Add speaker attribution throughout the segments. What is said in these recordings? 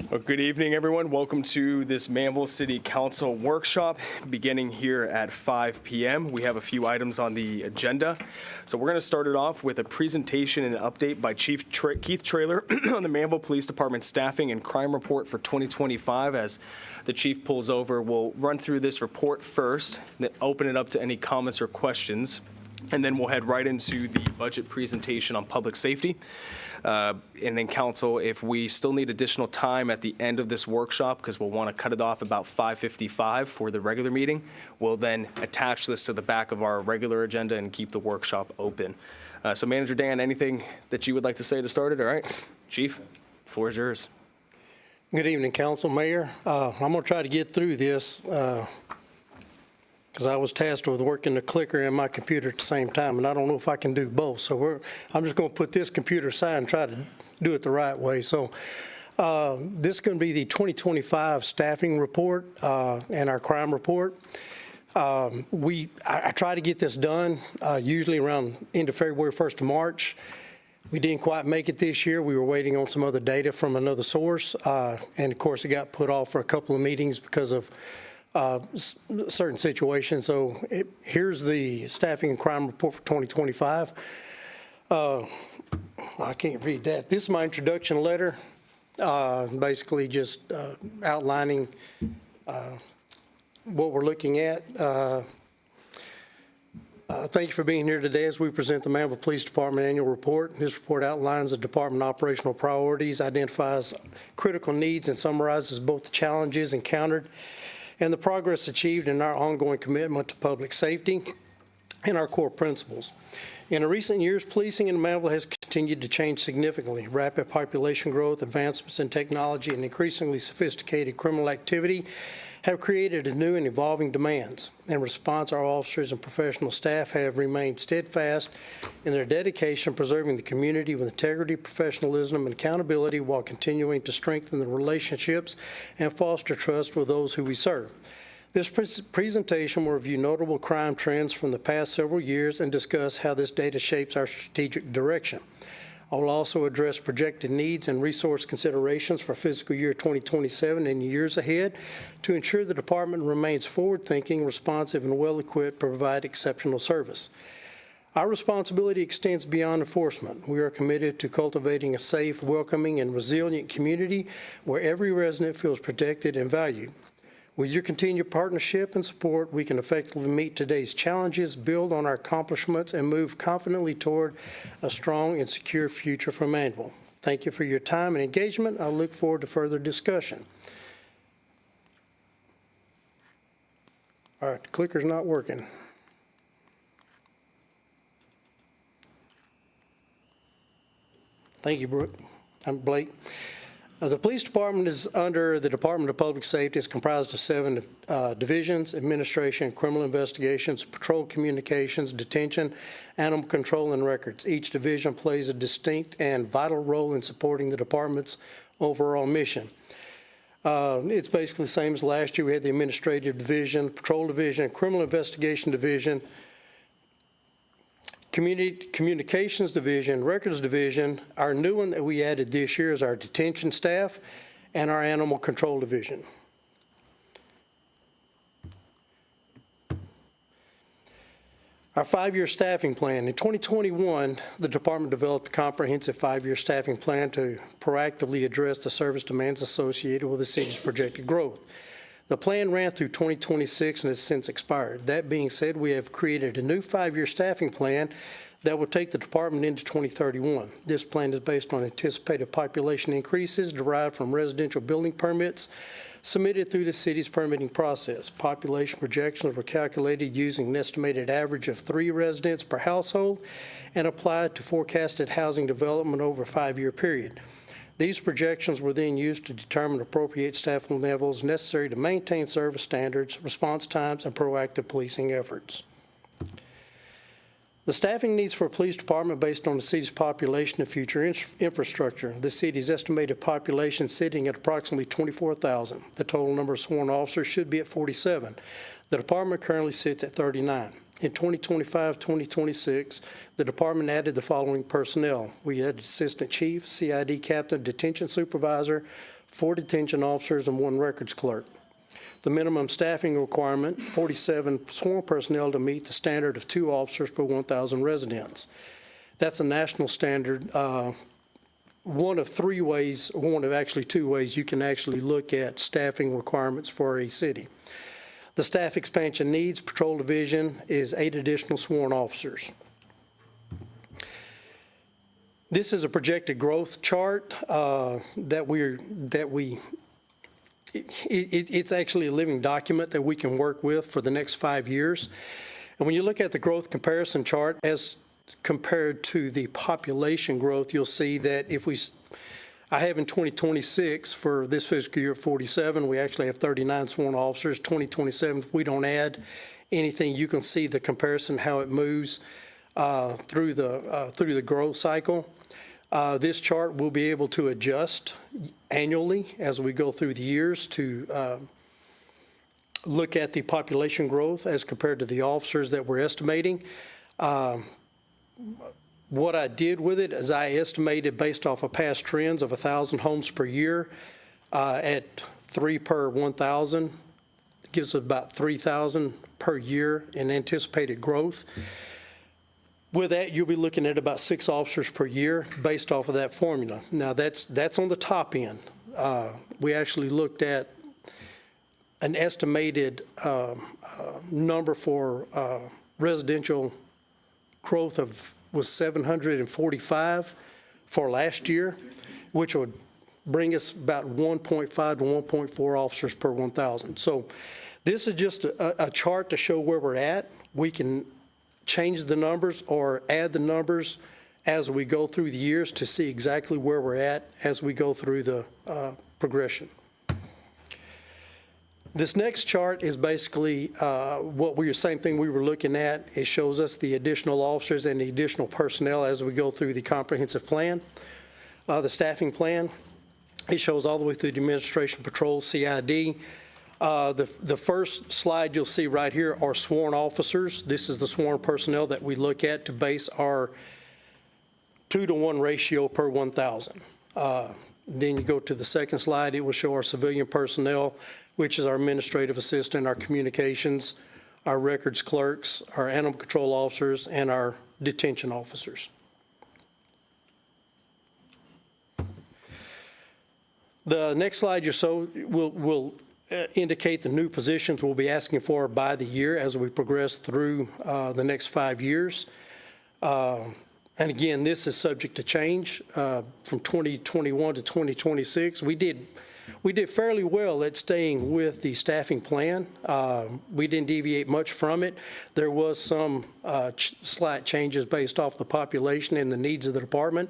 Speaker 1: Well, good evening, everyone. Welcome to this Manvel City Council workshop beginning here at 5 p.m. We have a few items on the agenda. So we're going to start it off with a presentation and an update by Chief Keith Traylor on the Manvel Police Department staffing and crime report for 2025. As the chief pulls over, we'll run through this report first, then open it up to any comments or questions, and then we'll head right into the budget presentation on public safety. And then council, if we still need additional time at the end of this workshop, because we'll want to cut it off about 5:55 for the regular meeting, we'll then attach this to the back of our regular agenda and keep the workshop open. So Manager Dan, anything that you would like to say to start it? All right, Chief, the floor is yours.
Speaker 2: Good evening, Council, Mayor. I'm going to try to get through this because I was tasked with working the clicker and my computer at the same time, and I don't know if I can do both. So I'm just going to put this computer aside and try to do it the right way. So this is going to be the 2025 staffing report and our crime report. I try to get this done usually around end of February, 1st of March. We didn't quite make it this year. We were waiting on some other data from another source. And of course, it got put off for a couple of meetings because of certain situations. So here's the staffing and crime report for 2025. I can't read that. This is my introduction letter, basically just outlining what we're looking at. Thank you for being here today as we present the Manvel Police Department Annual Report. This report outlines the department operational priorities, identifies critical needs, and summarizes both the challenges encountered and the progress achieved in our ongoing commitment to public safety and our core principles. In recent years, policing in Manvel has continued to change significantly. Rapid population growth, advancements in technology, and increasingly sophisticated criminal activity have created new and evolving demands. In response, our officers and professional staff have remained steadfast in their dedication to preserving the community with integrity, professionalism, and accountability while continuing to strengthen the relationships and foster trust with those who we serve. This presentation will review notable crime trends from the past several years and discuss how this data shapes our strategic direction. I will also address projected needs and resource considerations for fiscal year 2027 and years ahead to ensure the department remains forward-thinking, responsive, and well-equipped to provide exceptional service. Our responsibility extends beyond enforcement. We are committed to cultivating a safe, welcoming, and resilient community where every resident feels protected and valued. With your continued partnership and support, we can effectively meet today's challenges, build on our accomplishments, and move confidently toward a strong and secure future for Manvel. Thank you for your time and engagement. I look forward to further discussion. All right, the clicker's not working. Thank you, Brooke. I'm Blake. The police department is under the Department of Public Safety. It's comprised of 7 divisions: administration, criminal investigations, patrol communications, detention, animal control, and records. Each division plays a distinct and vital role in supporting the department's overall mission. It's basically the same as last year. We had the administrative division, patrol division, criminal investigation division, communications division, records division. Our new one that we added this year is our detention staff and our animal control division. Our 5-year staffing plan. In 2021, the department developed a comprehensive 5-year staffing plan to proactively address the service demands associated with the city's projected growth. The plan ran through 2026 and has since expired. That being said, we have created a new 5-year staffing plan that will take the department into 2031. This plan is based on anticipated population increases derived from residential building permits submitted through the city's permitting process. Population projections were calculated using an estimated average of 3 residents per household and applied to forecasted housing development over a 5-year period. These projections were then used to determine appropriate staffing levels necessary to maintain service standards, response times, and proactive policing efforts. The staffing needs for a police department based on the city's population and future infrastructure. The city's estimated population sitting at approximately 24,000. The total number of sworn officers should be at 47. The department currently sits at 39. In 2025-2026, the department added the following personnel. We had assistant chief, CID captain, detention supervisor, 4 detention officers, and 1 records clerk. The minimum staffing requirement, 47 sworn personnel to meet the standard of 2 officers per 1,000 residents. That's a national standard. One of 3 ways, one of actually 2 ways you can actually look at staffing requirements for a city. The staff expansion needs patrol division is 8 additional sworn officers. This is a projected growth chart it's actually a living document that we can work with for the next 5 years. And when you look at the growth comparison chart as compared to the population growth, you'll see that I have in 2026 for this fiscal year 47, we actually have 39 sworn officers. 2027, if we don't add anything, you can see the comparison, how it moves through the growth cycle. This chart will be able to adjust annually as we go through the years to look at the population growth as compared to the officers that we're estimating. What I did with it is I estimated based off of past trends of 1,000 homes per year at 3 per 1,000. It gives us about 3,000 per year in anticipated growth. With that, you'll be looking at about 6 officers per year based off of that formula. Now, that's on the top end. We actually looked at an estimated number for residential growth was 745 for last year, which would bring us about 1.5 to 1.4 officers per 1,000. So this is just a chart to show where we're at. We can change the numbers or add the numbers as we go through the years to see exactly where we're at as we go through the progression. This next chart is basically same thing we were looking at. It shows us the additional officers and the additional personnel as we go through the comprehensive plan, the staffing plan. It shows all the way through the administration, patrol, CID. The first slide you'll see right here are sworn officers. This is the sworn personnel that we look at to base our 2-to-1 ratio per 1,000. Then you go to the second slide, it will show our civilian personnel, which is our administrative assistant, our communications, our records clerks, our animal control officers, and our detention officers. The next slide will indicate the new positions we'll be asking for by the year as we progress through the next 5 years. And again, this is subject to change from 2021 to 2026. We did fairly well at staying with the staffing plan. We didn't deviate much from it. There was some slight changes based off the population and the needs of the department.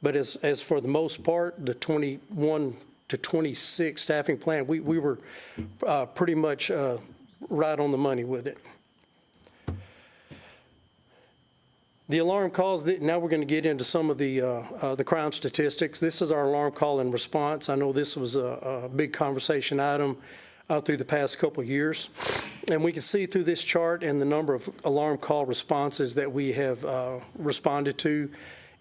Speaker 2: But as for the most part, the 21 to 26 staffing plan, we were pretty much right on the money with it. The alarm calls, now we're going to get into some of the crime statistics. This is our alarm call and response. I know this was a big conversation item through the past couple of years. And we can see through this chart and the number of alarm call responses that we have responded to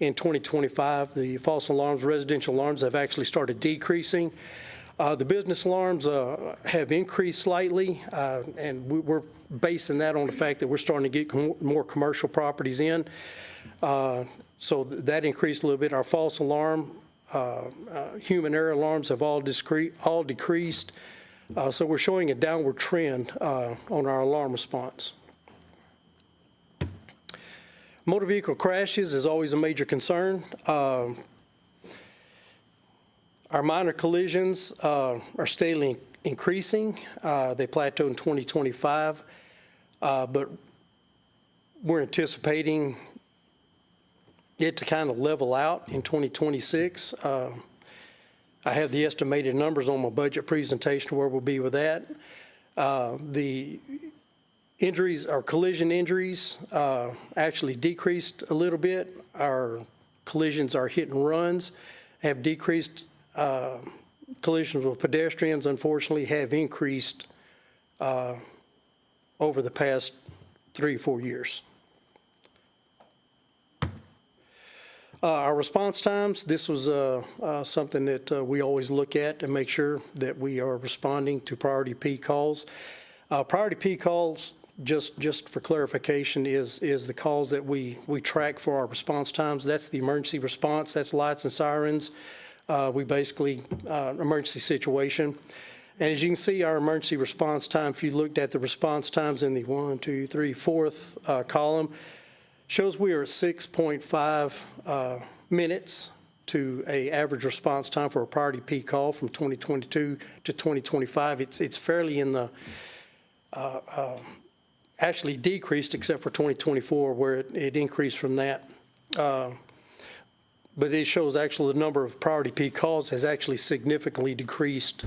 Speaker 2: in 2025. The false alarms, residential alarms have actually started decreasing. The business alarms have increased slightly, and we're basing that on the fact that we're starting to get more commercial properties in. So that increased a little bit. Our false alarm, human error alarms have all decreased. So we're showing a downward trend on our alarm response. Motor vehicle crashes is always a major concern. Our minor collisions are steadily increasing. They plateaued in 2025, but we're anticipating it to kind of level out in 2026. I have the estimated numbers on my budget presentation where we'll be with that. The injuries, our collision injuries actually decreased a little bit. Our collisions, our hit and runs have decreased. Collisions with pedestrians, unfortunately, have increased over the past 3 or 4 years. Our response times, this was something that we always look at to make sure that we are responding to priority P calls. Priority P calls, just for clarification, is the calls that we track for our response times. That's the emergency response. That's lights and sirens. We basically, emergency situation. And as you can see, our emergency response time, if you looked at the response times in the 1, 2, 3, 4th column, shows we are at 6.5 minutes to a average response time for a priority P call from 2022 to 2025. It's fairly in the, actually decreased except for 2024 where it increased from that. But it shows actually the number of priority P calls has actually significantly decreased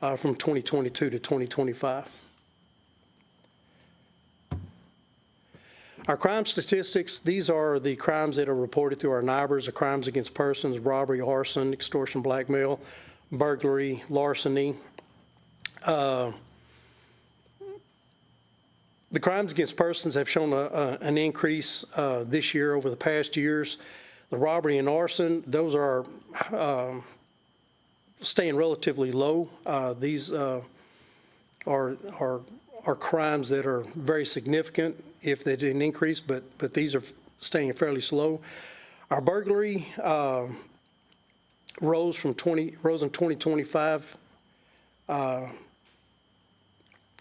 Speaker 2: from 2022 to 2025. Our crime statistics, these are the crimes that are reported through our NIBRs, the crimes against persons, robbery, arson, extortion, blackmail, burglary, larceny. The crimes against persons have shown an increase this year over the past years. The robbery and arson, those are staying relatively low. These are crimes that are very significant if they didn't increase, but these are staying fairly slow. Our burglary rose in 2025, and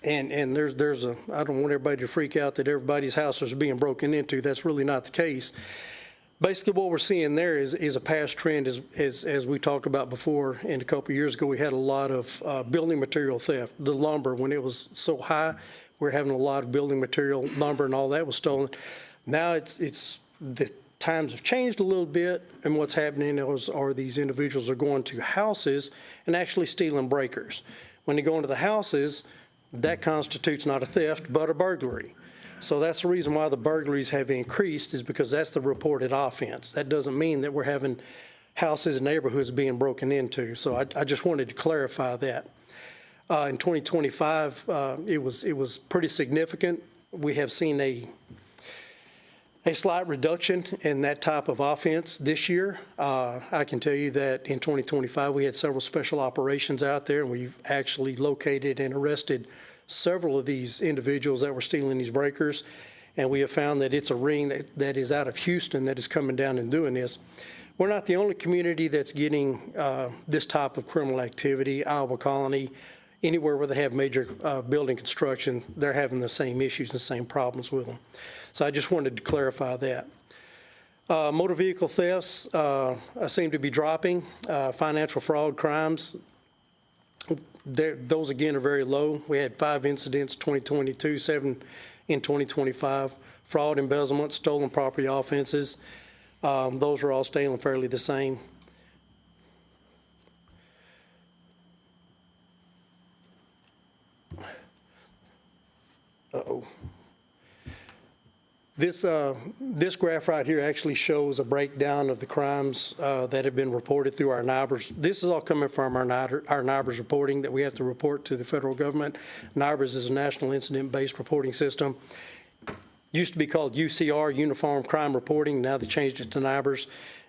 Speaker 2: there's a, I don't want everybody to freak out that everybody's houses are being broken into. That's really not the case. Basically, what we're seeing there is a past trend, as we talked about before. And a couple of years ago, we had a lot of building material theft. The lumber, when it was so high, we're having a lot of building material, lumber, and all that was stolen. Now it's the times have changed a little bit, and what's happening are these individuals are going to houses and actually stealing breakers. When they go into the houses, that constitutes not a theft but a burglary. So that's the reason why the burglaries have increased, is because that's the reported offense. That doesn't mean that we're having houses and neighborhoods being broken into. So I just wanted to clarify that. In 2025, it was pretty significant. We have seen a slight reduction in that type of offense this year. I can tell you that in 2025, we had several special operations out there, and we've actually located and arrested several of these individuals that were stealing these breakers, and we have found that it's a ring that is out of Houston that is coming down and doing this. We're not the only community that's getting this type of criminal activity. Iowa Colony, anywhere where they have major building construction, they're having the same issues and the same problems with them. So I just wanted to clarify that. Motor vehicle thefts seem to be dropping. Financial fraud crimes, those again are very low. We had 5 incidents 2022, 7 in 2025. Fraud, embezzlement, stolen property offenses, those are all staying fairly the same. This graph right here actually shows a breakdown of the crimes that have been reported through our NIBRs. This is all coming from our NIBRs reporting that we have to report to the federal government. NIBRs is a National Incident-Based Reporting System. Used to be called UCR, Uniform Crime Reporting. Now they changed it to NIBRs.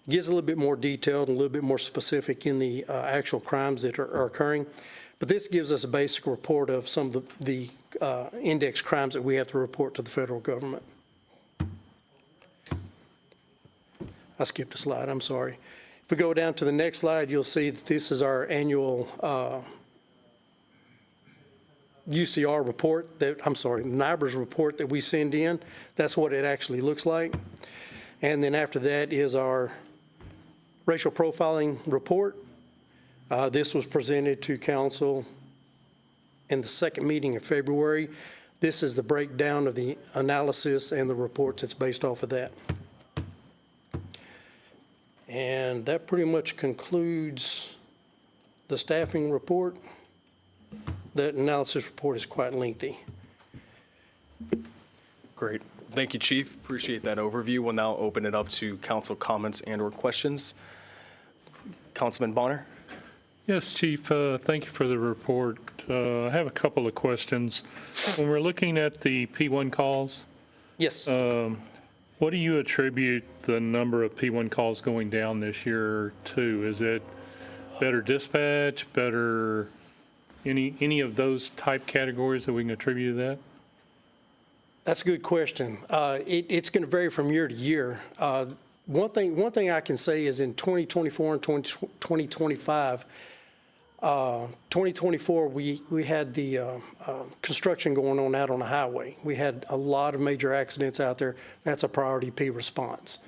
Speaker 2: It gives a little bit more detailed and a little bit more specific in the actual crimes that are occurring. But this gives us a basic report of some of the index crimes that we have to report to the federal government. I skipped a slide, I'm sorry. If we go down to the next slide, you'll see that this is our annual UCR report, NIBRs report that we send in. That's what it actually looks like. And then after that is our racial profiling report. This was presented to council in the second meeting in February. This is the breakdown of the analysis and the report that's based off of that. And that pretty much concludes the staffing report. That analysis report is quite lengthy.
Speaker 1: Great. Thank you, Chief. Appreciate that overview. We'll now open it up to council comments and/or questions. Councilman Bonner?
Speaker 3: Yes, Chief, thank you for the report. I have a couple of questions. When we're looking at the P1 calls,
Speaker 2: Yes.
Speaker 3: What do you attribute the number of P1 calls going down this year to? Is it better dispatch, better, any of those type categories that we can attribute to that?
Speaker 2: That's a good question. It's going to vary from year to year. One thing I can say is in 2024 and 2025, 2024, we had the construction going on out on the highway. We had a lot of major accidents out there. That's a priority P response.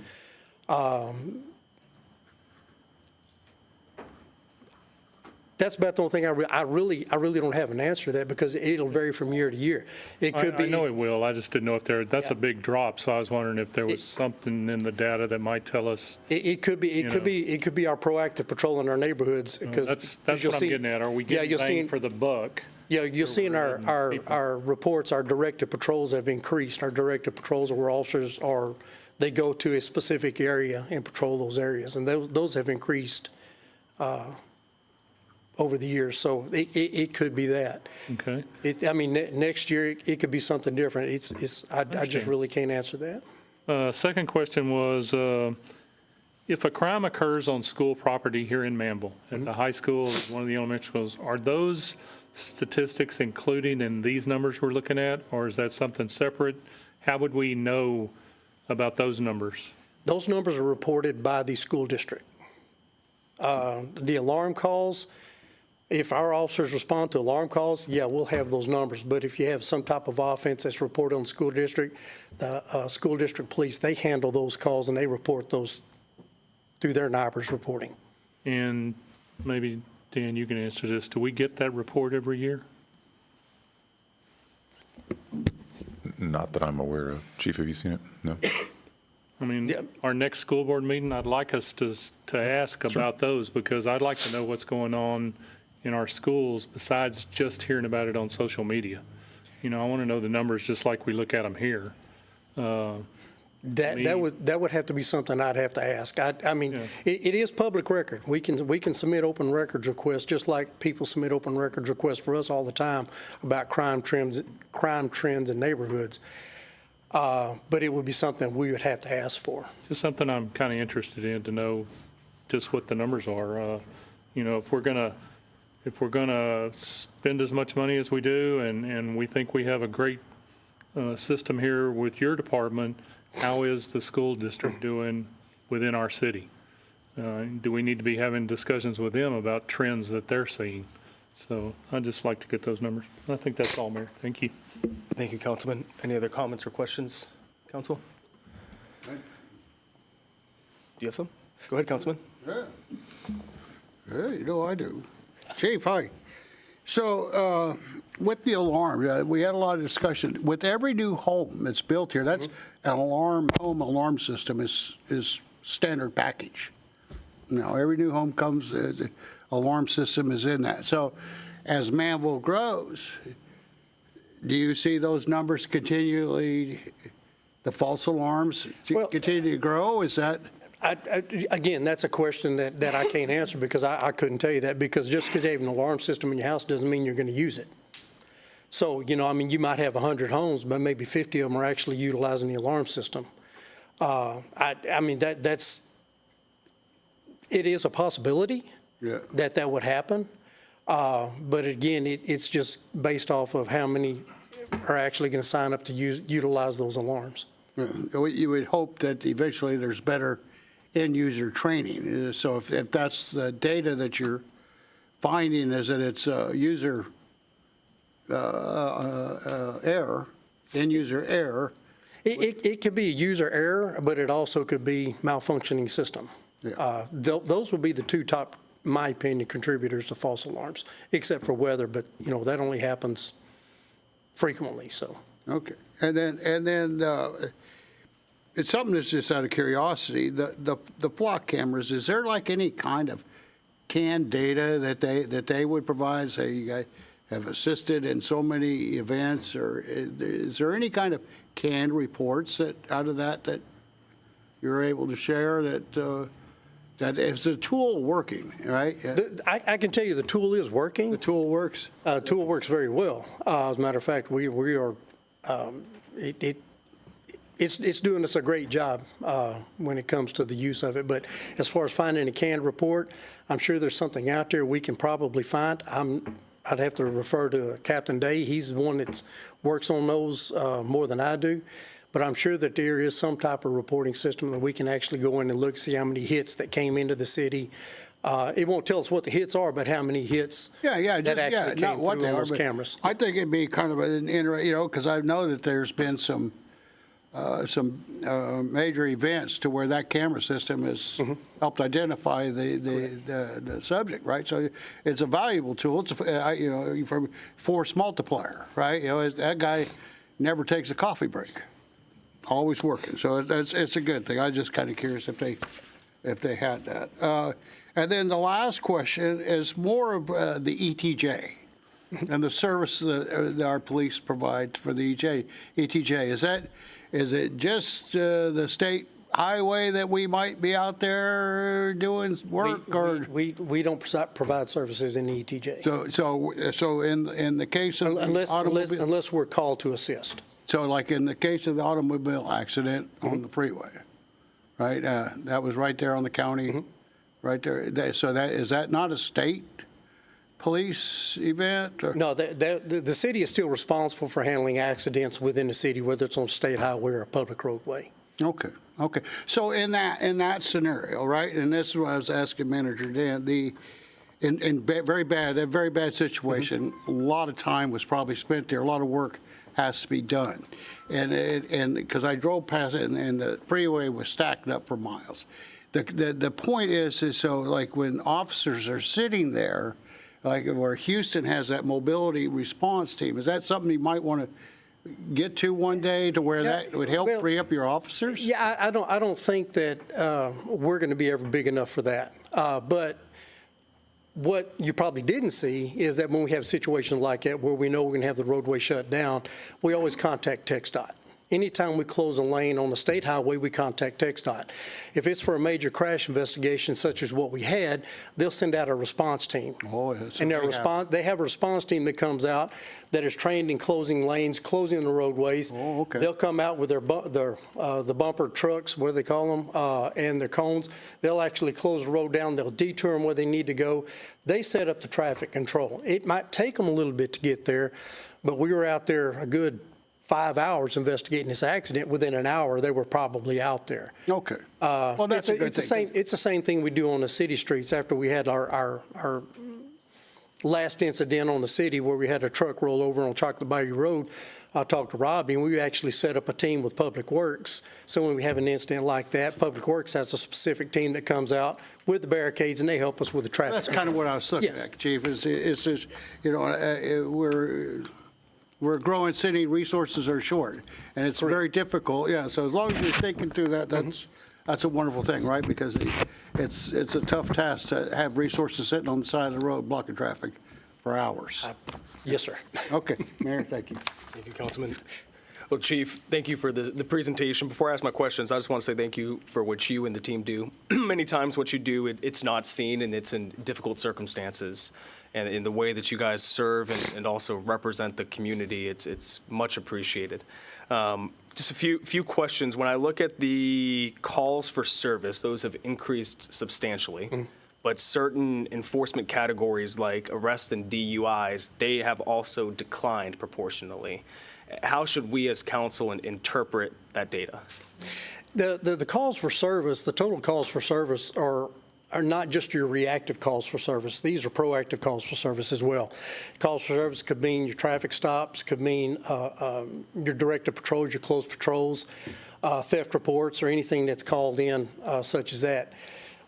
Speaker 2: That's about the only thing I really don't have an answer to that because it'll vary from year to year. It could be.
Speaker 3: I know it will. I just didn't know if that's a big drop. So I was wondering if there was something in the data that might tell us.
Speaker 2: It could be our proactive patrol in our neighborhoods because
Speaker 3: That's what I'm getting at. Are we getting bang for the buck?
Speaker 2: Yeah, you'll see in our reports, our directed patrols have increased. Our directed patrols are where officers they go to a specific area and patrol those areas, and those have increased over the years. So it could be that.
Speaker 3: Okay.
Speaker 2: Next year it could be something different. I just really can't answer that.
Speaker 3: Second question was, if a crime occurs on school property here in Manvel, at the high school, one of the elementary schools, are those statistics included in these numbers we're looking at, or is that something separate? How would we know about those numbers?
Speaker 2: Those numbers are reported by the school district. The alarm calls, if our officers respond to alarm calls, yeah, we'll have those numbers. But if you have some type of offense that's reported on the school district, the school district police, they handle those calls and they report those through their NIBRS reporting.
Speaker 3: And maybe, Dan, you can answer this. Do we get that report every year?
Speaker 4: Not that I'm aware of. Chief, have you seen it? No?
Speaker 3: I mean, our next school board meeting, I'd like us to ask about those because I'd like to know what's going on in our schools besides just hearing about it on social media. I want to know the numbers just like we look at them here.
Speaker 2: That would have to be something I'd have to ask. It is public record. We can submit open records requests just like people submit open records requests for us all the time about crime trends in neighborhoods. But it would be something we would have to ask for.
Speaker 3: Just something I'm kind of interested in to know just what the numbers are. If we're gonna spend as much money as we do and we think we have a great system here with your department, how is the school district doing within our city? Do we need to be having discussions with them about trends that they're seeing? So I'd just like to get those numbers. I think that's all, Mayor. Thank you.
Speaker 1: Thank you, Councilman. Any other comments or questions, Council? Do you have some? Go ahead, Councilman.
Speaker 5: Yeah, I do. Chief, hi. So with the alarm, we had a lot of discussion. With every new home that's built here, that's an home alarm system is standard package. Every new home comes, alarm system is in that. So as Manvel grows, do you see those numbers continually, the false alarms continue to grow? Is that?
Speaker 2: Again, that's a question that I can't answer because I couldn't tell you that because just because you have an alarm system in your house doesn't mean you're going to use it. So, you might have 100 homes, but maybe 50 of them are actually utilizing the alarm system. It is a possibility that would happen. But again, it's just based off of how many are actually going to sign up to utilize those alarms.
Speaker 5: You would hope that eventually there's better end-user training. So if that's the data that you're finding is that it's user error, end-user error.
Speaker 2: It could be a user error, but it also could be malfunctioning system.
Speaker 5: Yeah.
Speaker 2: Those would be the two top, in my opinion, contributors to false alarms, except for weather, but, that only happens frequently, so.
Speaker 5: Okay. And then it's something that's just out of curiosity. The flock cameras, is there like any kind of canned data that they would provide? Say you guys have assisted in so many events, or is there any kind of canned reports that out of that you're able to share that is the tool working, right?
Speaker 2: I can tell you the tool is working.
Speaker 5: The tool works?
Speaker 2: The tool works very well. As a matter of fact, we are, it's doing us a great job when it comes to the use of it. But as far as finding a canned report, I'm sure there's something out there we can probably find. I'd have to refer to Captain Day. He's the one that works on those more than I do. But I'm sure that there is some type of reporting system that we can actually go in and look, see how many hits that came into the city. It won't tell us what the hits are, but how many hits that actually came through on those cameras.
Speaker 5: I think it'd be kind of an because I know that there's been some major events to where that camera system has helped identify the subject, right? So it's a valuable tool. It's for force multiplier, right? That guy never takes a coffee break, always working. So it's a good thing. I was just kind of curious if they had that. And then the last question is more of the ETJ and the service that our police provide for the ETJ. Is it just the state highway that we might be out there doing work, or
Speaker 2: we don't provide services in the ETJ
Speaker 5: so in the case of
Speaker 2: unless we're called to assist.
Speaker 5: So like in the case of the automobile accident on the freeway, right? That was right there on the county, right there. So is that not a state police event? Or?
Speaker 2: No, the city is still responsible for handling accidents within the city, whether it's on state highway or a public roadway.
Speaker 5: Okay. So in that scenario, right, and this is what I was asking Manager Dan, in very bad situation, a lot of time was probably spent there, a lot of work has to be done. And because I drove past it and the freeway was stacked up for miles. The point is so like when officers are sitting there, like where Houston has that mobility response team, is that something you might want to get to one day to where that would help free up your officers?
Speaker 2: Yeah, I don't think that we're going to be ever big enough for that. But what you probably didn't see is that when we have situations like that where we know we're going to have the roadway shut down, we always contact TxDOT. Anytime we close a lane on a state highway, we contact TxDOT. If it's for a major crash investigation such as what we had, they'll send out a response team.
Speaker 5: Oh, yes.
Speaker 2: And they have a response team that comes out that is trained in closing lanes, closing the roadways.
Speaker 5: Oh, okay.
Speaker 2: They'll come out with the bumper trucks, what do they call them, and their cones. They'll actually close the road down. They'll detour them where they need to go. They set up the traffic control. It might take them a little bit to get there, but we were out there a good 5 hours investigating this accident. Within an hour, they were probably out there.
Speaker 5: Okay. Well, that's a good thing.
Speaker 2: It's the same thing we do on the city streets after we had our last incident on the city where we had a truck roll over on Chocolate Bayou Road. I talked to Robbie, and we actually set up a team with Public Works. So when we have an incident like that, Public Works has a specific team that comes out with the barricades, and they help us with the traffic.
Speaker 5: That's kind of what I was looking at, Chief, is we're a growing city, resources are short, and it's very difficult. Yeah, so as long as you're thinking through that, that's a wonderful thing, right? Because it's a tough task to have resources sitting on the side of the road blocking traffic for hours.
Speaker 2: Yes, sir.
Speaker 5: Okay, Mayor, thank you.
Speaker 1: Thank you, Councilman. Well, Chief, thank you for the presentation. Before I ask my questions, I just want to say thank you for what you and the team do. Many times what you do, it's not seen, and it's in difficult circumstances. And in the way that you guys serve and also represent the community, it's much appreciated. Just a few questions. When I look at the calls for service, those have increased substantially. But certain enforcement categories like arrests and DUIs, they have also declined proportionally. How should we as council interpret that data?
Speaker 2: The calls for service, the total calls for service are not just your reactive calls for service. These are proactive calls for service as well. Calls for service could mean your traffic stops, could mean your directed patrols, your closed patrols, theft reports, or anything that's called in such as that.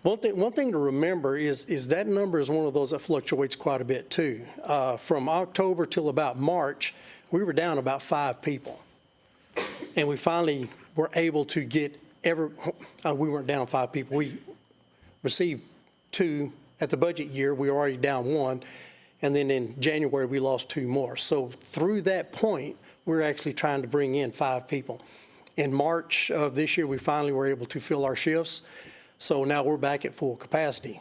Speaker 2: One thing to remember is that number is one of those that fluctuates quite a bit too. From October till about March, we were down about 5 people. And we finally were able to get we weren't down 5 people. We received 2 at the budget year. We were already down 1. And then in January, we lost 2 more. So through that point, we're actually trying to bring in 5 people. In March of this year, we finally were able to fill our shifts. So now we're back at full capacity.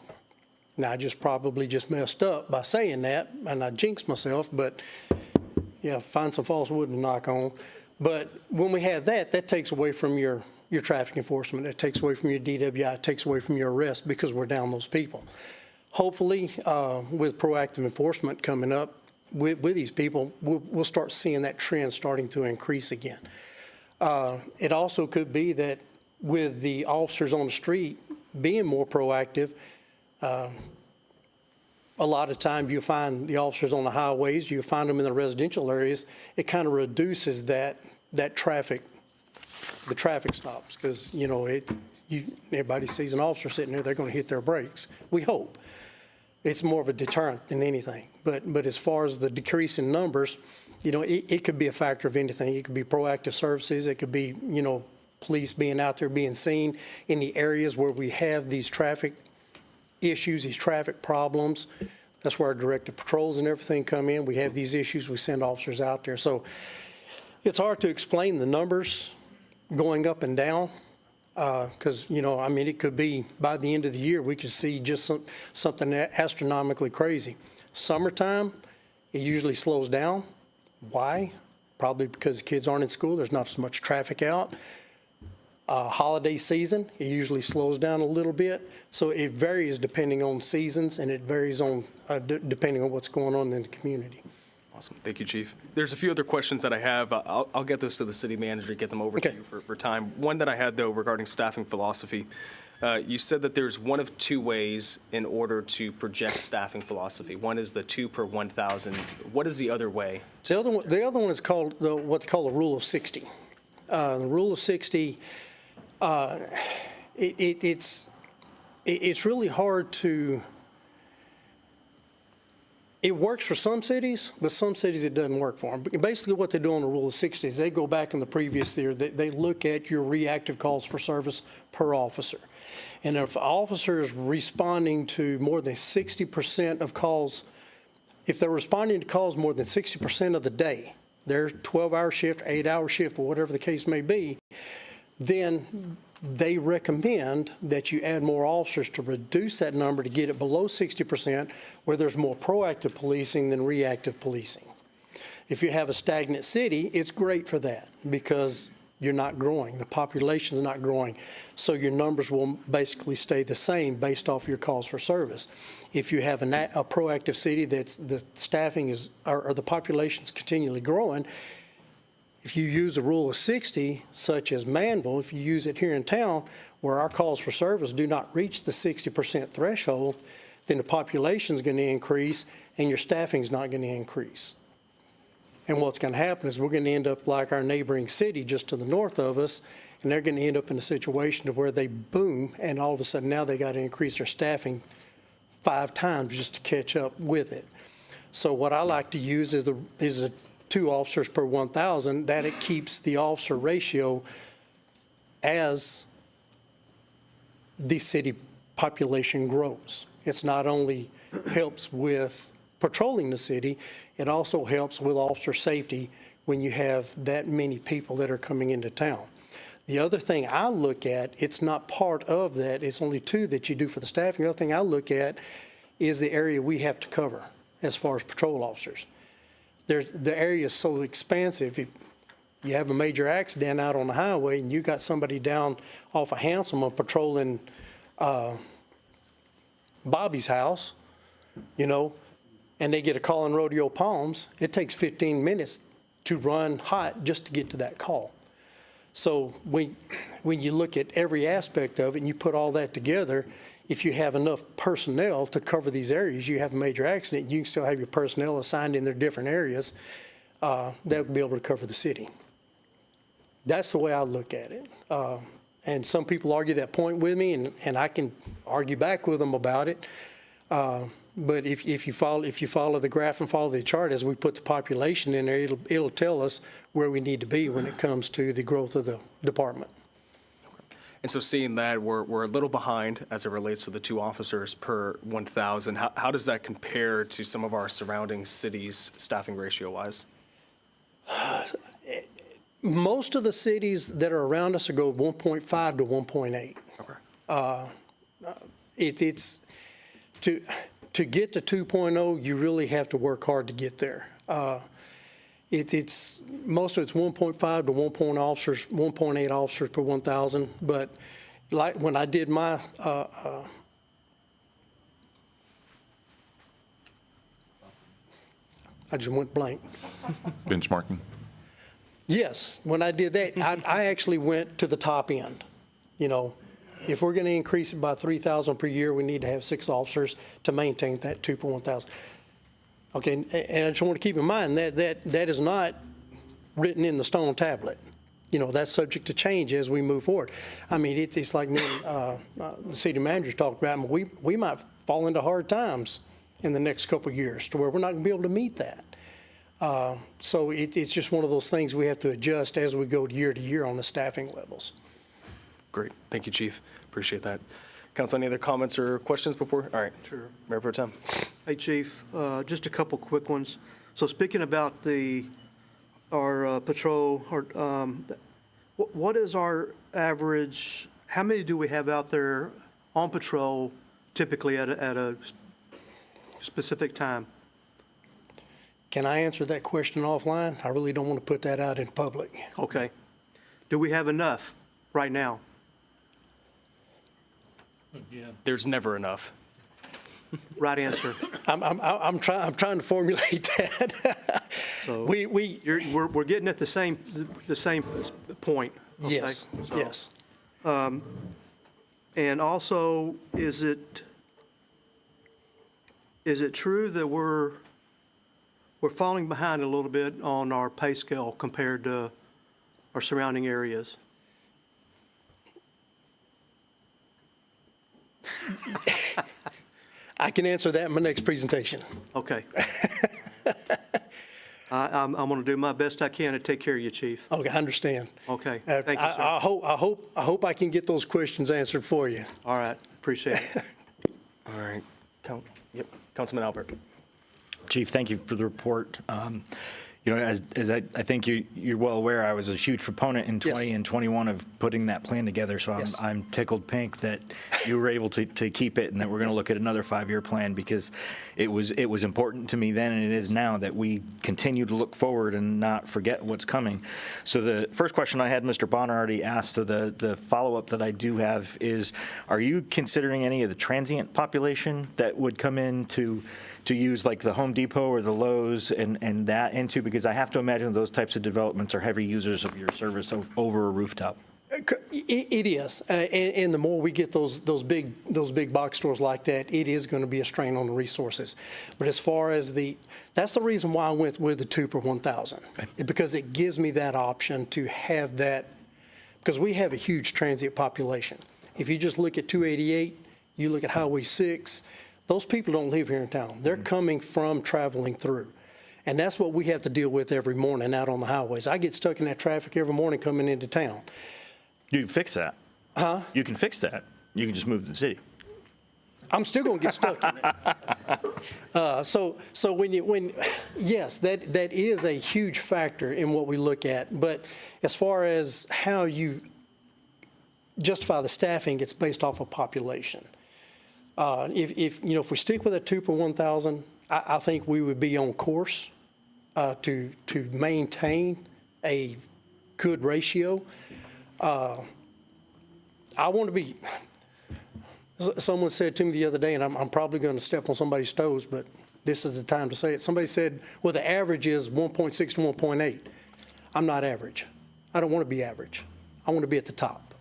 Speaker 2: Now, I probably just messed up by saying that, and I jinxed myself, but yeah, find some false wood to knock on. But when we have that, that takes away from your traffic enforcement. It takes away from your DWI. It takes away from your arrest because we're down those people. Hopefully, with proactive enforcement coming up with these people, we'll start seeing that trend starting to increase again. It also could be that with the officers on the street being more proactive, a lot of times you find the officers on the highways, you find them in the residential areas, it kind of reduces that traffic, the traffic stops, because, you know, everybody sees an officer sitting there, they're going to hit their brakes. We hope. It's more of a deterrent than anything. But as far as the decrease in numbers, you know, it could be a factor of anything. It could be proactive services. It could be, you know, police being out there, being seen in the areas where we have these traffic issues, these traffic problems. That's where our directed patrols and everything come in. We have these issues, we send officers out there. So it's hard to explain the numbers going up and down because, you know, I mean, it could be by the end of the year, we could see just something astronomically crazy. Summertime, it usually slows down. Why? Probably because the kids aren't in school. There's not as much traffic out. Holiday season, it usually slows down a little bit. So it varies depending on seasons, and it varies on depending on what's going on in the community.
Speaker 1: Awesome. Thank you, Chief. There's a few other questions that I have. I'll get those to the city manager, get them over to you for time. One that I had, though, regarding staffing philosophy. You said that there's one of two ways in order to project staffing philosophy. One is the 2 per 1,000. What is the other way?
Speaker 2: The other one is called what they call the rule of 60. The rule of 60, it's really hard to. It works for some cities, but some cities it doesn't work for them. Basically what they do on the rule of 60 is they go back in the previous year, they look at your reactive calls for service per officer. And if an officer is responding to more than 60% of calls, if they're responding to calls more than 60% of the day, their 12-hour shift, 8-hour shift, or whatever the case may be, then they recommend that you add more officers to reduce that number to get it below 60%, where there's more proactive policing than reactive policing. If you have a stagnant city, it's great for that because you're not growing. The population's not growing. So your numbers will basically stay the same based off your calls for service. If you have a proactive city that's the staffing is, or the population's continually growing, if you use a rule of 60, such as Manvel, if you use it here in town, where our calls for service do not reach the 60% threshold, then the population's going to increase and your staffing's not going to increase. And what's going to happen is we're going to end up like our neighboring city just to the north of us, and they're going to end up in a situation to where they boom, and all of a sudden now they got to increase their staffing 5 times just to catch up with it. So what I like to use is a 2 officers per 1,000, that it keeps the officer ratio as the city population grows. It's not only helps with patrolling the city, it also helps with officer safety when you have that many people that are coming into town. The other thing I look at, it's not part of that, it's only 2 that you do for the staffing. The other thing I look at is the area we have to cover as far as patrol officers. The area is so expansive. If you have a major accident out on the highway and you got somebody down off of Handsome patrolling Bobby's house, you know, and they get a call in Rodeo Palms, it takes 15 minutes to run hot just to get to that call. So when you look at every aspect of it and you put all that together, if you have enough personnel to cover these areas, you have a major accident, you can still have your personnel assigned in their different areas that will be able to cover the city. That's the way I look at it. And some people argue that point with me, and I can argue back with them about it. But if you follow the graph and follow the chart as we put the population in there, it'll tell us where we need to be when it comes to the growth of the department.
Speaker 1: And so seeing that, we're a little behind as it relates to the 2 officers per 1,000. How does that compare to some of our surrounding cities, staffing ratio-wise?
Speaker 2: Most of the cities that are around us go 1.5 to 1.8.
Speaker 1: Okay.
Speaker 2: It's to get to 2.0, you really have to work hard to get there. It's, most of it's 1.5 to 1.8 officers per 1,000, but like when I did my, I just went blank.
Speaker 4: Benchmarking?
Speaker 2: Yes, when I did that, I actually went to the top end. You know, if we're going to increase it by 3,000 per year, we need to have 6 officers to maintain that 2 per 1,000. Okay, and I just want to keep in mind that is not written in the stone tablet. You know, that's subject to change as we move forward. I mean, it's like me and the city manager talked about, we might fall into hard times in the next couple of years to where we're not going to be able to meet that. So it's just one of those things we have to adjust as we go year to year on the staffing levels.
Speaker 1: Great. Thank you, Chief. Appreciate that. Council, any other comments or questions before? All right.
Speaker 6: Sure.
Speaker 1: Mayor Pro Tem.
Speaker 6: Hey, Chief, just a couple quick ones. So speaking about our patrol, what is our average, how many do we have out there on patrol typically at a specific time?
Speaker 2: Can I answer that question offline? I really don't want to put that out in public.
Speaker 6: Okay. Do we have enough right now?
Speaker 3: Yeah.
Speaker 1: There's never enough.
Speaker 6: Right answer.
Speaker 2: I'm trying to formulate that.
Speaker 6: So
Speaker 2: We
Speaker 6: we're getting at the same point. Okay?
Speaker 2: yes,
Speaker 6: So,
Speaker 2: yes.
Speaker 6: And also, is it true that we're falling behind a little bit on our pay scale compared to our surrounding areas?
Speaker 2: I can answer that in my next presentation.
Speaker 6: Okay. I'm going to do my best I can to take care of you, Chief.
Speaker 2: Okay, I understand.
Speaker 6: Okay. Thank you, sir.
Speaker 2: I hope I can get those questions answered for you.
Speaker 6: All right. Appreciate it.
Speaker 1: All right. Councilman Albert.
Speaker 7: Chief, thank you for the report. You know, as I think you're well aware, I was a huge proponent in 20
Speaker 2: Yes.
Speaker 7: and 21 of putting that plan together. So
Speaker 2: Yes.
Speaker 7: I'm tickled pink that you were able to keep it and that we're going to look at another 5-year plan, because it was important to me then and it is now that we continue to look forward and not forget what's coming. So the first question I had, Mr. Bonner already asked, so the follow-up that I do have is, are you considering any of the transient population that would come in to use like the Home Depot or the Lowe's and that into, because I have to imagine those types of developments are heavy users of your service over a rooftop.
Speaker 2: It is, and the more we get those big box stores like that, it is going to be a strain on the resources. But as far as that's the reason why I went with the 2 per 1,000, because it gives me that option to have that, because we have a huge transient population. If you just look at 288, you look at Highway 6, those people don't live here in town. They're coming from traveling through. And that's what we have to deal with every morning out on the highways. I get stuck in that traffic every morning coming into town.
Speaker 7: You can fix that.
Speaker 2: Huh?
Speaker 7: You can fix that. You can just move to the city.
Speaker 2: I'm still going to get stuck in it. So yes, that is a huge factor in what we look at. But as far as how you justify the staffing, it's based off of population. If we stick with a 2 per 1,000, I think we would be on course to maintain a good ratio. I want to be. Someone said to me the other day, and I'm probably going to step on somebody's toes, but this is the time to say it. Somebody said, well, the average is 1.6 to 1.8. I'm not average. I don't want to be average. I want to be at the top.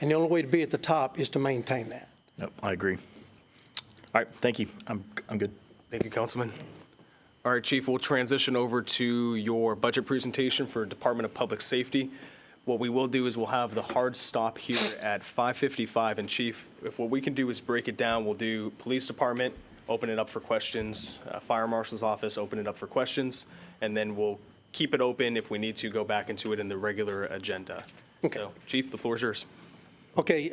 Speaker 2: And the only way to be at the top is to maintain that.
Speaker 7: Yep, I agree. All right, thank you. I'm good.
Speaker 1: Thank you, Councilman. All right, Chief, we'll transition over to your budget presentation for Department of Public Safety. What we will do is we'll have the hard stop here at 5:55. And Chief, if what we can do is break it down, we'll do Police Department, open it up for questions, Fire Marshal's Office, open it up for questions, and then we'll keep it open if we need to go back into it in the regular agenda.
Speaker 2: Okay.
Speaker 1: So, Chief, the floor is yours.
Speaker 2: Okay,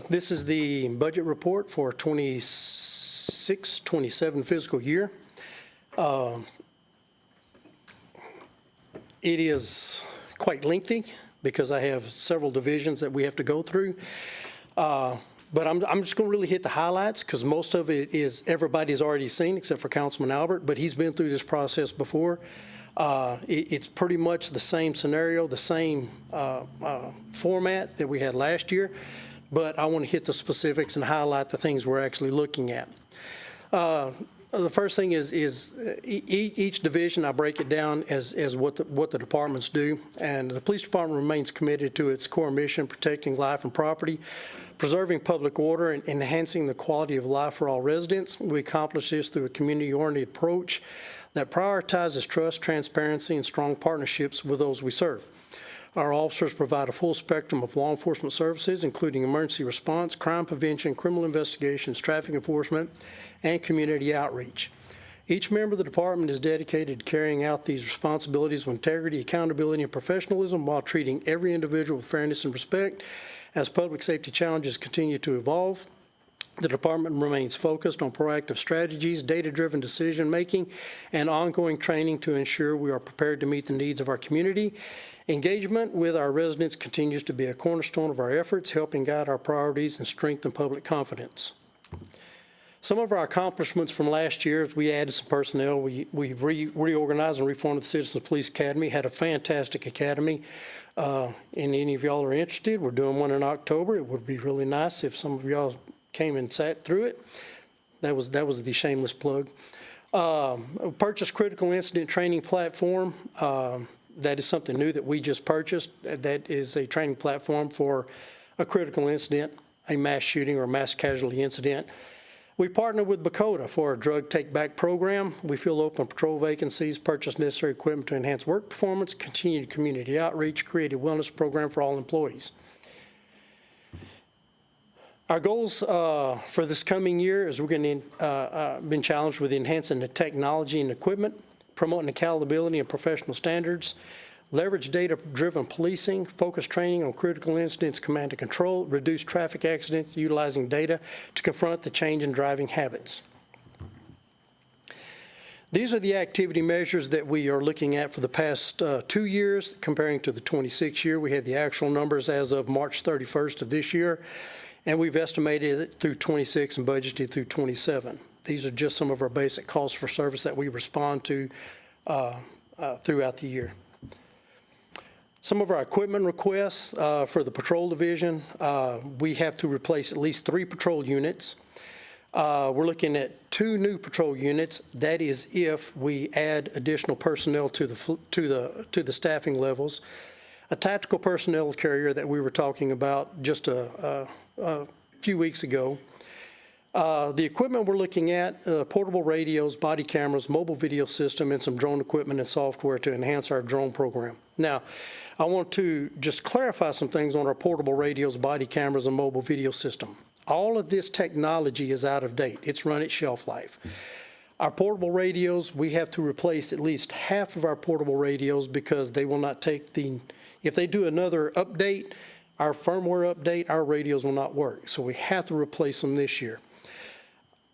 Speaker 2: this is the budget report for 26-27 fiscal year. It is quite lengthy because I have several divisions that we have to go through. But I'm just going to really hit the highlights because most of it is everybody's already seen except for Councilman Albert, but he's been through this process before. It's pretty much the same scenario, the same format that we had last year, but I want to hit the specifics and highlight the things we're actually looking at. The first thing is each division, I break it down as what the departments do, and the police department remains committed to its core mission, protecting life and property, preserving public order, and enhancing the quality of life for all residents. We accomplish this through a community-oriented approach that prioritizes trust, transparency, and strong partnerships with those we serve. Our officers provide a full spectrum of law enforcement services, including emergency response, crime prevention, criminal investigations, traffic enforcement, and community outreach. Each member of the department is dedicated to carrying out these responsibilities with integrity, accountability, and professionalism while treating every individual with fairness and respect. As public safety challenges continue to evolve, the department remains focused on proactive strategies, data-driven decision-making, and ongoing training to ensure we are prepared to meet the needs of our community. Engagement with our residents continues to be a cornerstone of our efforts, helping guide our priorities and strengthen public confidence. Some of our accomplishments from last year is we added some personnel. We reorganized and reformed the Citizens Police Academy, had a fantastic academy. And any of y'all are interested, we're doing one in October. It would be really nice if some of y'all came and sat through it. That was the shameless plug. Purchased critical incident training platform. That is something new that we just purchased. That is a training platform for a critical incident, a mass shooting or mass casualty incident. We partnered with Dakota for a drug take-back program. We fill open patrol vacancies, purchase necessary equipment to enhance work performance, continue community outreach, create a wellness program for all employees. Our goals for this coming year is we're going to been challenged with enhancing the technology and equipment, promoting accountability and professional standards, leverage data-driven policing, focus training on critical incidents, command and control, reduce traffic accidents, utilizing data to confront the change in driving habits. These are the activity measures that we are looking at for the past 2 years, comparing to the 26 year. We have the actual numbers as of March 31st of this year, and we've estimated it through 26 and budgeted through 27. These are just some of our basic calls for service that we respond to throughout the year. Some of our equipment requests for the patrol division, we have to replace at least 3 patrol units. We're looking at 2 new patrol units. That is if we add additional personnel to the staffing levels. A tactical personnel carrier that we were talking about just a few weeks ago. The equipment we're looking at, portable radios, body cameras, mobile video system, and some drone equipment and software to enhance our drone program. Now, I want to just clarify some things on our portable radios, body cameras, and mobile video system. All of this technology is out of date. It's run its shelf life. Our portable radios, we have to replace at least half of our portable radios because they will not take if they do another update, our firmware update, our radios will not work. So we have to replace them this year.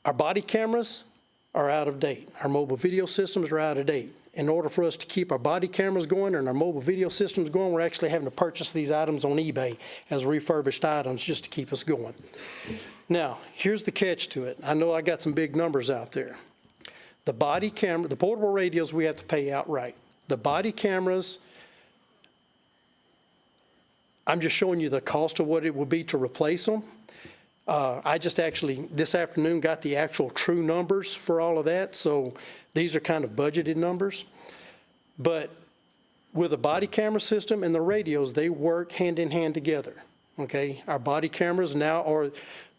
Speaker 2: Our body cameras are out of date. Our mobile video systems are out of date. In order for us to keep our body cameras going and our mobile video systems going, we're actually having to purchase these items on eBay as refurbished items just to keep us going. Now, here's the catch to it. I know I got some big numbers out there. The body camera, the portable radios, we have to pay outright. The body cameras, I'm just showing you the cost of what it would be to replace them. I just actually, this afternoon, got the actual true numbers for all of that, so these are kind of budgeted numbers. But with a body camera system and the radios, they work hand in hand together, okay? Our body cameras now are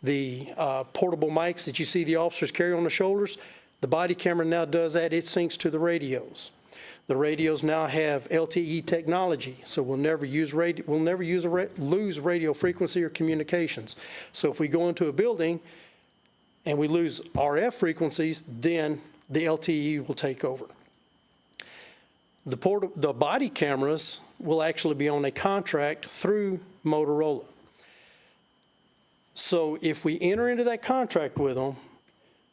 Speaker 2: the portable mics that you see the officers carry on their shoulders. The body camera now does that. It syncs to the radios. The radios now have LTE technology, so we'll never lose radio frequency or communications. So if we go into a building and we lose RF frequencies, then the LTE will take over. The body cameras will actually be on a contract through Motorola. So if we enter into that contract with them,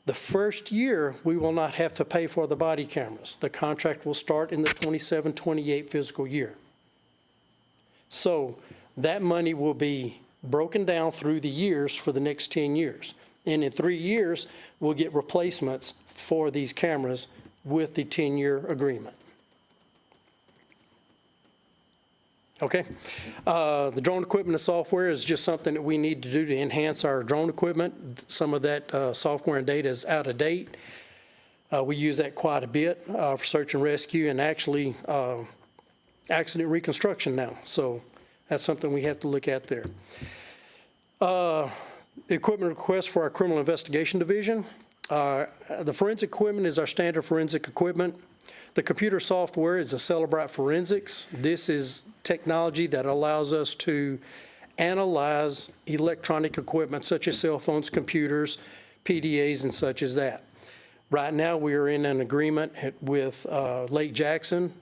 Speaker 2: the first year, we will not have to pay for the body cameras. The contract will start in the 27-28 fiscal year. So that money will be broken down through the years for the next 10 years. And in 3 years, we'll get replacements for these cameras with the 10-year agreement. Okay. The drone equipment and software is just something that we need to do to enhance our drone equipment. Some of that software and data is out of date. We use that quite a bit for search and rescue and actually accident reconstruction now. So that's something we have to look at there. The equipment request for our criminal investigation division. The forensic equipment is our standard forensic equipment. The computer software is a Celebrite Forensics. This is technology that allows us to analyze electronic equipment such as cell phones, computers, PDAs, and such as that. Right now, we are in an agreement with Lake Jackson.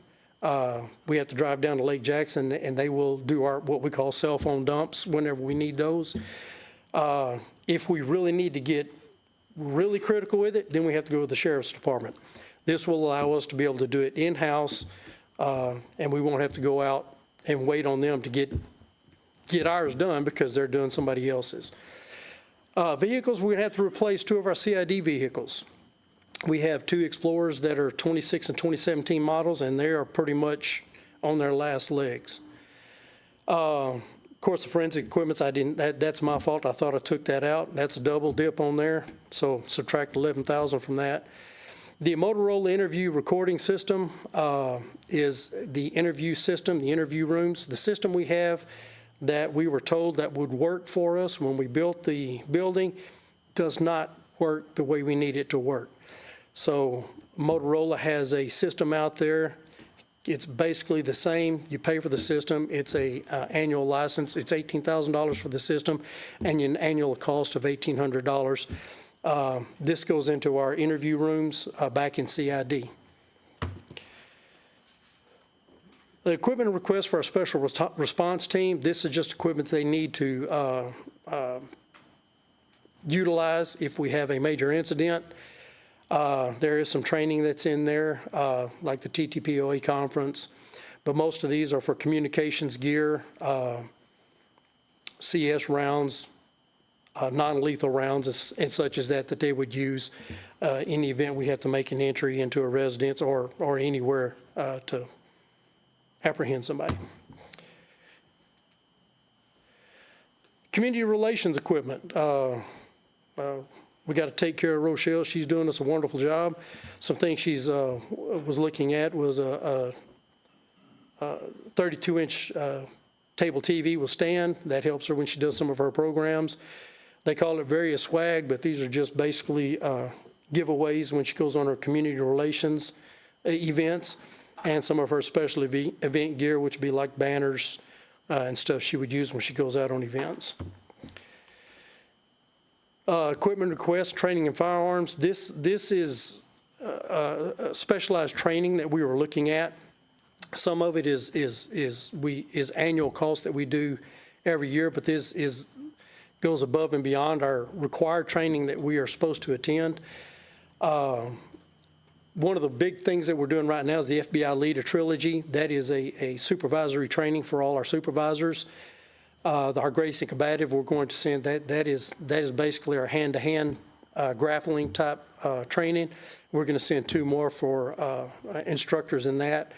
Speaker 2: We have to drive down to Lake Jackson, and they will do our what we call cell phone dumps whenever we need those. If we really need to get really critical with it, then we have to go with the Sheriff's Department. This will allow us to be able to do it in-house, and we won't have to go out and wait on them to get ours done because they're doing somebody else's. Vehicles, we're going to have to replace 2 of our CID vehicles. We have 2 Explorers that are 26 and 2017 models, and they are pretty much on their last legs. Of course, the forensic equipment, that's my fault. I thought I took that out. That's a double dip on there, so subtract 11,000 from that. The Motorola interview recording system is the interview system, the interview rooms. The system we have that we were told that would work for us when we built the building does not work the way we need it to work. So Motorola has a system out there. It's basically the same. You pay for the system. It's a annual license. It's $18,000 for the system and an annual cost of $1,800. This goes into our interview rooms back in CID. The equipment request for our special response team, this is just equipment they need to utilize if we have a major incident. There is some training that's in there, like the TTPOA conference, but most of these are for communications gear, CS rounds, non-lethal rounds and such as that they would use in the event we have to make an entry into a residence or anywhere to apprehend somebody. Community relations equipment. We got to take care of Rochelle. She's doing us a wonderful job. Some things she's was looking at was a 32-inch table TV with stand. That helps her when she does some of her programs. They call it various swag, but these are just basically giveaways when she goes on her community relations events, and some of her special event gear, which would be like banners and stuff she would use when she goes out on events. Equipment request, training and firearms. This is specialized training that we were looking at. Some of it is annual costs that we do every year, but this goes above and beyond our required training that we are supposed to attend. One of the big things that we're doing right now is the FBI Leader Trilogy. That is a supervisory training for all our supervisors. Our Grace and Combative, we're going to send that is basically our hand-to-hand grappling type training. We're going to send 2 more for instructors in that.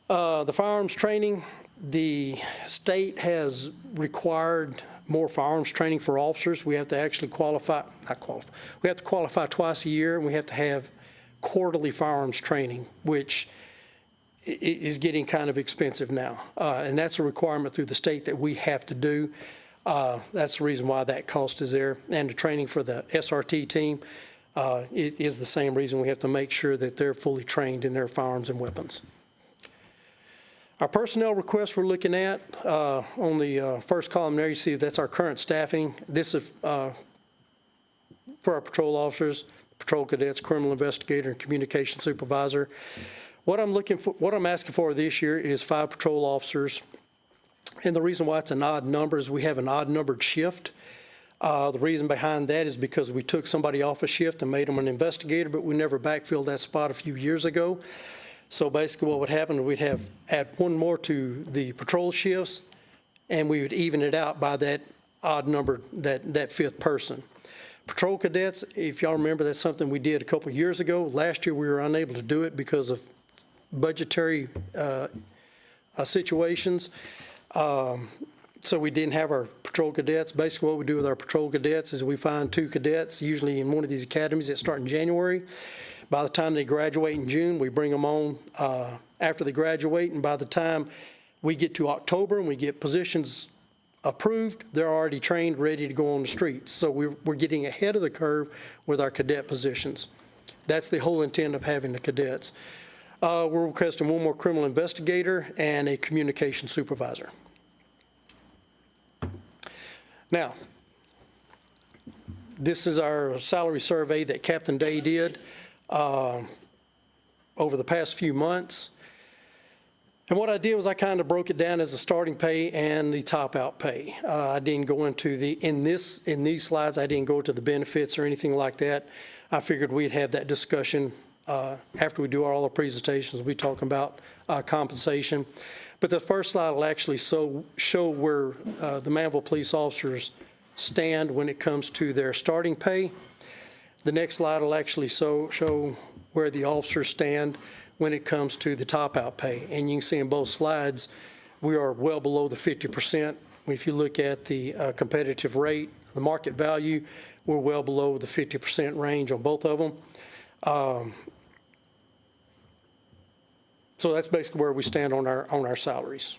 Speaker 2: The firearms training, the state has required more firearms training for officers. We have to actually we have to qualify twice a year, and we have to have quarterly firearms training, which is getting kind of expensive now. And that's a requirement through the state that we have to do. That's the reason why that cost is there. And the training for the SRT team is the same reason. We have to make sure that they're fully trained in their firearms and weapons. Our personnel requests we're looking at on the first column there, you see that's our current staffing. This is for our patrol officers, patrol cadets, criminal investigator, and communication supervisor. What I'm asking for this year is 5 patrol officers. And the reason why it's an odd number is we have an odd numbered shift. The reason behind that is because we took somebody off a shift and made them an investigator, but we never backfilled that spot a few years ago. So basically what would happen, we'd add 1 more to the patrol shifts, and we would even it out by that odd number, that 5th person. Patrol cadets, if y'all remember, that's something we did a couple years ago. Last year we were unable to do it because of budgetary situations. So we didn't have our patrol cadets. Basically, what we do with our patrol cadets is we find 2 cadets, usually in one of these academies that start in January. By the time they graduate in June, we bring them on after they graduate, and by the time we get to October and we get positions approved, they're already trained, ready to go on the streets. So we're getting ahead of the curve with our cadet positions. That's the whole intent of having the cadets. We're requesting 1 more criminal investigator and a communication supervisor. Now, this is our salary survey that Captain Day did over the past few months. And what I did was I kind of broke it down as the starting pay and the top-out pay. I didn't go into in these slides, I didn't go to the benefits or anything like that. I figured we'd have that discussion after we do all our presentations. We talk about compensation. But the first slide will actually show where the Manvel police officers stand when it comes to their starting pay. The next slide will actually show where the officers stand when it comes to the top-out pay. And you can see in both slides, we are well below the 50%. If you look at the competitive rate, the market value, we're well below the 50% range on both of them. So that's basically where we stand on our salaries.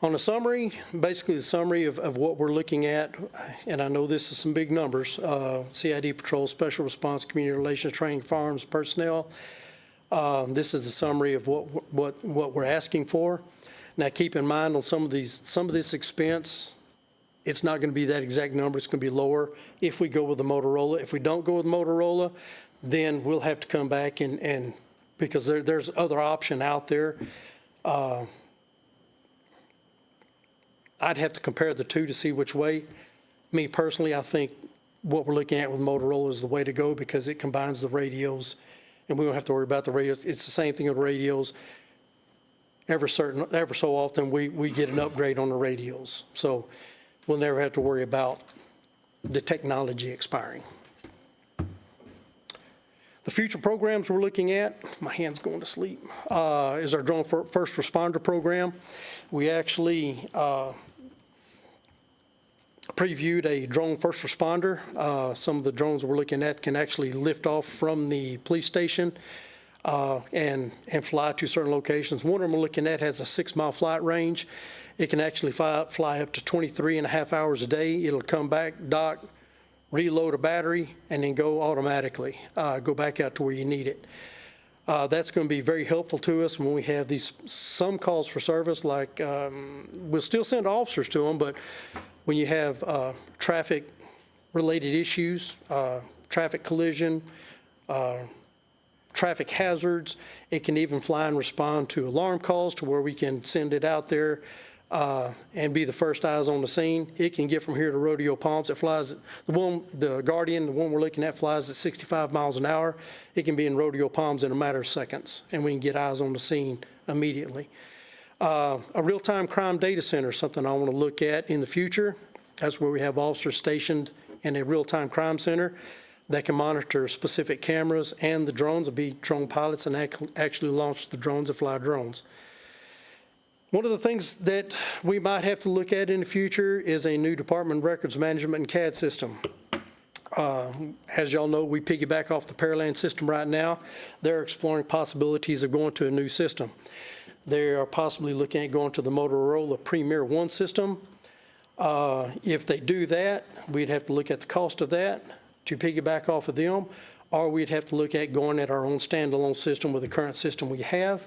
Speaker 2: On a summary, basically the summary of what we're looking at, and I know this is some big numbers, CID patrol, special response, community relations, training, farms, personnel. This is a summary of what we're asking for. Now keep in mind on some of this expense, it's not going to be that exact number. It's going to be lower if we go with the Motorola. If we don't go with Motorola, then we'll have to come back and because there's other option out there. I'd have to compare the two to see which way. Me personally, I think what we're looking at with Motorola is the way to go because it combines the radios, and we don't have to worry about the radios. It's the same thing with radios. Ever so often, we get an upgrade on the radios. So we'll never have to worry about the technology expiring. The future programs we're looking at, my hand's going to sleep, is our drone first responder program. We actually previewed a drone first responder. Some of the drones we're looking at can actually lift off from the police station and fly to certain locations. One of them we're looking at has a 6-mile flight range. It can actually fly up to 23 and a half hours a day. It'll come back, dock, reload a battery, and then go automatically, go back out to where you need it. That's going to be very helpful to us when we have some calls for service, like we'll still send officers to them, but when you have traffic-related issues, traffic collision, traffic hazards, it can even fly and respond to alarm calls to where we can send it out there and be the first eyes on the scene. It can get from here to Rodeo Palms. It flies, the Guardian, the one we're looking at, flies at 65 miles an hour. It can be in Rodeo Palms in a matter of seconds, and we can get eyes on the scene immediately. A real-time crime data center is something I want to look at in the future. That's where we have officers stationed in a real-time crime center that can monitor specific cameras and the drones, will be drone pilots and actually launch the drones and fly drones. One of the things that we might have to look at in the future is a new Department of Records Management and CAD system. As y'all know, we piggyback off the Pearland system right now. They're exploring possibilities of going to a new system. They are possibly looking at going to the Motorola Premier One system. If they do that, we'd have to look at the cost of that to piggyback off of them, or we'd have to look at going at our own standalone system with the current system we have.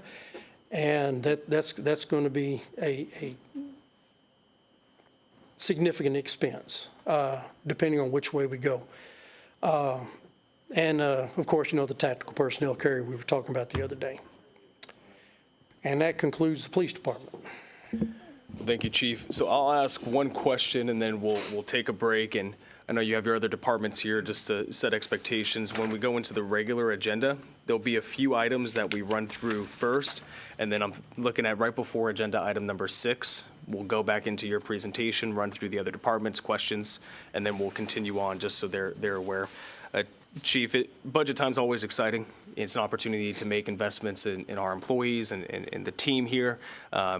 Speaker 2: And that's going to be a significant expense, depending on which way we go. And of course, the tactical personnel carrier we were talking about the other day. And that concludes the police department.
Speaker 1: Thank you, Chief. So I'll ask one question, and then we'll take a break. And I know you have your other departments here just to set expectations. When we go into the regular agenda, there'll be a few items that we run through first, and then I'm looking at right before agenda item number 6. We'll go back into your presentation, run through the other departments' questions, and then we'll continue on just so they're aware. Chief, budget time's always exciting. It's an opportunity to make investments in our employees and the team here,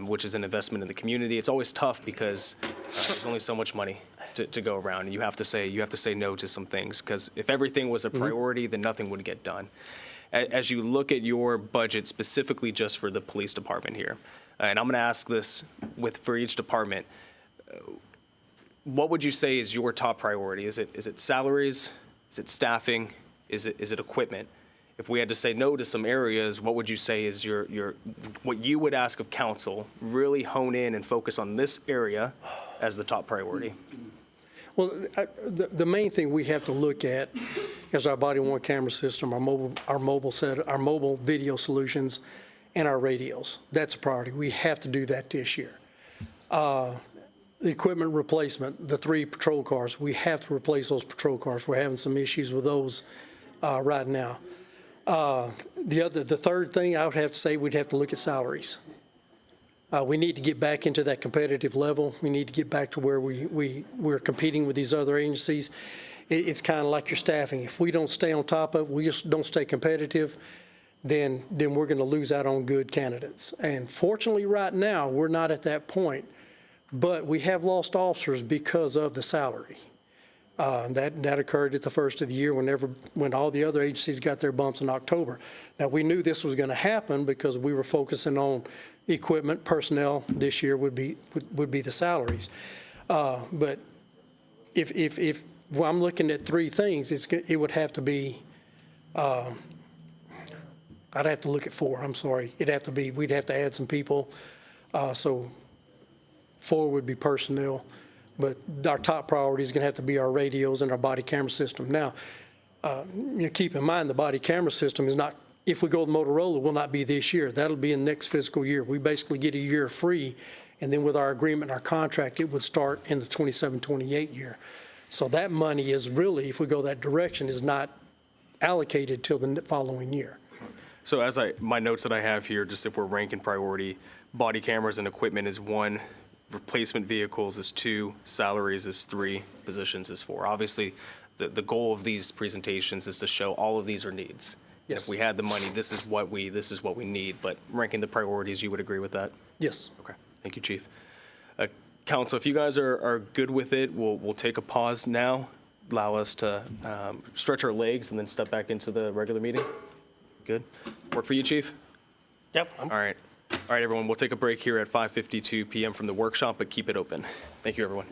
Speaker 1: which is an investment in the community. It's always tough because there's only so much money to go around, and you have to say no to some things, because if everything was a priority, then nothing would get done. As you look at your budget specifically just for the police department here, and I'm going to ask this for each department, what would you say is your top priority? Is it salaries? Is it staffing? Is it equipment? If we had to say no to some areas, what would you say is what you would ask of council, really hone in and focus on this area as the top priority?
Speaker 2: Well, the main thing we have to look at is our body-worn camera system, our mobile video solutions, and our radios. That's a priority. We have to do that this year. The equipment replacement, the 3 patrol cars, we have to replace those patrol cars. We're having some issues with those right now. The third thing I would have to say, we'd have to look at salaries. We need to get back into that competitive level. We need to get back to where we're competing with these other agencies. It's kind of like your staffing. If we don't stay on top of it, we just don't stay competitive, then we're going to lose out on good candidates. And fortunately, right now, we're not at that point. But we have lost officers because of the salary. That occurred at the first of the year when all the other agencies got their bumps in October. Now, we knew this was going to happen because we were focusing on equipment, personnel. This year would be the salaries. But if well, I'm looking at 3 things, it would have to be. I'd have to look at 4. I'm sorry. We'd have to add some people. So 4 would be personnel, but our top priority is going to have to be our radios and our body camera system. Now, keep in mind the body camera system is not, if we go with Motorola, will not be this year. That'll be in next fiscal year. We basically get a year free, and then with our agreement and our contract, it would start in the 27-28 year. So that money is really, if we go that direction, is not allocated till the following year.
Speaker 1: So my notes that I have here, just if we're ranking priority, body cameras and equipment is 1, replacement vehicles is 2, salaries is 3, positions is 4. Obviously, the goal of these presentations is to show all of these are needs.
Speaker 2: Yes.
Speaker 1: If we had the money, this is what we need, but ranking the priorities, you would agree with that?
Speaker 2: Yes.
Speaker 1: Okay, thank you, Chief. Council, if you guys are good with it, we'll take a pause now, allow us to stretch our legs and then step back into the regular meeting. Good? Work for you, Chief?
Speaker 2: Yep.
Speaker 1: All right, everyone, we'll take a break here at 5:52 p.m. from the workshop, but keep it open. Thank you, everyone.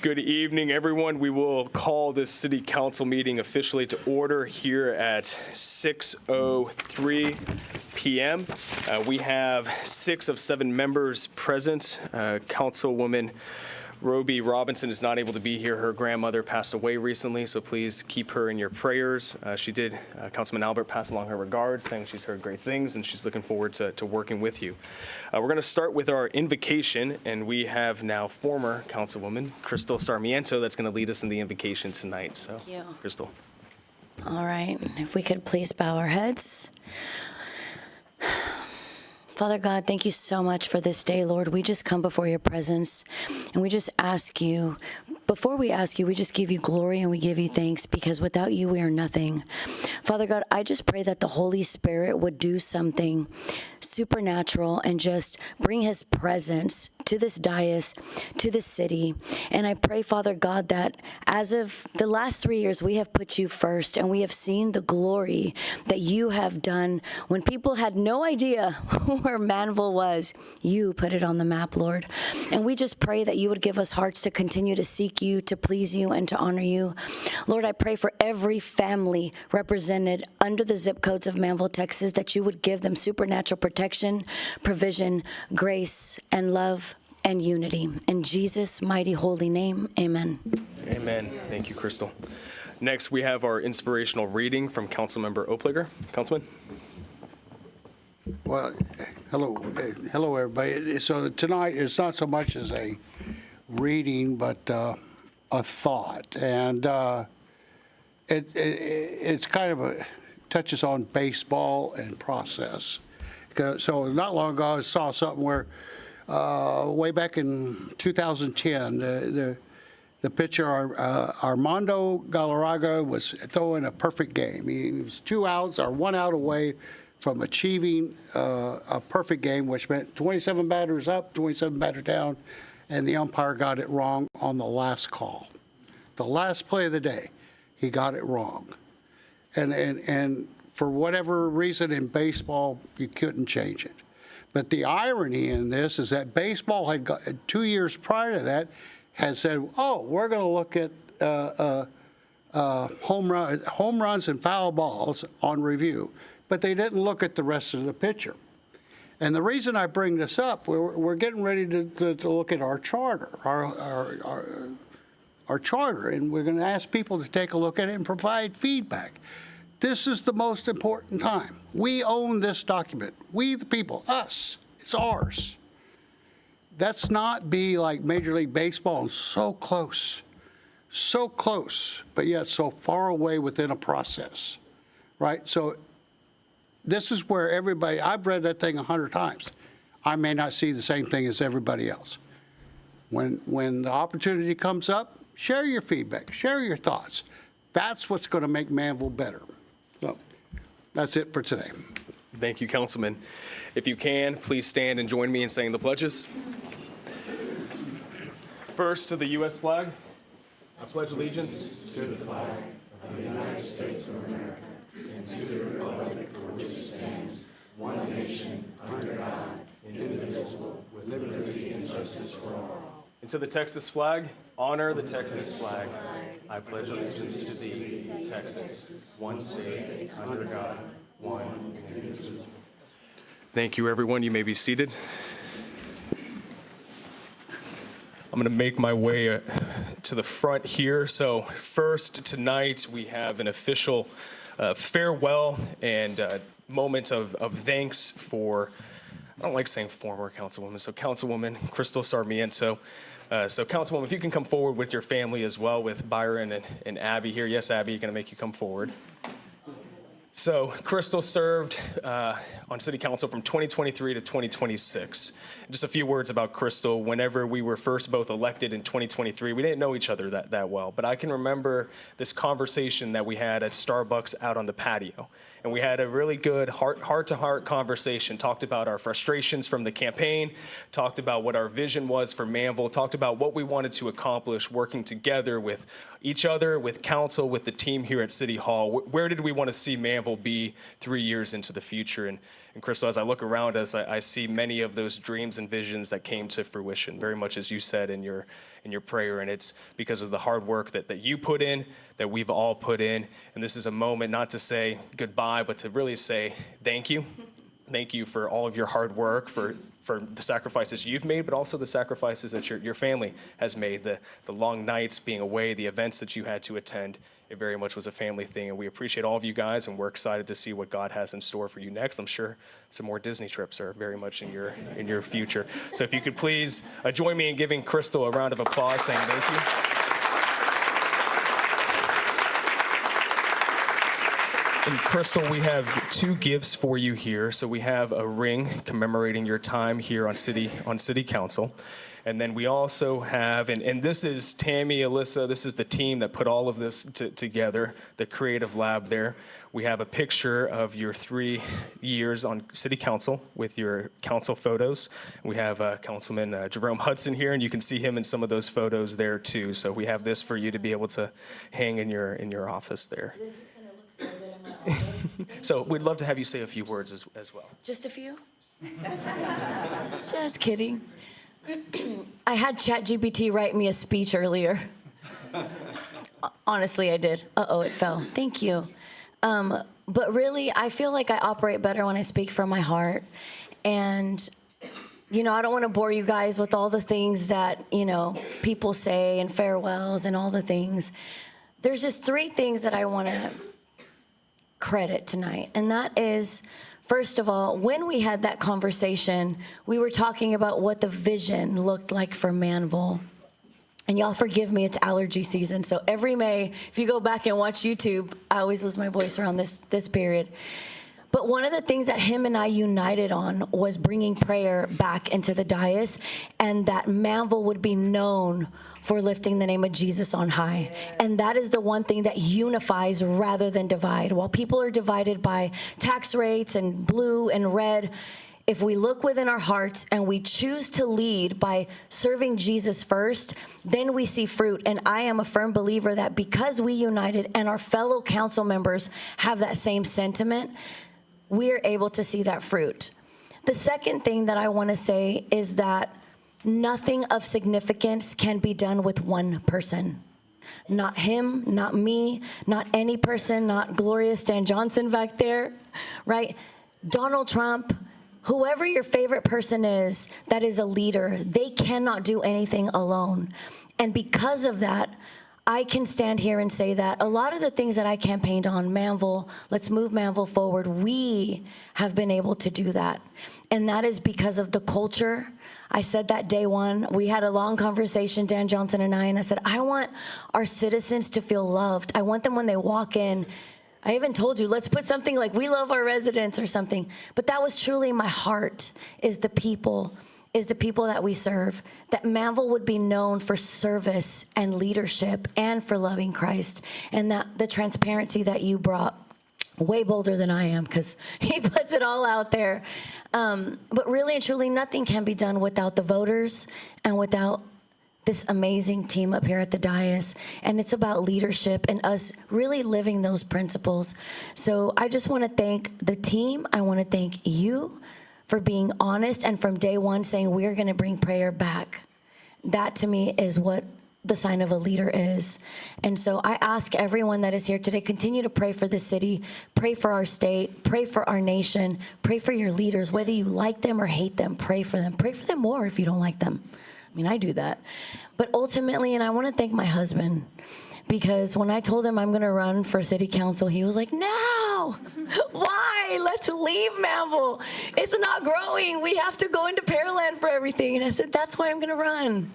Speaker 1: Good evening, everyone. We will call this city council meeting officially to order here at 6:03 p.m. We have 6 of 7 members present. Councilwoman Roby Robinson is not able to be here. Her grandmother passed away recently, so please keep her in your prayers. Councilman Albert passed along her regards, saying she's heard great things and she's looking forward to working with you. We're going to start with our invocation, and we have now former Councilwoman Crystal Sarmiento that's going to lead us in the invocation tonight. So,
Speaker 8: Thank you.
Speaker 1: Crystal.
Speaker 8: All right, if we could please bow our heads. Father God, thank you so much for this day, Lord. We just come before your presence, and we just ask you, before we ask you, we just give you glory and we give you thanks, because without you, we are nothing. Father God, I just pray that the Holy Spirit would do something supernatural and just bring his presence to this dais, to this city. And I pray, Father God, that as of the last 3 years, we have put you first, and we have seen the glory that you have done. When people had no idea where Manvel was, you put it on the map, Lord. And we just pray that you would give us hearts to continue to seek you, to please you, and to honor you. Lord, I pray for every family represented under the zip codes of Manvel, Texas, that you would give them supernatural protection, provision, grace, and love and unity. In Jesus' mighty holy name, amen.
Speaker 1: Amen. Thank you, Crystal. Next, we have our inspirational reading from Councilmember Opliger. Councilman?
Speaker 5: Well, hello, everybody. So tonight is not so much as a reading, but a thought, and it's kind of touches on baseball and process. So not long ago, I saw something where way back in 2010, the pitcher Armando Galarraga was throwing a perfect game. He was 2 outs or 1 out away from achieving a perfect game, which meant 27 batters up, 27 batters down, and the umpire got it wrong on the last call. The last play of the day, he got it wrong. And for whatever reason in baseball, you couldn't change it. But the irony in this is that baseball had 2 years prior to that had said, oh, we're going to look at home runs and foul balls on review. But they didn't look at the rest of the picture. And the reason I bring this up, we're getting ready to look at our charter, our charter, and we're going to ask people to take a look at it and provide feedback. This is the most important time. We own this document. We, the people, us, it's ours. Let's not be like Major League Baseball and so close, but yet so far away within a process, right? So this is where everybody, I've read that thing 100 times. I may not see the same thing as everybody else. When the opportunity comes up, share your feedback, share your thoughts. That's what's going to make Manvel better. So that's it for today.
Speaker 1: Thank you, Councilman. If you can, please stand and join me in saying the pledges. First, to the U.S. flag. I pledge allegiance to the flag of the United States of America and to the republic for which it stands, one nation, under God, indivisible, with liberty and justice for all. And to the Texas flag, honor the Texas flag. I pledge allegiance to thee, Texas, one state, under God, one indivisible. Thank you, everyone. You may be seated. I'm going to make my way to the front here. So first, tonight, we have an official farewell and moment of thanks for, I don't like saying former Councilwoman, so Councilwoman Crystal Sarmiento. So Councilwoman, if you can come forward with your family as well, with Byron and Abby here. Yes, Abby, going to make you come forward. So Crystal served on City Council from 2023 to 2026. Just a few words about Crystal. Whenever we were first both elected in 2023, we didn't know each other that well, but I can remember this conversation that we had at Starbucks out on the patio. and we had a really good heart-to-heart conversation, talked about our frustrations from the campaign, talked about what our vision was for Manvel, talked about what we wanted to accomplish working together with each other, with council, with the team here at City Hall. Where did we want to see Manvel be 3 years into the future? And Crystal, as I look around us, I see many of those dreams and visions that came to fruition, very much as you said in your prayer. And it's because of the hard work that you put in, that we've all put in. And this is a moment not to say goodbye, but to really say thank you. Thank you for all of your hard work, for the sacrifices you've made, but also the sacrifices that your family has made, the long nights being away, the events that you had to attend. It very much was a family thing, and we appreciate all of you guys, and we're excited to see what God has in store for you next. I'm sure some more Disney trips are very much in your future. So if you could please join me in giving Crystal a round of applause, saying thank you. And Crystal, we have 2 gifts for you here. So we have a ring commemorating your time here on City Council. And then we also have, and this is Tammy, Alyssa, this is the team that put all of this together, the creative lab there. We have a picture of your 3 years on City Council with your council photos. We have Councilman Jerome Hudson here, and you can see him in some of those photos there too. So we have this for you to be able to hang in your office there.
Speaker 8: This is going to look so good in my office.
Speaker 1: So we'd love to have you say a few words as well.
Speaker 8: Just a few? Just kidding. I had ChatGPT write me a speech earlier. Honestly, I did. Uh-oh, it fell. Thank you. But really, I feel like I operate better when I speak from my heart. And, I don't want to bore you guys with all the things that, people say and farewells and all the things. There's just 3 things that I want to credit tonight. And that is, first of all, when we had that conversation, we were talking about what the vision looked like for Manvel. And y'all forgive me, it's allergy season. So every May, if you go back and watch YouTube, I always lose my voice around this period. But one of the things that him and I united on was bringing prayer back into the dais, and that Manvel would be known for lifting the name of Jesus on high. And that is the one thing that unifies rather than divide. While people are divided by tax rates and blue and red, if we look within our hearts and we choose to lead by serving Jesus first, then we see fruit. And I am a firm believer that because we united and our fellow council members have that same sentiment, we're able to see that fruit. The second thing that I want to say is that nothing of significance can be done with one person. Not him, not me, not any person, not Gloria Stan Johnson back there, right? Donald Trump, whoever your favorite person is that is a leader, they cannot do anything alone. And because of that, I can stand here and say that a lot of the things that I campaigned on, Manvel, let's move Manvel forward, we have been able to do that. And that is because of the culture. I said that day one. We had a long conversation, Dan Johnson and I said, I want our citizens to feel loved. I want them when they walk in. I even told you, let's put something like, we love our residents or something. But that was truly my heart, is the people that we serve, that Manvel would be known for service and leadership and for loving Christ, and that the transparency that you brought, way bolder than I am, because he puts it all out there. But really and truly, nothing can be done without the voters and without this amazing team up here at the dais. And it's about leadership and us really living those principles. So I just want to thank the team. I want to thank you for being honest and from day one saying we're going to bring prayer back. That to me is what the sign of a leader is. And so I ask everyone that is here today, continue to pray for the city, pray for our state, pray for our nation, pray for your leaders, whether you like them or hate them, pray for them. Pray for them more if you don't like them. I mean, I do that. But ultimately, and I want to thank my husband, because when I told him I'm going to run for city council, he was like, no, why? Let's leave Manvel. It's not growing. We have to go into Pearland for everything. And I said, that's why I'm going to run.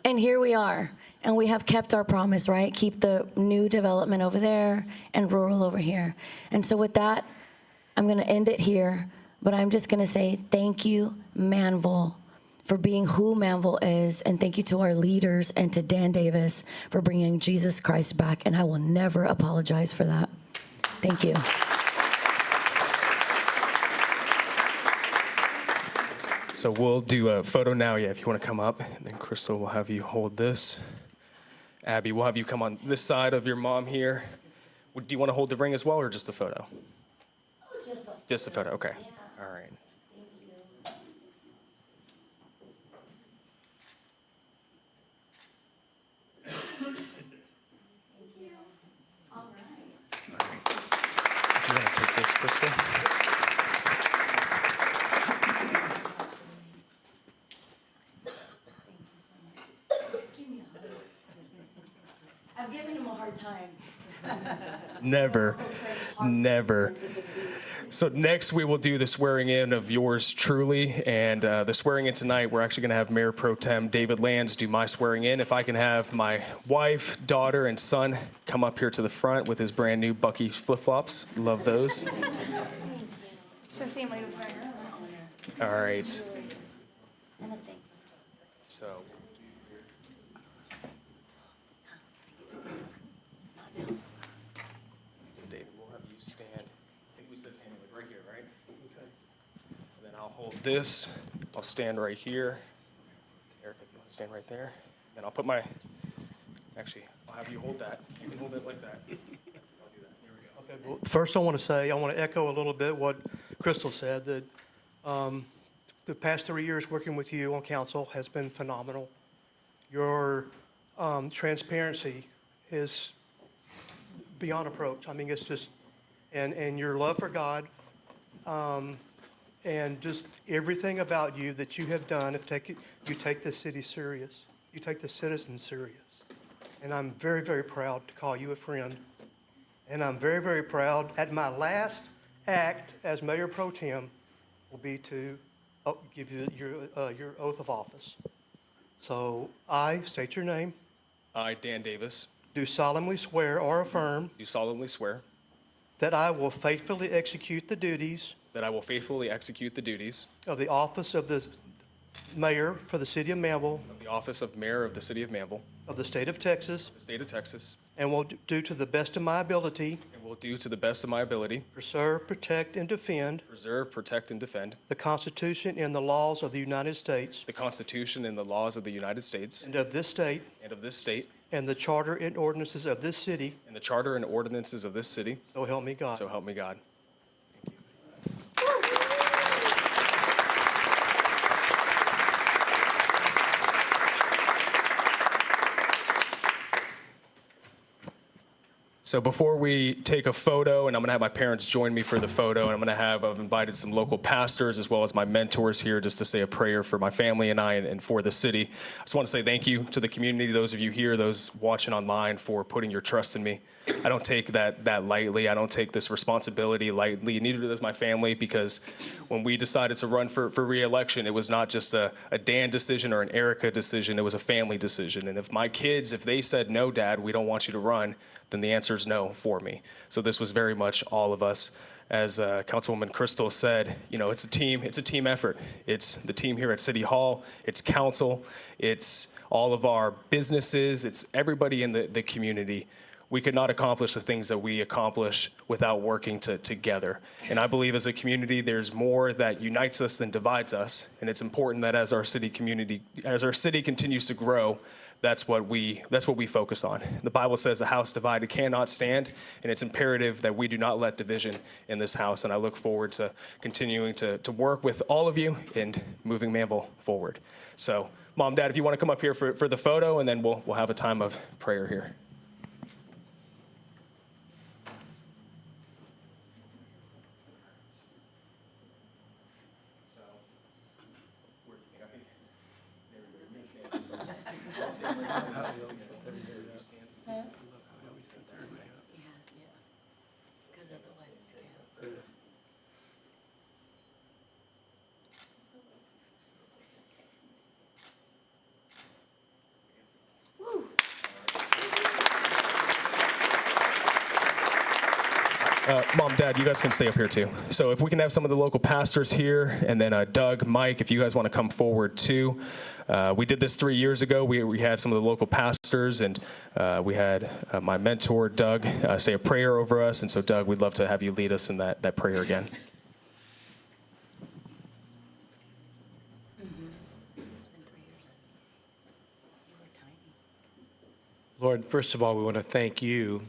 Speaker 8: And here we are. And we have kept our promise, right? Keep the new development over there and rural over here. And so with that, I'm going to end it here. But I'm just going to say thank you, Manvel, for being who Manvel is, and thank you to our leaders and to Dan Davis for bringing Jesus Christ back, and I will never apologize for that. Thank you.
Speaker 1: So we'll do a photo now, yeah, if you want to come up. And then Crystal will have you hold this. Abby, we'll have you come on this side of your mom here. Do you want to hold the ring as well, or just the photo? Just the photo, okay. All right. Do you want to take this, Crystal?
Speaker 8: I've given him a hard time.
Speaker 1: Never, never. So next, we will do the swearing in of yours truly, and the swearing in tonight, we're actually going to have Mayor Pro Tem David Lands do my swearing in. If I can have my wife, daughter, and son come up here to the front with his brand new Bucky flip-flops. Love those. All right. So. David, we'll have you stand. I think we said stand like right here, right? Okay. And then I'll hold this. I'll stand right here. Eric, if you want to stand right there. Then I'll put my. Actually, I'll have you hold that. You can hold it like that. I'll do that. Here we go.
Speaker 6: Okay, well, first I want to echo a little bit what Crystal said, that the past 3 years working with you on council has been phenomenal. Your transparency is beyond approach. I mean, it's just, and your love for God, and just everything about you that you have done, you take the city serious. You take the citizens serious. And I'm very, very proud to call you a friend. And I'm very, very proud, at my last act as Mayor Pro Tem will be to give you your oath of office. So I state your name.
Speaker 1: I, Dan Davis,
Speaker 6: Do solemnly swear or affirm
Speaker 1: do solemnly swear
Speaker 6: that I will faithfully execute the duties
Speaker 1: that I will faithfully execute the duties
Speaker 6: of the office of the mayor for the city of Manvel
Speaker 1: of the office of mayor of the city of Manvel,
Speaker 6: of the state of Texas,
Speaker 1: the state of Texas,
Speaker 6: and will do to the best of my ability
Speaker 1: and will do to the best of my ability
Speaker 6: preserve, protect, and defend
Speaker 1: preserve, protect, and defend
Speaker 6: the Constitution and the laws of the United States
Speaker 1: the Constitution and the laws of the United States
Speaker 6: and of this state,
Speaker 1: and of this state,
Speaker 6: and the charter and ordinances of this city,
Speaker 1: and the charter and ordinances of this city.
Speaker 6: so help me God.
Speaker 1: So help me God. So before we take a photo, and I'm going to have my parents join me for the photo, and I've invited some local pastors as well as my mentors here just to say a prayer for my family and I and for the city. I just want to say thank you to the community, those of you here, those watching online, for putting your trust in me. I don't take that lightly. I don't take this responsibility lightly. Neither does my family, because when we decided to run for re-election, it was not just a Dan decision or an Erica decision. It was a family decision. And if my kids, if they said, no, Dad, we don't want you to run, then the answer is no for me. So this was very much all of us. As Councilwoman Crystal said, you know, it's a team effort. It's the team here at City Hall, it's council, it's all of our businesses, it's everybody in the community. We could not accomplish the things that we accomplish without working together. And I believe as a community, there's more that unites us than divides us. And it's important that as our city continues to grow, that's what we focus on. The Bible says a house divided cannot stand, and it's imperative that we do not let division in this house. And I look forward to continuing to work with all of you and moving Manvel forward. So, Mom, Dad, if you want to come up here for the photo, and then we'll have a time of prayer here. Mom, Dad, you guys can stay up here too. So if we can have some of the local pastors here, and then Doug, Mike, if you guys want to come forward too. We did this 3 years ago. We had some of the local pastors, and we had my mentor, Doug, say a prayer over us. And so, Doug, we'd love to have you lead us in that prayer again.
Speaker 9: Lord, first of all, we want to thank you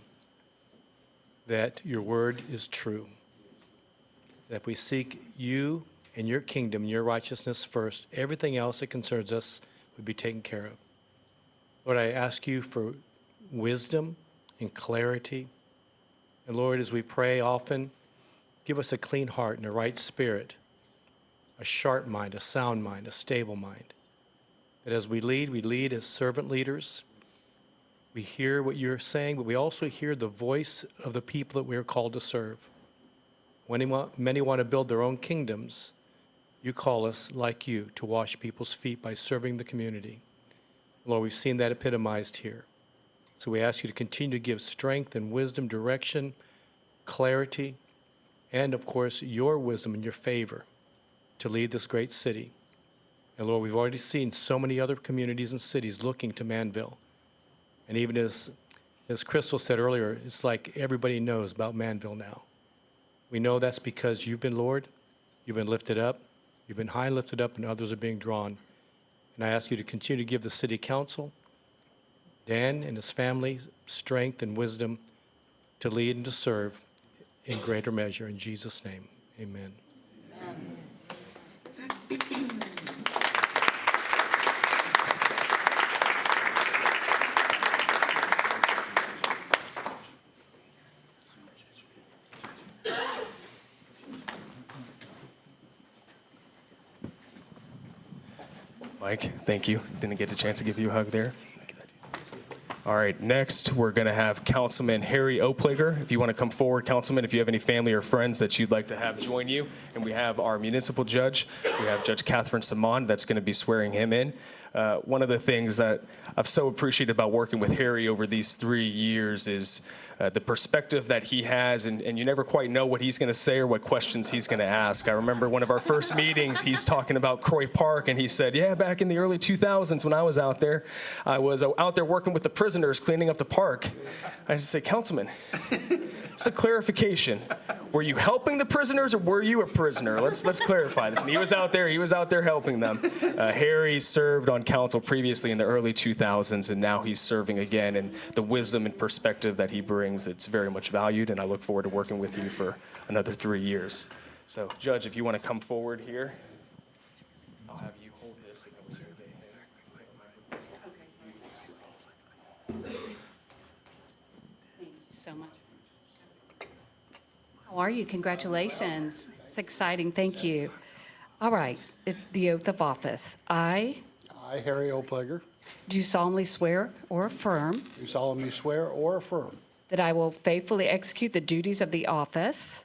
Speaker 9: that your word is true. That if we seek you and your kingdom, your righteousness first, everything else that concerns us would be taken care of. Lord, I ask you for wisdom and clarity. And Lord, as we pray often, give us a clean heart and a right spirit, a sharp mind, a sound mind, a stable mind. That as we lead as servant leaders. We hear what you're saying, but we also hear the voice of the people that we are called to serve. When many want to build their own kingdoms, you call us, like you, to wash people's feet by serving the community. Lord, we've seen that epitomized here. So we ask you to continue to give strength and wisdom, direction, clarity, and, of course, your wisdom and your favor to lead this great city. And, Lord, we've already seen so many other communities and cities looking to Manvel. And even as Crystal said earlier, it's like everybody knows about Manvel now. We know that's because you've been Lord, you've been lifted up, you've been high and lifted up, and others are being drawn. And I ask you to continue to give the city council, Dan and his family, strength and wisdom to lead and to serve in greater measure. In Jesus' name, amen.
Speaker 1: Mike, thank you. Didn't get a chance to give you a hug there. All right, next we're going to have Councilman Harry Oplager. If you want to come forward, Councilman, if you have any family or friends that you'd like to have join you. And we have our municipal judge. We have Judge Catherine Saman that's going to be swearing him in. One of the things that I've so appreciated about working with Harry over these 3 years is the perspective that he has, and you never quite know what he's going to say or what questions he's going to ask. I remember one of our first meetings, he's talking about Croy Park, and he said, yeah, back in the early 2000s when I was out there, I was out there working with the prisoners cleaning up the park. I just say, Councilman, it's a clarification. Were you helping the prisoners or were you a prisoner? Let's clarify this. And he was out there helping them. Harry served on council previously in the early 2000s, and now he's serving again. And the wisdom and perspective that he brings, it's very much valued, and I look forward to working with you for another 3 years. So, Judge, if you want to come forward here, I'll have you hold this. And then
Speaker 10: Thank you so much. How are you? Congratulations. It's exciting. Thank you. All right. The oath of office. I
Speaker 5: Harry Oplager,
Speaker 10: do solemnly swear or affirm
Speaker 5: do solemnly swear or affirm
Speaker 10: that I will faithfully execute the duties of the office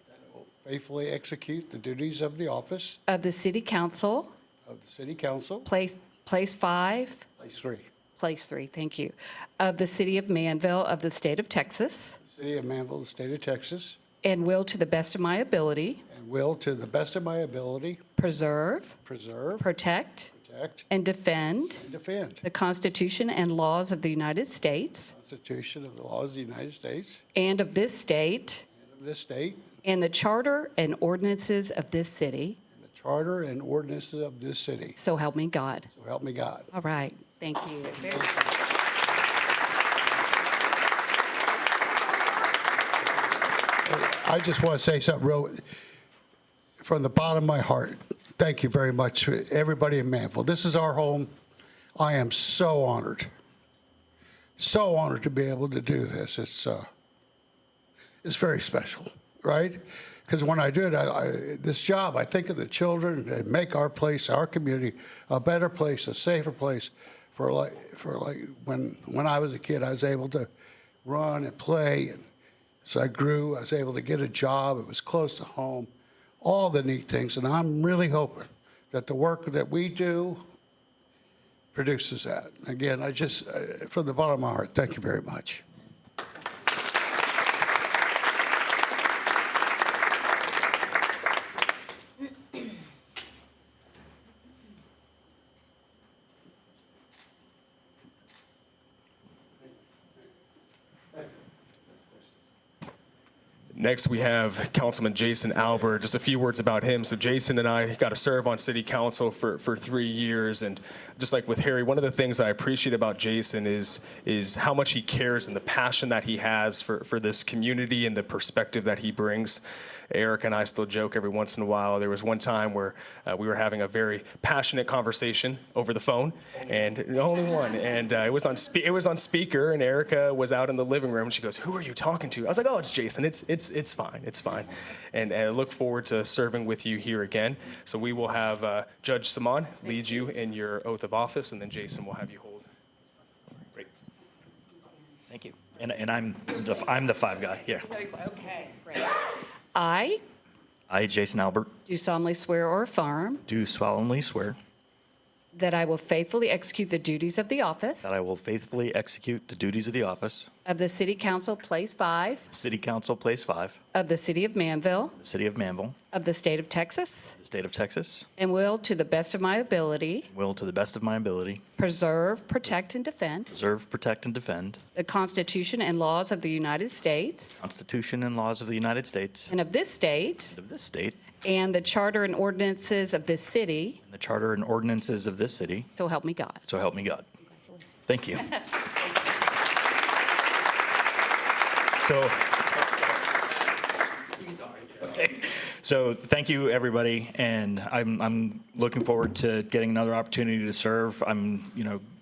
Speaker 5: faithfully execute the duties of the office
Speaker 10: of the City Council,
Speaker 5: of the City Council,
Speaker 10: Place 5,
Speaker 5: Place 3,
Speaker 10: Place 3, thank you, of the City of Manvel of the State of Texas,
Speaker 5: City of Manvel, the State of Texas,
Speaker 10: and will to the best of my ability
Speaker 5: and will, to the best of my ability,
Speaker 10: preserve,
Speaker 5: preserve,
Speaker 10: protect,
Speaker 5: protect,
Speaker 10: and defend
Speaker 5: and defend
Speaker 10: the Constitution and laws of the United States
Speaker 5: the Constitution of the laws of the United States
Speaker 10: and of this state,
Speaker 5: and of this state,
Speaker 10: and the charter and ordinances of this city.
Speaker 5: and the charter and ordinances of this city.
Speaker 10: So help me God.
Speaker 5: So help me God.
Speaker 10: All right. Thank you. Very
Speaker 5: I just want to say something real, from the bottom of my heart. Thank you very much, everybody in Manvel. This is our home. I am so honored to be able to do this. It's very special, right? Because when I do it, this job, I think of the children and make our place, our community, a better place, a safer place. For when I was a kid, I was able to run and play, and as I grew, I was able to get a job. It was close to home, all the neat things, and I'm really hoping that the work that we do produces that. Again, I just, from the bottom of my heart, thank you very much.
Speaker 1: Next, we have Councilman Jason Albert. Just a few words about him. So Jason and I got to serve on city council for 3 years. And just like with Harry, one of the things I appreciate about Jason is how much he cares and the passion that he has for this community and the perspective that he brings. Eric and I still joke every once in a while. There was one time where we were having a very passionate conversation over the phone, and only one. And it was on speaker, and Erica was out in the living room. And she goes, "Who are you talking to?" I was like, "Oh, it's Jason. It's fine. It's fine." And I look forward to serving with you here again. So we will have Judge Saman lead you in your oath of office, and then Jason will have you hold.
Speaker 7: Great. Thank you. And I'm the five guy here.
Speaker 10: Okay, great. I
Speaker 7: I, Jason Albert,
Speaker 10: do solemnly swear or affirm
Speaker 7: do solemnly swear
Speaker 10: that I will faithfully execute the duties of the office
Speaker 7: that I will faithfully execute the duties of the office,
Speaker 10: of the City Council, Place 5,
Speaker 7: City Council, Place 5,
Speaker 10: of the City of Manvel,
Speaker 7: the City of Manvel,
Speaker 10: of the State of Texas,
Speaker 7: the State of Texas,
Speaker 10: and will, to the best of my ability,
Speaker 7: will to the best of my ability
Speaker 10: preserve, protect, and defend
Speaker 7: preserve, protect, and defend
Speaker 10: the Constitution and laws of the United States
Speaker 7: the Constitution and laws of the United States
Speaker 10: and of this state,
Speaker 7: and of this state,
Speaker 10: and the charter and ordinances of this city,
Speaker 7: and the charter and ordinances of this city,
Speaker 10: so help me God.
Speaker 7: so help me God. Thank you. So thank you, everybody, and I'm looking forward to getting another opportunity to serve. I'm,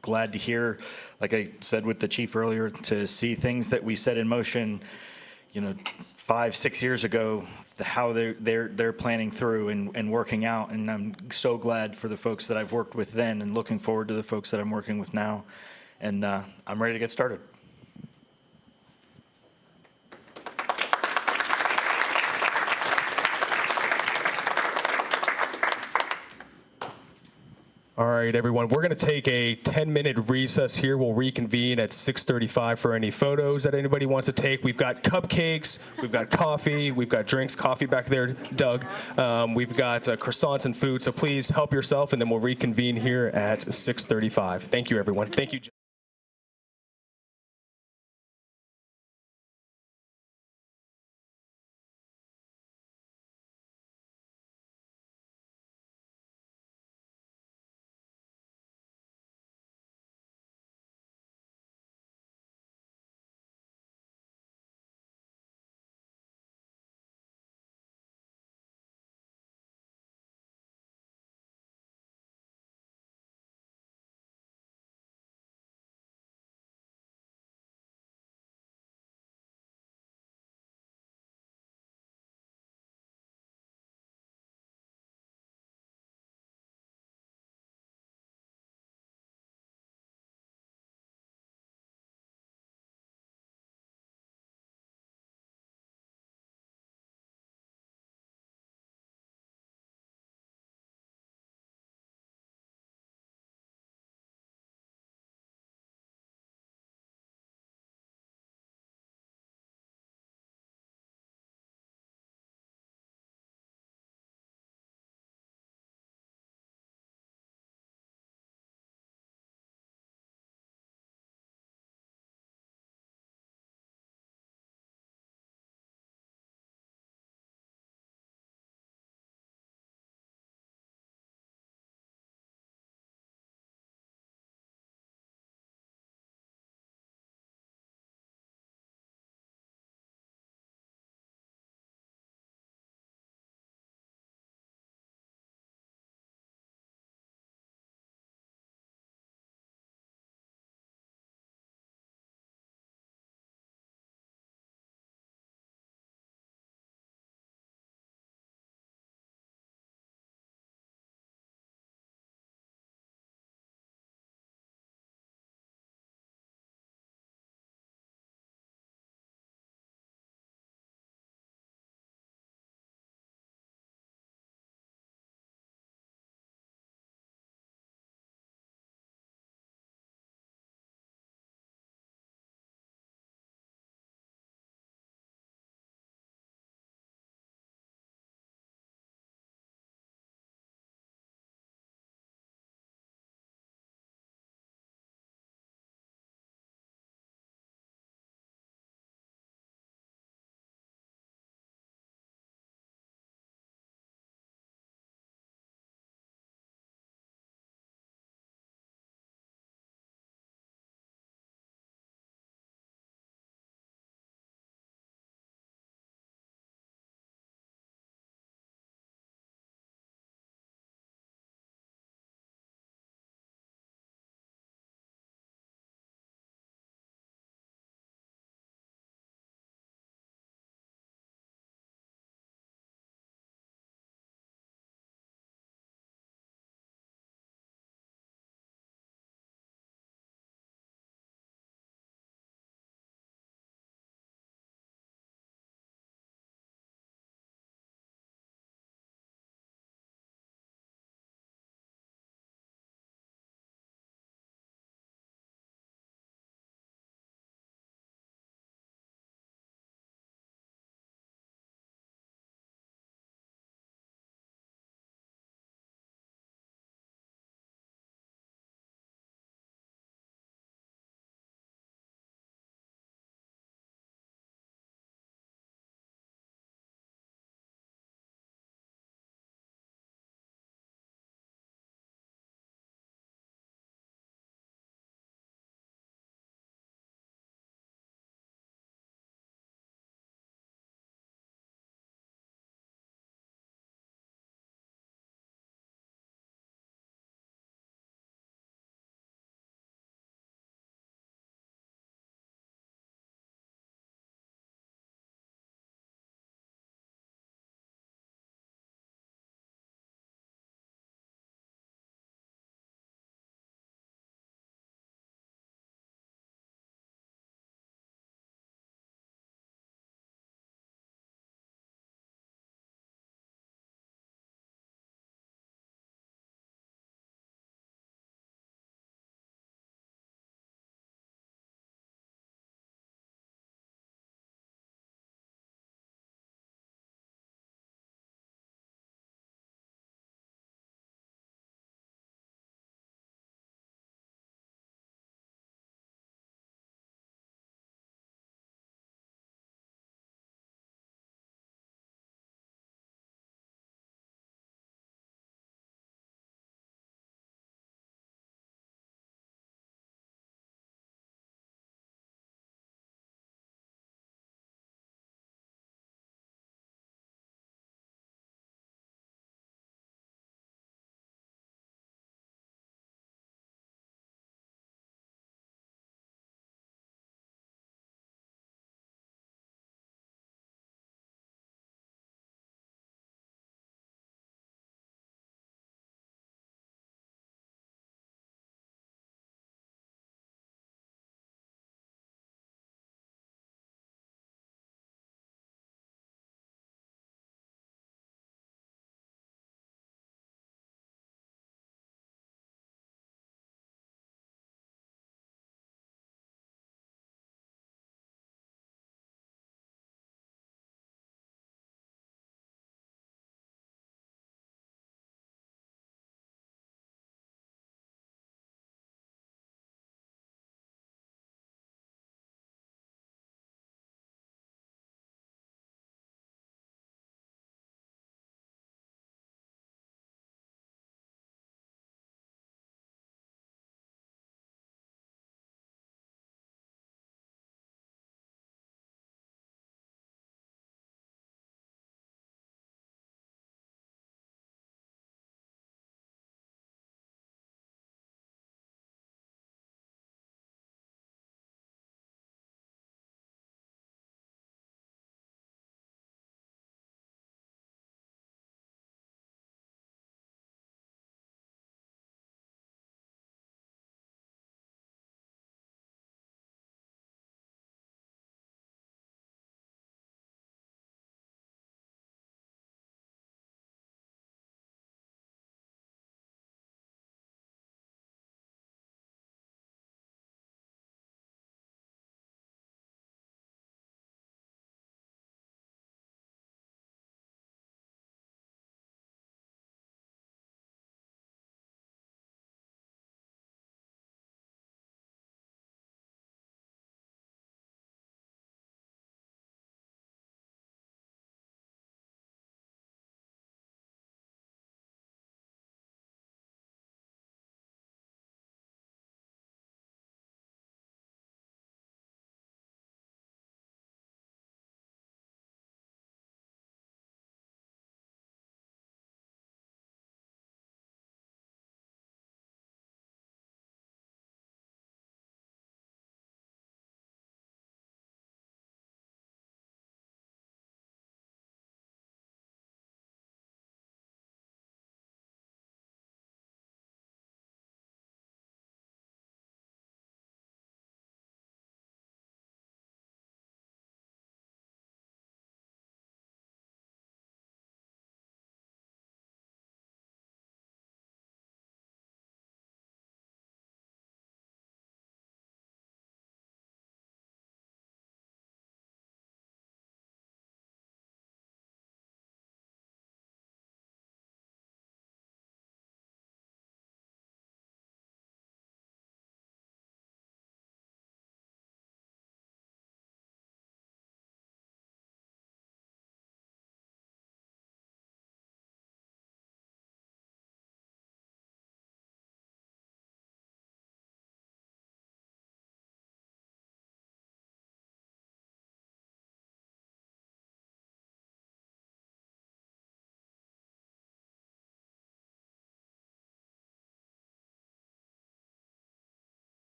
Speaker 7: glad to hear, like I said with the chief earlier, to see things that we set in motion, 5, 6 years ago, how they're planning through and working out. And I'm so glad for the folks that I've worked with then, and looking forward to the folks that I'm working with now. And I'm ready to get started.
Speaker 1: All right, everyone, we're going to take a 10-minute recess here. We'll reconvene at 6:35 for any photos that anybody wants to take. We've got cupcakes, we've got coffee, we've got drinks, coffee back there, Doug. We've got croissants and food, so please help yourself, and then we'll reconvene here at 6:35. Thank you, everyone. Thank you.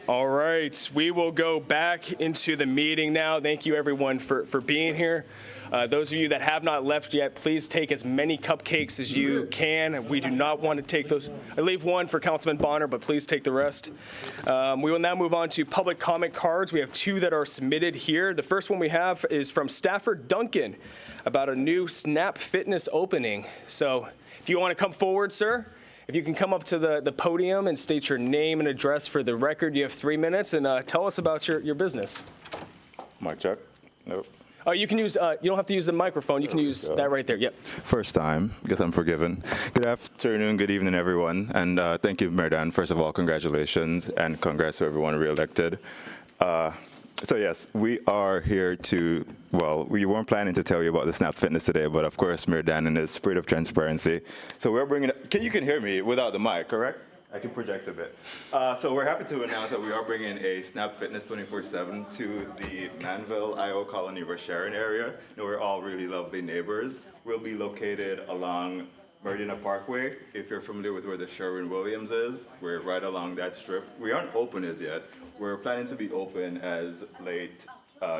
Speaker 1: All right, we will go back into the meeting now. Thank you, everyone, for being here. Those of you that have not left yet, please take as many cupcakes as you can. We do not want to take those. I leave one for Councilman Bonner, but please take the rest. We will now move on to public comment cards. We have 2 that are submitted here. The first one we have is from Stafford Duncan about a new Snap Fitness opening. So if you want to come forward, sir, if you can come up to the podium and state your name and address for the record, you have 3 minutes, and tell us about your business.
Speaker 11: Mic check? Nope.
Speaker 1: You can use, you don't have to use the microphone. You can use that right there. Yep.
Speaker 11: First time. Guess I'm forgiven. Good afternoon, good evening, everyone. And thank you, Mayor Dan. First of all, congratulations, and congrats to everyone re-elected. So yes, we are here to, well, we weren't planning to tell you about the Snap Fitness today, but of course, Mayor Dan, in his spirit of transparency. So we're bringing, you can hear me without the mic, correct? I can project a bit. So we're happy to announce that we are bringing a Snap Fitness 24/7 to the Manvel, IO Colony, Sharon area. And we're all really lovely neighbors. We'll be located along Meridiana Parkway. If you're familiar with where the Sherwin-Williams is, we're right along that strip. We aren't open as yet. We're planning to be open as late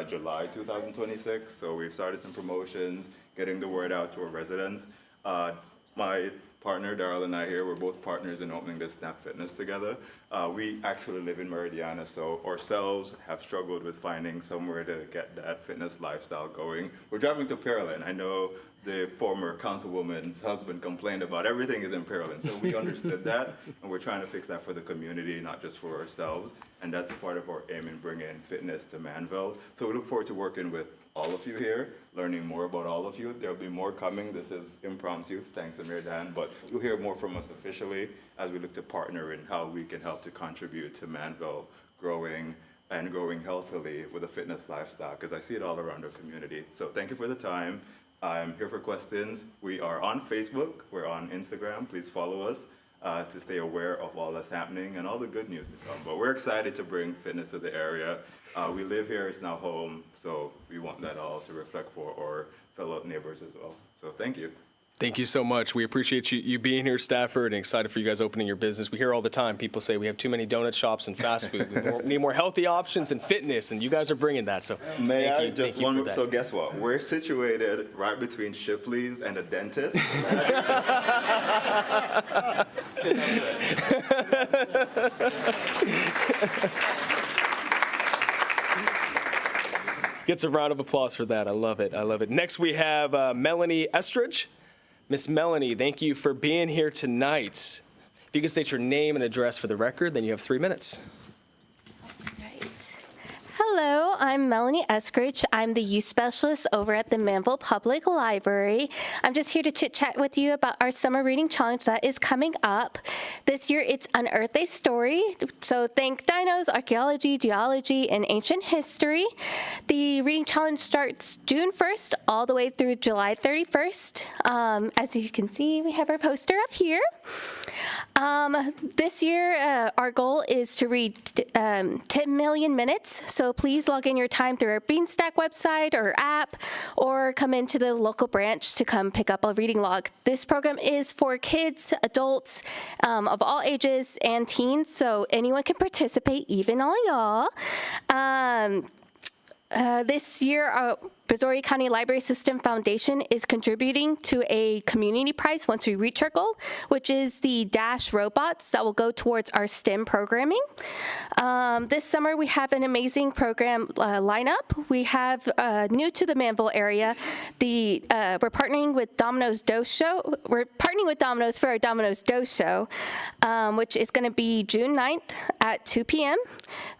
Speaker 11: July 2026. So we've started some promotions, getting the word out to our residents. My partner, Darrell, and I here, we're both partners in opening this Snap Fitness together. We actually live in Meridiana, so ourselves have struggled with finding somewhere to get that fitness lifestyle going. We're driving to Pearland. I know the former councilwoman's husband complained about everything is in Pearland, so we understood that, and we're trying to fix that for the community, not just for ourselves, and that's part of our aim in bringing fitness to Manvel. So we look forward to working with all of you here, learning more about all of you. There'll be more coming. This is impromptu, thanks to Mayor Dan, but you'll hear more from us officially as we look to partner in how we can help to contribute to Manvel growing healthily with a fitness lifestyle, because I see it all around our community. So thank you for the time. I'm here for questions. We are on Facebook, we're on Instagram. Please follow us to stay aware of all that's happening and all the good news to come. But we're excited to bring fitness to the area. We live here, it's now home, so we want that all to reflect for our fellow neighbors as well. So thank you.
Speaker 1: Thank you so much. We appreciate you being here, Stafford, and excited for you guys opening your business. We hear all the time, people say we have too many donut shops and fast food. We need more healthy options and fitness, and you guys are bringing that. So
Speaker 11: May
Speaker 1: thank
Speaker 11: I
Speaker 1: you,
Speaker 11: just
Speaker 1: thank you
Speaker 11: one?
Speaker 1: for that.
Speaker 11: So guess what? We're situated right between Shipley's and a dentist.
Speaker 1: Gets a round of applause for that. I love it. I love it. Next, we have Melanie Estridge. Miss Melanie, thank you for being here tonight. If you can state your name and address for the record, then you have 3 minutes.
Speaker 12: Hello, I'm Melanie Eskridge. I'm the youth specialist over at the Manvel Public Library. I'm just here to chit-chat with you about our summer reading challenge that is coming up. This year it's Unearth a Story, so think dinos, archaeology, geology, and ancient history. The reading challenge starts June 1st all the way through July 31st. As you can see, we have our poster up here. This year, our goal is to read 10 million minutes, so please log in your time through our Beanstack website or app, or come into the local branch to come pick up a reading log. This program is for kids, adults of all ages, and teens, so anyone can participate, even all y'all. This year, Brazoria County Library System Foundation is contributing to a community prize once we reach our goal, which is the Dash robots that will go towards our STEM programming. This summer, we have an amazing program lineup. We have, new to the Manvel area, we're partnering with Domino's Dough Show. We're partnering with Domino's for our Domino's Dough Show, which is going to be June 9th at 2 p.m.,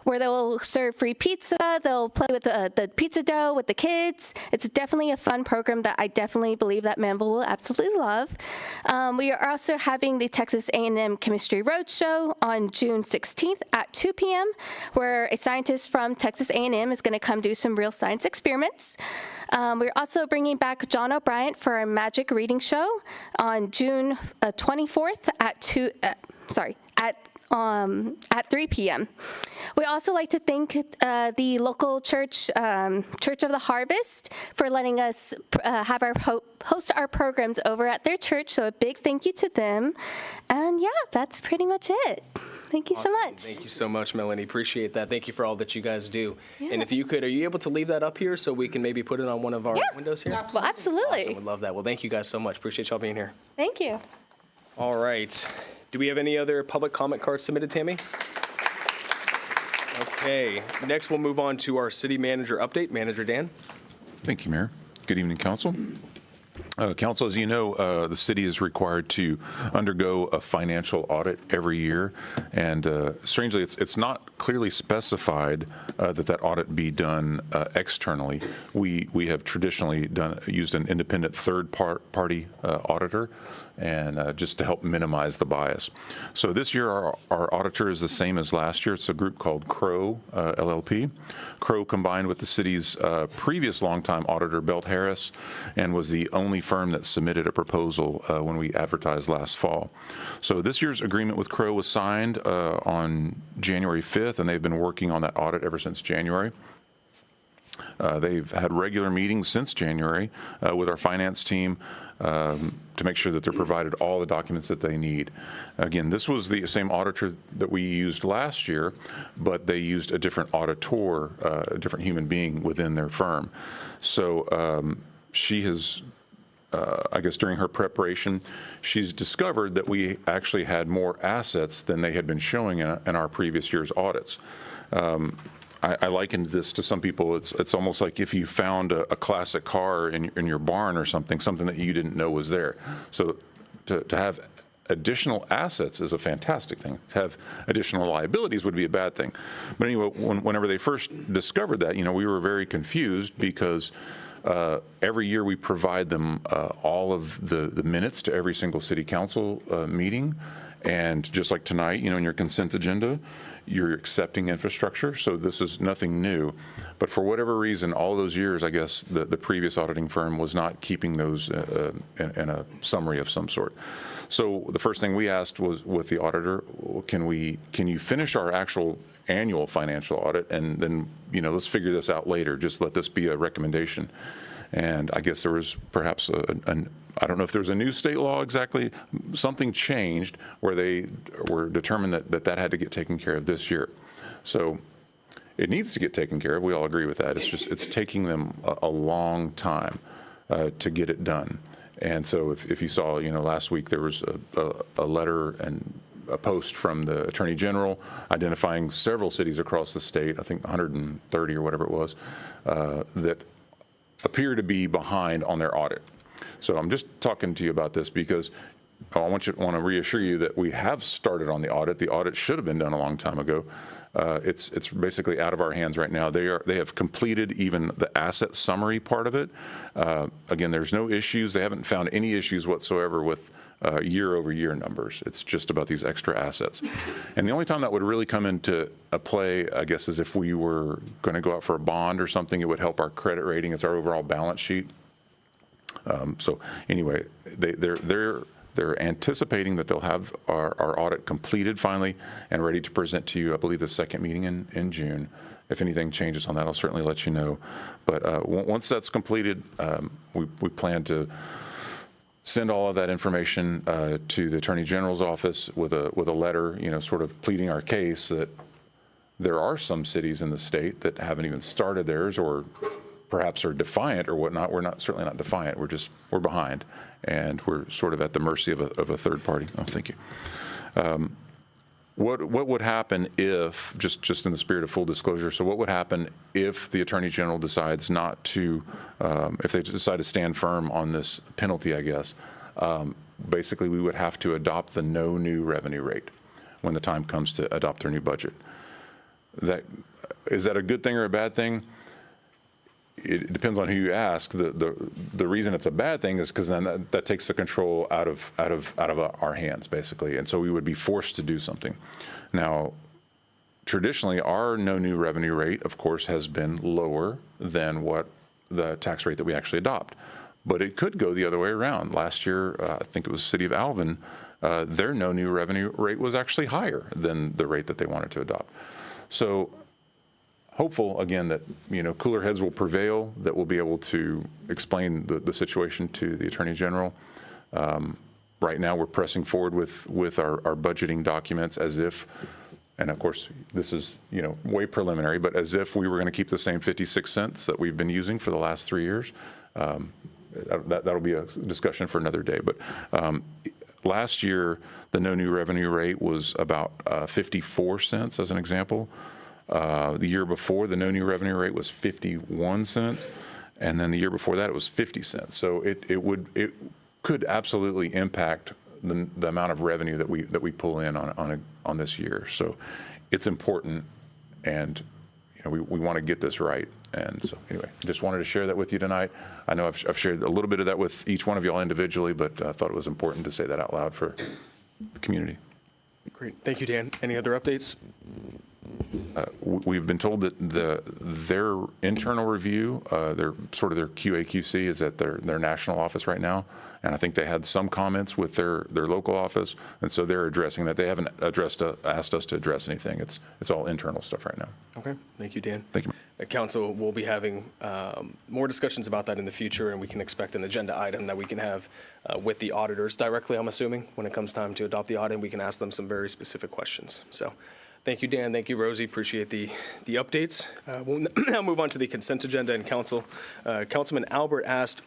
Speaker 12: where they'll serve free pizza. They'll play with the pizza dough with the kids. It's definitely a fun program that I definitely believe that Manvel will absolutely love. We are also having the Texas A&M Chemistry Roadshow on June 16th at 2 p.m., where a scientist from Texas A&M is going to come do some real science experiments. We're also bringing back John O'Brien for our Magic Reading Show on June 24th at 3 p.m. We also like to thank the local church, Church of the Harvest, for letting us host our programs over at their church. So a big thank you to them. And yeah, that's pretty much it. Thank you so much.
Speaker 1: Thank you so much, Melanie. Appreciate that. Thank you for all that you guys do.
Speaker 12: Yeah.
Speaker 1: And if you could, are you able to leave that up here so we can maybe put it on one of our windows here?
Speaker 12: Well, absolutely.
Speaker 1: Awesome. Would love that. Well, thank you guys so much. Appreciate y'all being here.
Speaker 12: Thank you.
Speaker 1: All right. Do we have any other public comment cards submitted, Tammy? Okay. Next, we'll move on to our city manager update. Manager Dan.
Speaker 4: Thank you, Mayor. Good evening, council. Council, as you know, the city is required to undergo a financial audit every year, and strangely, it's not clearly specified that audit be done externally. We have traditionally used an independent third-party auditor, and just to help minimize the bias. So this year, our auditor is the same as last year. It's a group called Crow LLP. Crow combined with the city's previous longtime auditor, Belt Harris, and was the only firm that submitted a proposal when we advertised last fall. So this year's agreement with Crow was signed on January 5th, and they've been working on that audit ever since January. They've had regular meetings since January with our finance team to make sure that they're provided all the documents that they need. Again, this was the same auditor that we used last year, but they used a different auditor, a different human being within their firm. So she has, I guess during her preparation, she's discovered that we actually had more assets than they had been showing in our previous year's audits. I likened this to some people. It's almost like if you found a classic car in your barn or something that you didn't know was there. So to have additional assets is a fantastic thing. To have additional liabilities would be a bad thing. But anyway, whenever they first discovered that, we were very confused because every year we provide them all of the minutes to every single city council meeting. And just like tonight, in your consent agenda, you're accepting infrastructure, so this is nothing new. But for whatever reason, all those years, I guess, the previous auditing firm was not keeping those in a summary of some sort. So the first thing we asked was with the auditor, can you finish our actual annual financial audit, and then, let's figure this out later. Just let this be a recommendation. And I guess there was perhaps I don't know if there's a new state law exactly, something changed where they were determined that had to get taken care of this year. So it needs to get taken care of. We all agree with that. It's taking them a long time to get it done. And so if you saw, last week there was a letter and a post from the Attorney General identifying several cities across the state, I think 130 or whatever it was, that appear to be behind on their audit. So I'm just talking to you about this because I want to reassure you that we have started on the audit. The audit should have been done a long time ago. It's basically out of our hands right now. They have completed even the asset summary part of it. Again, there's no issues. They haven't found any issues whatsoever with year-over-year numbers. It's just about these extra assets. And the only time that would really come into play, I guess, is if we were going to go out for a bond or something. It would help our credit rating. It's our overall balance sheet. So anyway, they're anticipating that they'll have our audit completed finally and ready to present to you, I believe, the second meeting in June. If anything changes on that, I'll certainly let you know. But once that's completed, we plan to send all of that information to the Attorney General's office with a letter, sort of pleading our case that there are some cities in the state that haven't even started theirs or perhaps are defiant or whatnot. We're certainly not defiant. We're behind, and we're sort of at the mercy of a third party. Oh, thank you. What would happen if, just in the spirit of full disclosure, so what would happen if the Attorney General decides not to, if they decide to stand firm on this penalty, I guess, basically we would have to adopt the no new revenue rate when the time comes to adopt their new budget. Is that a good thing or a bad thing? It depends on who you ask. The reason it's a bad thing is because then that takes the control out of our hands, basically, and so we would be forced to do something. Now, traditionally, our no new revenue rate, of course, has been lower than what the tax rate that we actually adopt, but it could go the other way around. Last year, I think it was the city of Alvin, their no new revenue rate was actually higher than the rate that they wanted to adopt. So hopeful, again, that cooler heads will prevail, that we'll be able to explain the situation to the Attorney General. Right now, we're pressing forward with our budgeting documents as if and of course, this is, way preliminary, but as if we were going to keep the same 56 cents that we've been using for the last 3 years. That'll be a discussion for another day. But last year, the no new revenue rate was about 54 cents, as an example. The year before, the no new revenue rate was 51 cents. And then the year before that, it was 50 cents. So it could absolutely impact the amount of revenue that we pull in on this year. So it's important, and we want to get this right. And so anyway, just wanted to share that with you tonight. I know I've shared a little bit of that with each one of y'all individually, but I thought it was important to say that out loud for the community.
Speaker 1: Great. Thank you, Dan. Any other updates?
Speaker 4: We've been told that their internal review, their QA/QC is at their national office right now, and I think they had some comments with their local office, and so they're addressing that. They haven't asked us to address anything. It's all internal stuff right now.
Speaker 1: Okay. Thank you, Dan.
Speaker 4: Thank you.
Speaker 1: Council will be having more discussions about that in the future, and we can expect an agenda item that we can have with the auditors directly, I'm assuming, when it comes time to adopt the audit. We can ask them some very specific questions. So thank you, Dan. Thank you, Rosie. Appreciate the updates. We'll now move on to the consent agenda and council. Councilman Albert asked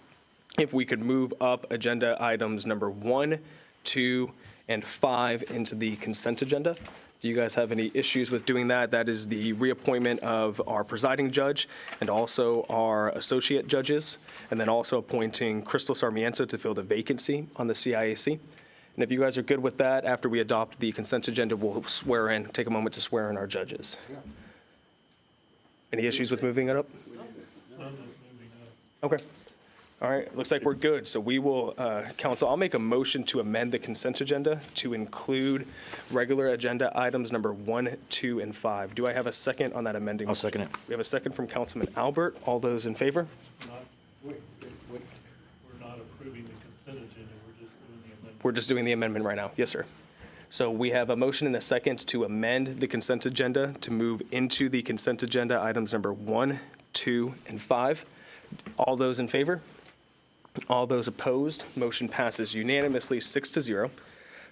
Speaker 1: if we could move up agenda items number 1, 2, and 5 into the consent agenda. Do you guys have any issues with doing that? That is the reappointment of our presiding judge and also our associate judges, and then also appointing Crystal Sarmiento to fill the vacancy on the CIAC. And if you guys are good with that, after we adopt the consent agenda, we'll take a moment to swear in our judges. Any issues with moving it up? Okay. All right, looks like we're good. So we will, council, I'll make a motion to amend the consent agenda to include regular agenda items number 1, 2, and 5. Do I have a second on that amending?
Speaker 7: I'll second it.
Speaker 1: We have a second from Councilman Albert. All those in favor?
Speaker 3: We're not approving the consent agenda, we're just doing the amendment.
Speaker 1: We're just doing the amendment right now. Yes, sir. So we have a motion and a second to amend the consent agenda to move into the consent agenda items number 1, 2, and 5. All those in favor? All those opposed? Motion passes unanimously 6-0.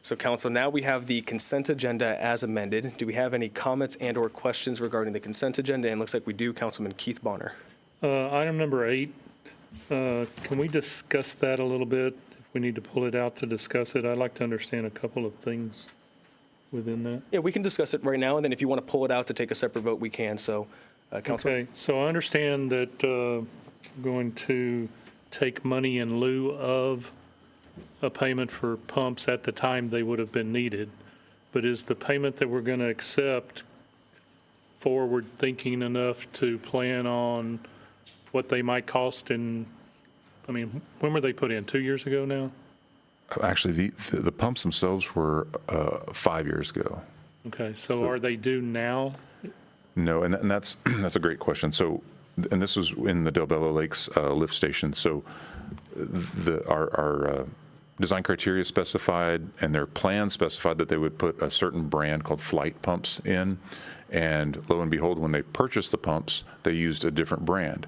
Speaker 1: So council, now we have the consent agenda as amended. Do we have any comments and or questions regarding the consent agenda? And it looks like we do. Councilman Keith Bonner.
Speaker 3: Item number 8, can we discuss that a little bit? If we need to pull it out to discuss it, I'd like to understand a couple of things within that.
Speaker 1: Yeah, we can discuss it right now, and then if you want to pull it out to take a separate vote, we can. So, Councilman.
Speaker 3: Okay, so I understand that we're going to take money in lieu of a payment for pumps at the time they would have been needed. But is the payment that we're going to accept forward-thinking enough to plan on what they might cost when were they put in? 2 years ago now?
Speaker 4: Actually, the pumps themselves were 5 years ago.
Speaker 3: Okay, so are they due now?
Speaker 4: No, and that's a great question. So, and this was in the Del Bello Lakes lift station. So, our design criteria specified and their plan specified that they would put a certain brand called flight pumps in. And lo and behold, when they purchased the pumps, they used a different brand.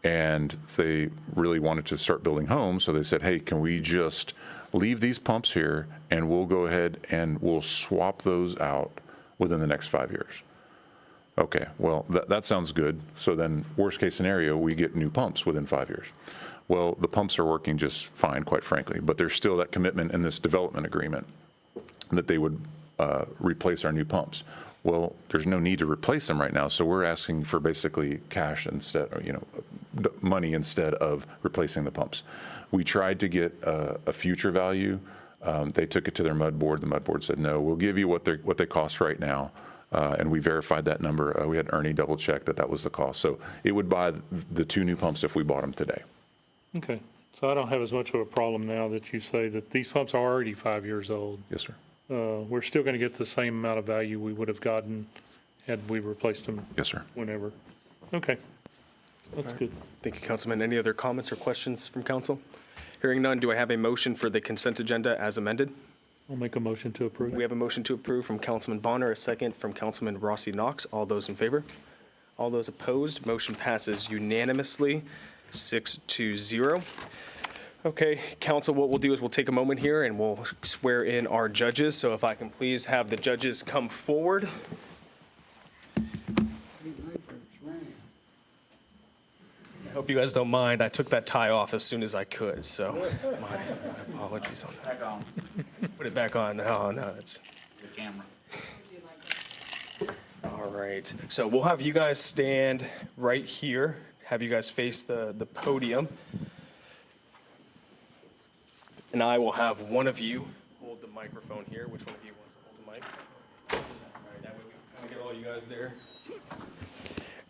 Speaker 4: And they really wanted to start building homes, so they said, hey, can we just leave these pumps here and we'll go ahead and we'll swap those out within the next 5 years. Okay, well, that sounds good. So then, worst case scenario, we get new pumps within 5 years. Well, the pumps are working just fine, quite frankly, but there's still that commitment in this development agreement that they would replace our new pumps. Well, there's no need to replace them right now, so we're asking for basically cash instead, or, money instead of replacing the pumps. We tried to get a future value. They took it to their mud board. The mud board said, no, we'll give you what they cost right now. And we verified that number. We had Ernie double check that was the cost. So it would buy the 2 new pumps if we bought them today.
Speaker 3: Okay, so I don't have as much of a problem now that you say that these pumps are already 5 years old.
Speaker 4: Yes, sir.
Speaker 3: We're still going to get the same amount of value we would have gotten had we replaced them.
Speaker 4: Yes, sir.
Speaker 3: Whenever. Okay, that's good.
Speaker 1: Thank you, Councilman. Any other comments or questions from council? Hearing none, do I have a motion for the consent agenda as amended?
Speaker 3: I'll make a motion to approve.
Speaker 1: We have a motion to approve from Councilman Bonner, a second from Councilman Rossi Knox. All those in favor? All those opposed? Motion passes unanimously, 6-0. Okay, council, what we'll do is we'll take a moment here and we'll swear in our judges. So if I can please have the judges come forward Hope you guys don't mind. I took that tie off as soon as I could, so my apologies on that.
Speaker 13: Back on.
Speaker 1: Put it back on. Oh, no, it's.
Speaker 13: The camera.
Speaker 1: All right. So we'll have you guys stand right here, have you guys face the podium. And I will have one of you hold the microphone here. Which one of you wants to hold the mic? All right, that way we can kind of get all you guys there.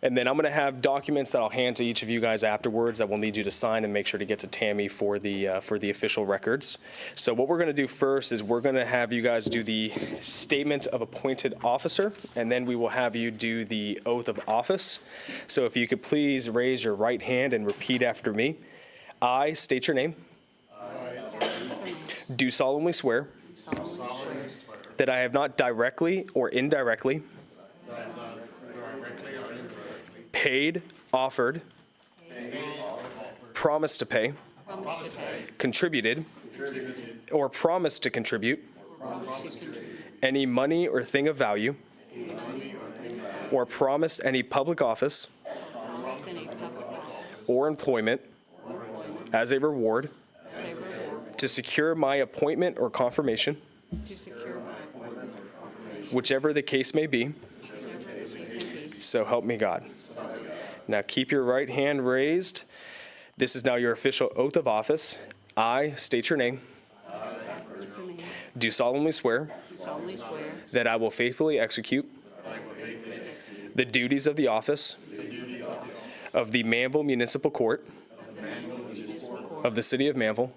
Speaker 1: And then I'm going to have documents that I'll hand to each of you guys afterwards that we'll need you to sign and make sure to get to Tammy for the official records. So what we're going to do first is we're going to have you guys do the statement of appointed officer, and then we will have you do the oath of office. So if you could please raise your right hand and repeat after me. I state your name. Do solemnly swear that I have not directly or indirectly paid, offered, promised to pay, contributed, or promised to contribute any money or thing of value, or promised any public office or employment as a reward to secure my appointment or confirmation, whichever the case may be. So help me God. Now keep your right hand raised. This is now your official oath of office. I state your name. Do solemnly swear that I will faithfully execute the duties of the office of the Manvel Municipal Court of the City of Manvel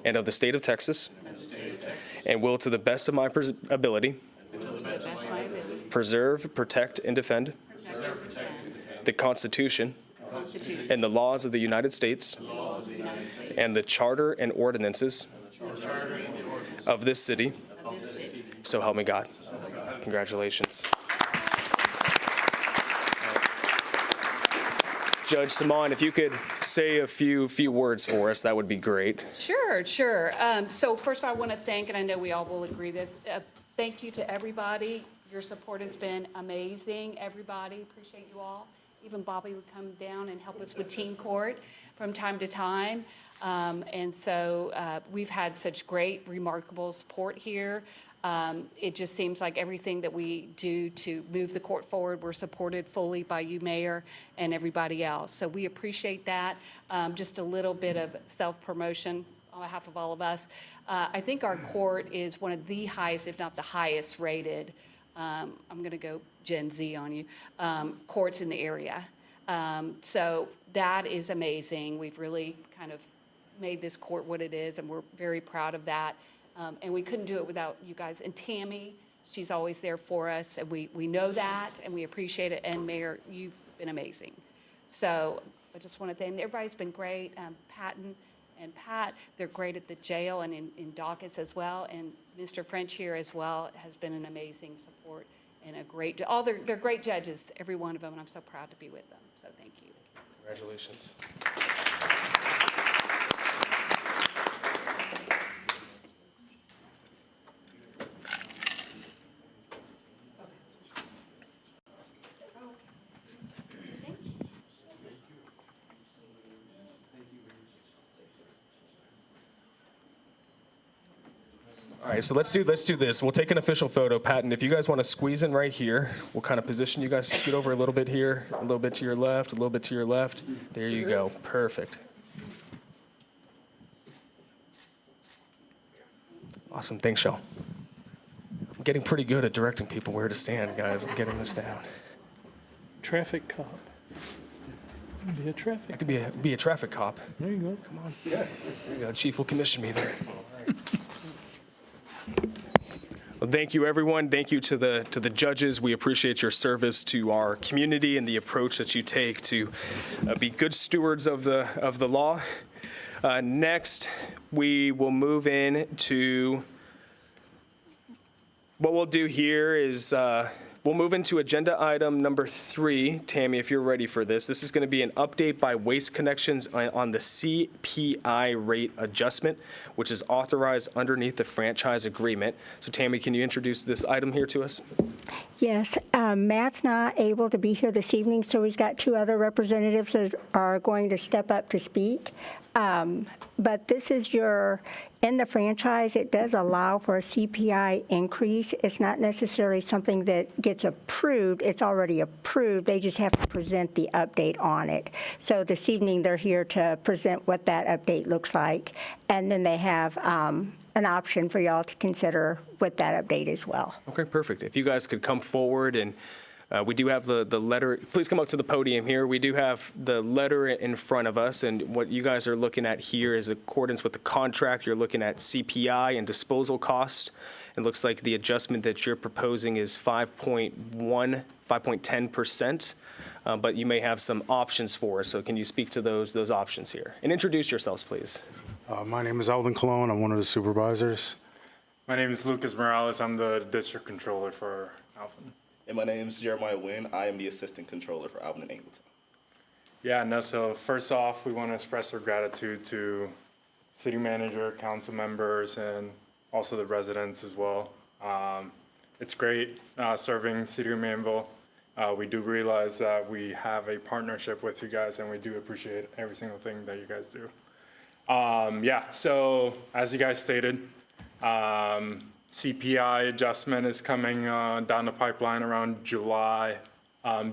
Speaker 1: and of the State of Texas, and will to the best of my ability preserve, protect, and defend the Constitution and the laws of the United States and the Charter and ordinances of this city. So help me God. Congratulations. Judge Simon, if you could say a few words for us, that would be great.
Speaker 10: Sure. So first of all, I want to thank, and I know we all will agree this, thank you to everybody. Your support has been amazing. Everybody, appreciate you all. Even Bobby would come down and help us with team court from time to time. And so we've had such great, remarkable support here. It just seems like everything that we do to move the court forward, we're supported fully by you, Mayor, and everybody else. So we appreciate that. Just a little bit of self-promotion on behalf of all of us. I think our court is one of the highest, if not the highest rated, I'm going to go Gen Z on you, courts in the area. So that is amazing. We've really kind of made this court what it is, and we're very proud of that. And we couldn't do it without you guys. And Tammy, she's always there for us, and we know that, and we appreciate it. And Mayor, you've been amazing. So I just want to thank everybody's been great. Patton and Pat, they're great at the jail and in dockets as well. And Mr. French here as well has been an amazing support and a great, they're great judges, every one of them, and I'm so proud to be with them. So thank you.
Speaker 1: Congratulations. All right, so let's do this. We'll take an official photo. Patton, if you guys want to squeeze in right here, we'll kind of position you guys. Scoot over a little bit here, a little bit to your left, a little bit to your left. There you go. Perfect. Awesome. Thanks, y'all. I'm getting pretty good at directing people where to stand, guys. I'm getting this down.
Speaker 3: Traffic cop. Be a traffic.
Speaker 1: I could be a traffic cop.
Speaker 3: There you go.
Speaker 1: Come on. There you go. Chief will commission me there. All right. Well, thank you, everyone. Thank you to the judges. We appreciate your service to our community and the approach that you take to be good stewards of the law. Next, we will move in to what we'll do here is We'll move into agenda item number 3. Tammy, if you're ready for this. This is going to be an update by Waste Connections on the CPI rate adjustment, which is authorized underneath the franchise agreement. So Tammy, can you introduce this item here to us?
Speaker 13: Yes, Matt's not able to be here this evening, so we've got 2 other representatives that are going to step up to speak. But this is in the franchise, it does allow for a CPI increase. It's not necessarily something that gets approved. It's already approved. They just have to present the update on it. So this evening, they're here to present what that update looks like. And then they have an option for y'all to consider with that update as well.
Speaker 1: Okay, perfect. If you guys could come forward, and we do have the letter. Please come up to the podium here. We do have the letter in front of us, and what you guys are looking at here is accordance with the contract. You're looking at CPI and disposal costs. It looks like the adjustment that you're proposing is 5.10%, but you may have some options for us. So can you speak to those options here? And introduce yourselves, please.
Speaker 14: My name is Alden Cologne. I'm one of the supervisors.
Speaker 15: My name is Lucas Morales. I'm the district controller for Alvin.
Speaker 16: And my name is Jeremiah Wynn. I am the assistant controller for Alvin and Angleton.
Speaker 15: Yeah, no, so first off, we want to express our gratitude to city manager, council members, and also the residents as well. It's great serving City of Manvel. We do realize that we have a partnership with you guys, and we do appreciate every single thing that you guys do. Yeah, so as you guys stated, CPI adjustment is coming down the pipeline around July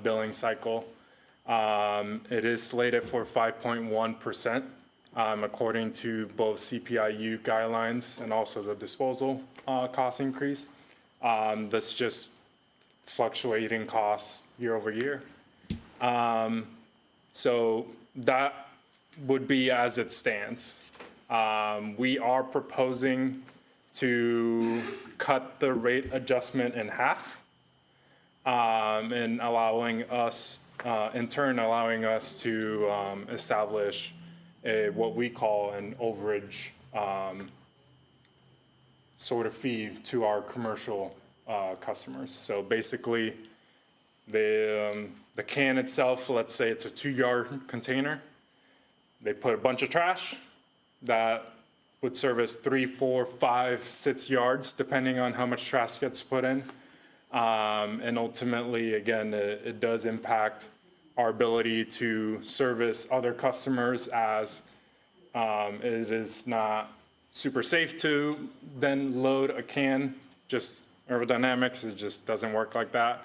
Speaker 15: billing cycle. It is slated for 5.1%, according to both CPIU guidelines and also the disposal cost increase. That's just fluctuating costs year over year. So that would be as it stands. We are proposing to cut the rate adjustment in half, and allowing us, in turn, allowing us to establish what we call an overage sort of fee to our commercial customers. So basically, the can itself, let's say it's a 2-yard container. They put a bunch of trash that would service 3, 4, 5, 6 yards, depending on how much trash gets put in. And ultimately, again, it does impact our ability to service other customers, as it is not super safe to then load a can, just aerodynamics, it just doesn't work like that.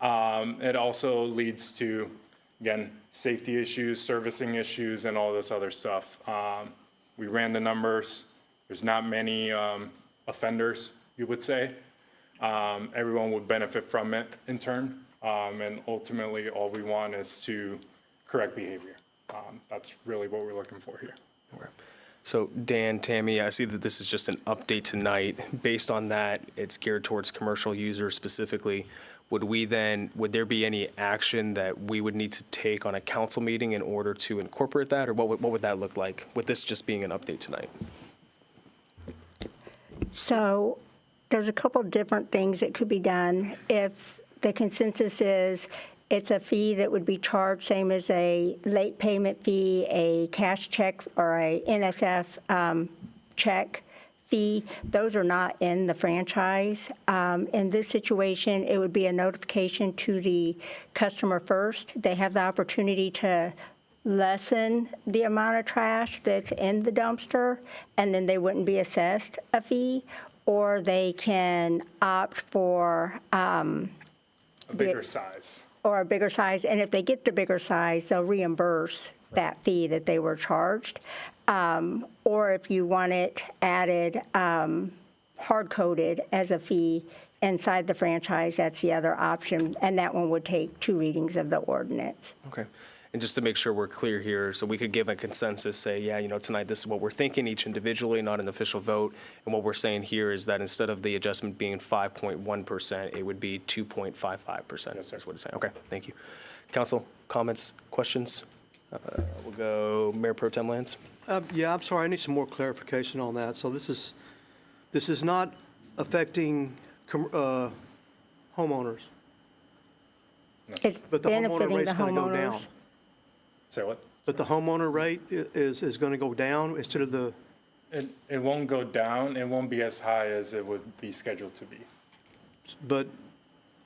Speaker 15: It also leads to, again, safety issues, servicing issues, and all this other stuff. We ran the numbers. There's not many offenders, you would say. Everyone would benefit from it in turn. And ultimately, all we want is to correct behavior. That's really what we're looking for here.
Speaker 1: Okay. So Dan, Tammy, I see that this is just an update tonight. Based on that, it's geared towards commercial users specifically. Would there be any action that we would need to take on a council meeting in order to incorporate that, or what would that look like with this just being an update tonight?
Speaker 13: So there's a couple different things that could be done. If the consensus is it's a fee that would be charged, same as a late payment fee, a cash check, or a NSF check fee, those are not in the franchise. In this situation, it would be a notification to the customer first. They have the opportunity to lessen the amount of trash that's in the dumpster, and then they wouldn't be assessed a fee, or they can opt for
Speaker 15: a bigger size.
Speaker 13: Or a bigger size, and if they get the bigger size, they'll reimburse that fee that they were charged. Or if you want it added, hard-coded as a fee inside the franchise, that's the other option, and that one would take 2 readings of the ordinance.
Speaker 1: Okay. And just to make sure we're clear here, so we could give a consensus, say, yeah, tonight this is what we're thinking, each individually, not an official vote. And what we're saying here is that instead of the adjustment being 5.1%, it would be 2.55%. Yes, that's what it's saying. Okay, thank you. Council, comments, questions? We'll go Mayor Pro Tem Lance.
Speaker 6: Yeah, I'm sorry, I need some more clarification on that. So this is not affecting homeowners.
Speaker 13: It's
Speaker 6: But the homeowner
Speaker 13: benefiting
Speaker 6: rate's
Speaker 13: the
Speaker 6: going to go
Speaker 13: homeowners.
Speaker 6: down.
Speaker 15: Say what?
Speaker 6: But the homeowner rate is going to go down instead of the,
Speaker 15: It won't go down. It won't be as high as it would be scheduled to be.
Speaker 6: but,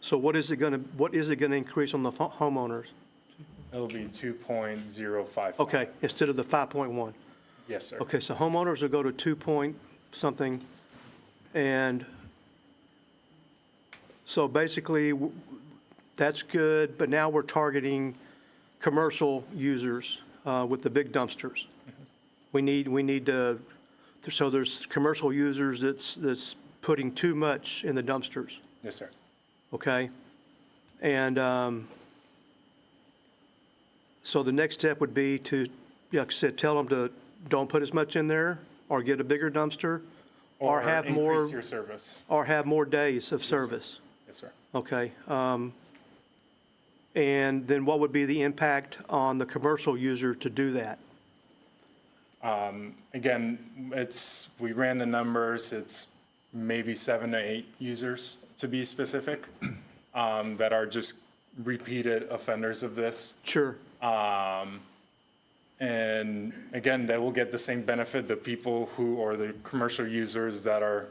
Speaker 6: so what is it going to increase on the homeowners?
Speaker 15: It'll be 2.055.
Speaker 6: Okay, instead of the 5.1.
Speaker 15: Yes, sir.
Speaker 6: Okay, so homeowners will go to 2 point something, and so basically, that's good, but now we're targeting commercial users with the big dumpsters. We need to, so there's commercial users that's putting too much in the dumpsters,
Speaker 15: Yes, sir.
Speaker 6: okay? And so the next step would be to, like I said, tell them to don't put as much in there, or get a bigger dumpster, or have more.
Speaker 15: Increase your service.
Speaker 6: Or have more days of service.
Speaker 15: Yes, sir.
Speaker 6: Okay. And then what would be the impact on the commercial user to do that?
Speaker 15: Again, we ran the numbers. It's maybe 7 to 8 users, to be specific, that are just repeated offenders of this.
Speaker 6: Sure.
Speaker 15: And again, they will get the same benefit, the people or the commercial users that are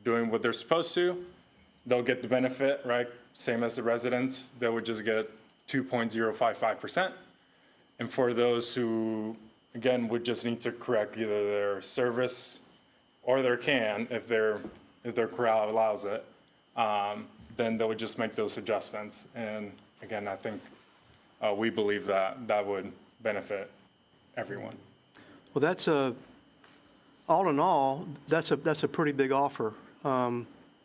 Speaker 15: doing what they're supposed to, they'll get the benefit, right? Same as the residents, they would just get 2.055%. And for those who, again, would just need to correct either their service or their can, if their corral allows it, then they would just make those adjustments. And again, I think we believe that would benefit everyone.
Speaker 6: Well, all in all, that's a pretty big offer.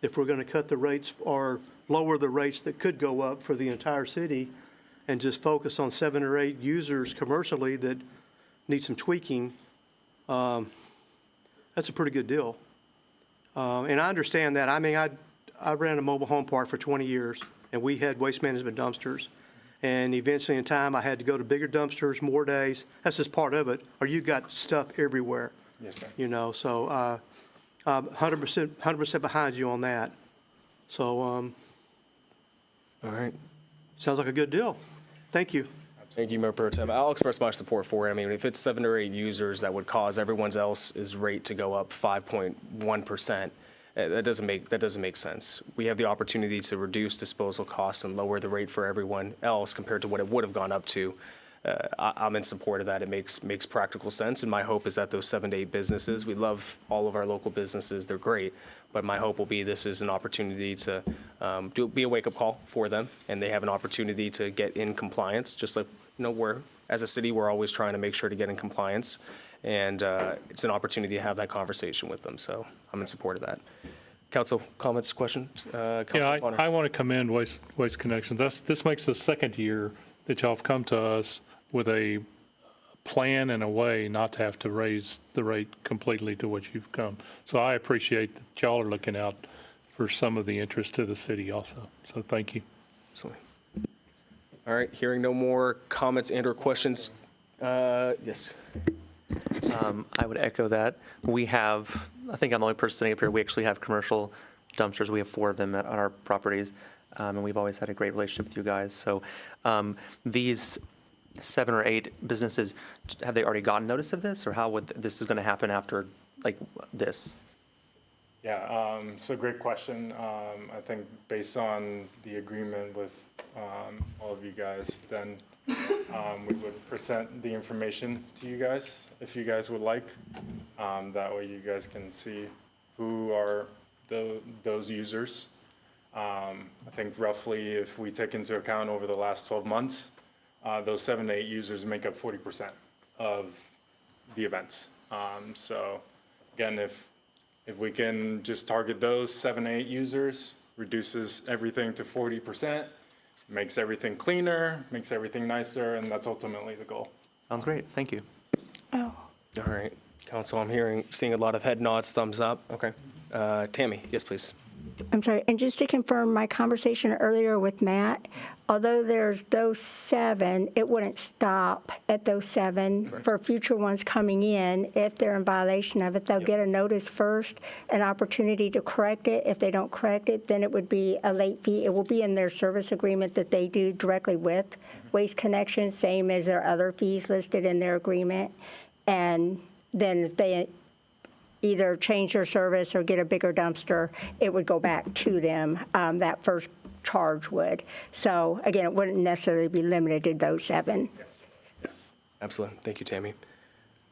Speaker 6: If we're going to cut the rates or lower the rates that could go up for the entire city and just focus on 7 or 8 users commercially that need some tweaking, that's a pretty good deal. And I understand that. I mean, I ran a mobile home park for 20 years, and we had waste management dumpsters. And eventually in time, I had to go to bigger dumpsters, more days. That's just part of it, or you got stuff everywhere.
Speaker 15: Yes, sir.
Speaker 6: You know, so 100% behind you on that. So,
Speaker 1: All right.
Speaker 6: sounds like a good deal. Thank you.
Speaker 1: Thank you, Mayor Pro Tem. I'll express my support for it. I mean, if it's 7 or 8 users, that would cause everyone else's rate to go up 5.1%. That doesn't make sense. We have the opportunity to reduce disposal costs and lower the rate for everyone else compared to what it would have gone up to. I'm in support of that. It makes practical sense, and my hope is that those 7 to 8 businesses, we love all of our local businesses, they're great, but my hope will be this is an opportunity to be a wake-up call for them, and they have an opportunity to get in compliance, just like, as a city, we're always trying to make sure to get in compliance, and it's an opportunity to have that conversation with them, so I'm in support of that. Council, comments, questions?
Speaker 3: Yeah, I want to commend Waste Connections. This makes the second year that y'all have come to us with a plan and a way not to have to raise the rate completely to what you've come. So I appreciate that y'all are looking out for some of the interest to the city also. So thank you.
Speaker 1: Absolutely. All right, hearing no more comments and/or questions. Yes.
Speaker 17: I would echo that. We have, I think I'm the only person sitting up here, we actually have commercial dumpsters. We have 4 of them on our properties, and we've always had a great relationship with you guys. So these 7 or 8 businesses, have they already gotten notice of this, or how would this is going to happen after like this?
Speaker 15: Yeah, so great question. I think based on the agreement with all of you guys, then we would present the information to you guys if you guys would like. That way you guys can see who are those users. I think roughly if we take into account over the last 12 months, those 7 to 8 users make up 40% of the events. So again, if we can just target those 7 to 8 users, reduces everything to 40%, makes everything cleaner, makes everything nicer, and that's ultimately the goal.
Speaker 17: Sounds great. Thank you.
Speaker 1: All right, Council, I'm seeing a lot of head nods, thumbs up. Okay. Tammy, yes, please.
Speaker 13: I'm sorry, and just to confirm my conversation earlier with Matt, although there's those 7, it wouldn't stop at those 7 for future ones coming in. If they're in violation of it, they'll get a notice first, an opportunity to correct it. If they don't correct it, then it would be a late fee. It will be in their service agreement that they do directly with Waste Connections, same as their other fees listed in their agreement. And then if they either change their service or get a bigger dumpster, it would go back to them, that first charge would. So again, it wouldn't necessarily be limited to those 7.
Speaker 1: Yes. Absolutely. Thank you, Tammy.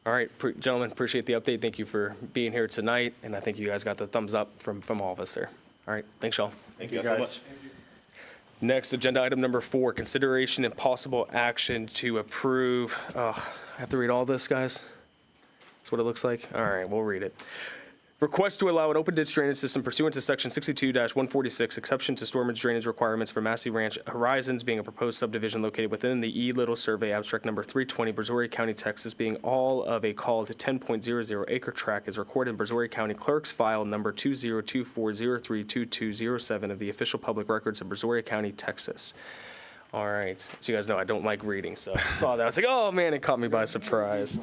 Speaker 1: All right, gentlemen, appreciate the update. Thank you for being here tonight, and I think you guys got the thumbs up from all of us there. All right, thanks, y'all.
Speaker 16: Thank you guys so much.
Speaker 1: Next, agenda item number 4, consideration and possible action to approve. I have to read all this, guys? That's what it looks like? All right, we'll read it. Request to allow an open ditch drainage system pursuant to section 62-146, exception to stormage drainage requirements for Massey Ranch Horizons, being a proposed subdivision located within the E. Little Survey Abstract Number 320, Brazoria County, Texas, being all of a called 10.00 acre tract is recorded in Brazoria County Clerk's File Number 2024032207 of the official public records of Brazoria County, Texas. All right, so you guys know I don't like reading, so I saw that. I was like, oh man, it caught me by surprise.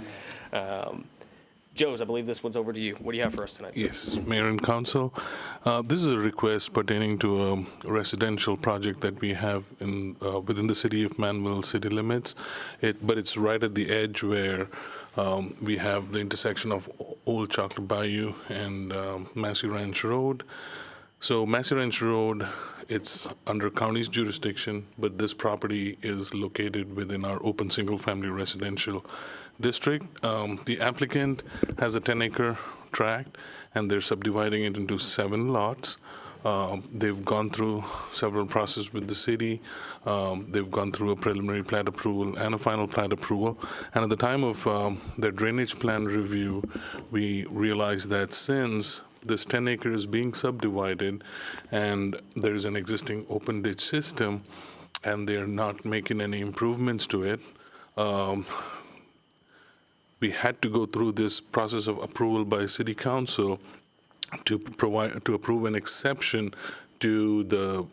Speaker 1: Joes, I believe this one's over to you. What do you have for us tonight, sir?
Speaker 18: Yes, Mayor and Council. This is a request pertaining to a residential project that we have within the city of Manvel city limits. But it's right at the edge where we have the intersection of Old Chocolate Bayou and Massey Ranch Road. So Massey Ranch Road, it's under county's jurisdiction, but this property is located within our open single-family residential district. The applicant has a 10-acre tract, and they're subdividing it into 7 lots. They've gone through several processes with the city. They've gone through a preliminary plat approval and a final plat approval. And at the time of their drainage plan review, we realized that since this 10 acre is being subdivided and there is an existing open ditch system and they're not making any improvements to it, we had to go through this process of approval by City Council to approve an exception to the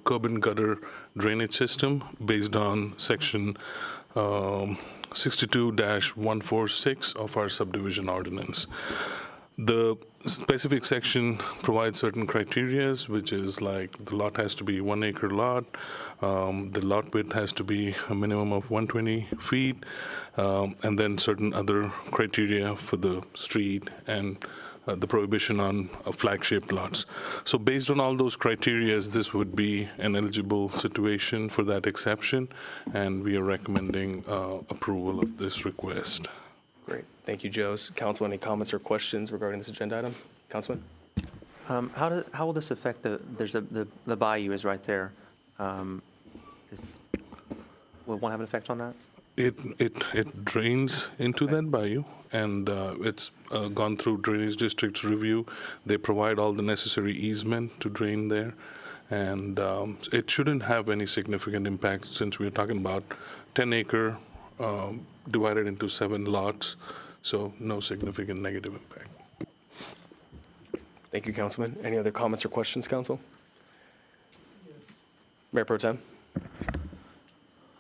Speaker 18: curb and gutter drainage system based on section 62-146 of our subdivision ordinance. The specific section provides certain criteria, which is like the lot has to be 1 acre lot, the lot width has to be a minimum of 120 feet, and then certain other criteria for the street and the prohibition on flag-shaped lots. So based on all those criteria, this would be an eligible situation for that exception, and we are recommending approval of this request.
Speaker 1: Great. Thank you, Joes. Council, any comments or questions regarding this agenda item? Councilman?
Speaker 17: How will this affect the bayou is right there? Will one have an effect on that?
Speaker 18: It drains into that bayou, and it's gone through Drainage District's review. They provide all the necessary easement to drain there, and it shouldn't have any significant impact since we're talking about 10 acre divided into 7 lots, so no significant negative impact.
Speaker 1: Thank you, Councilman. Any other comments or questions, Council? Mayor Pro Tem?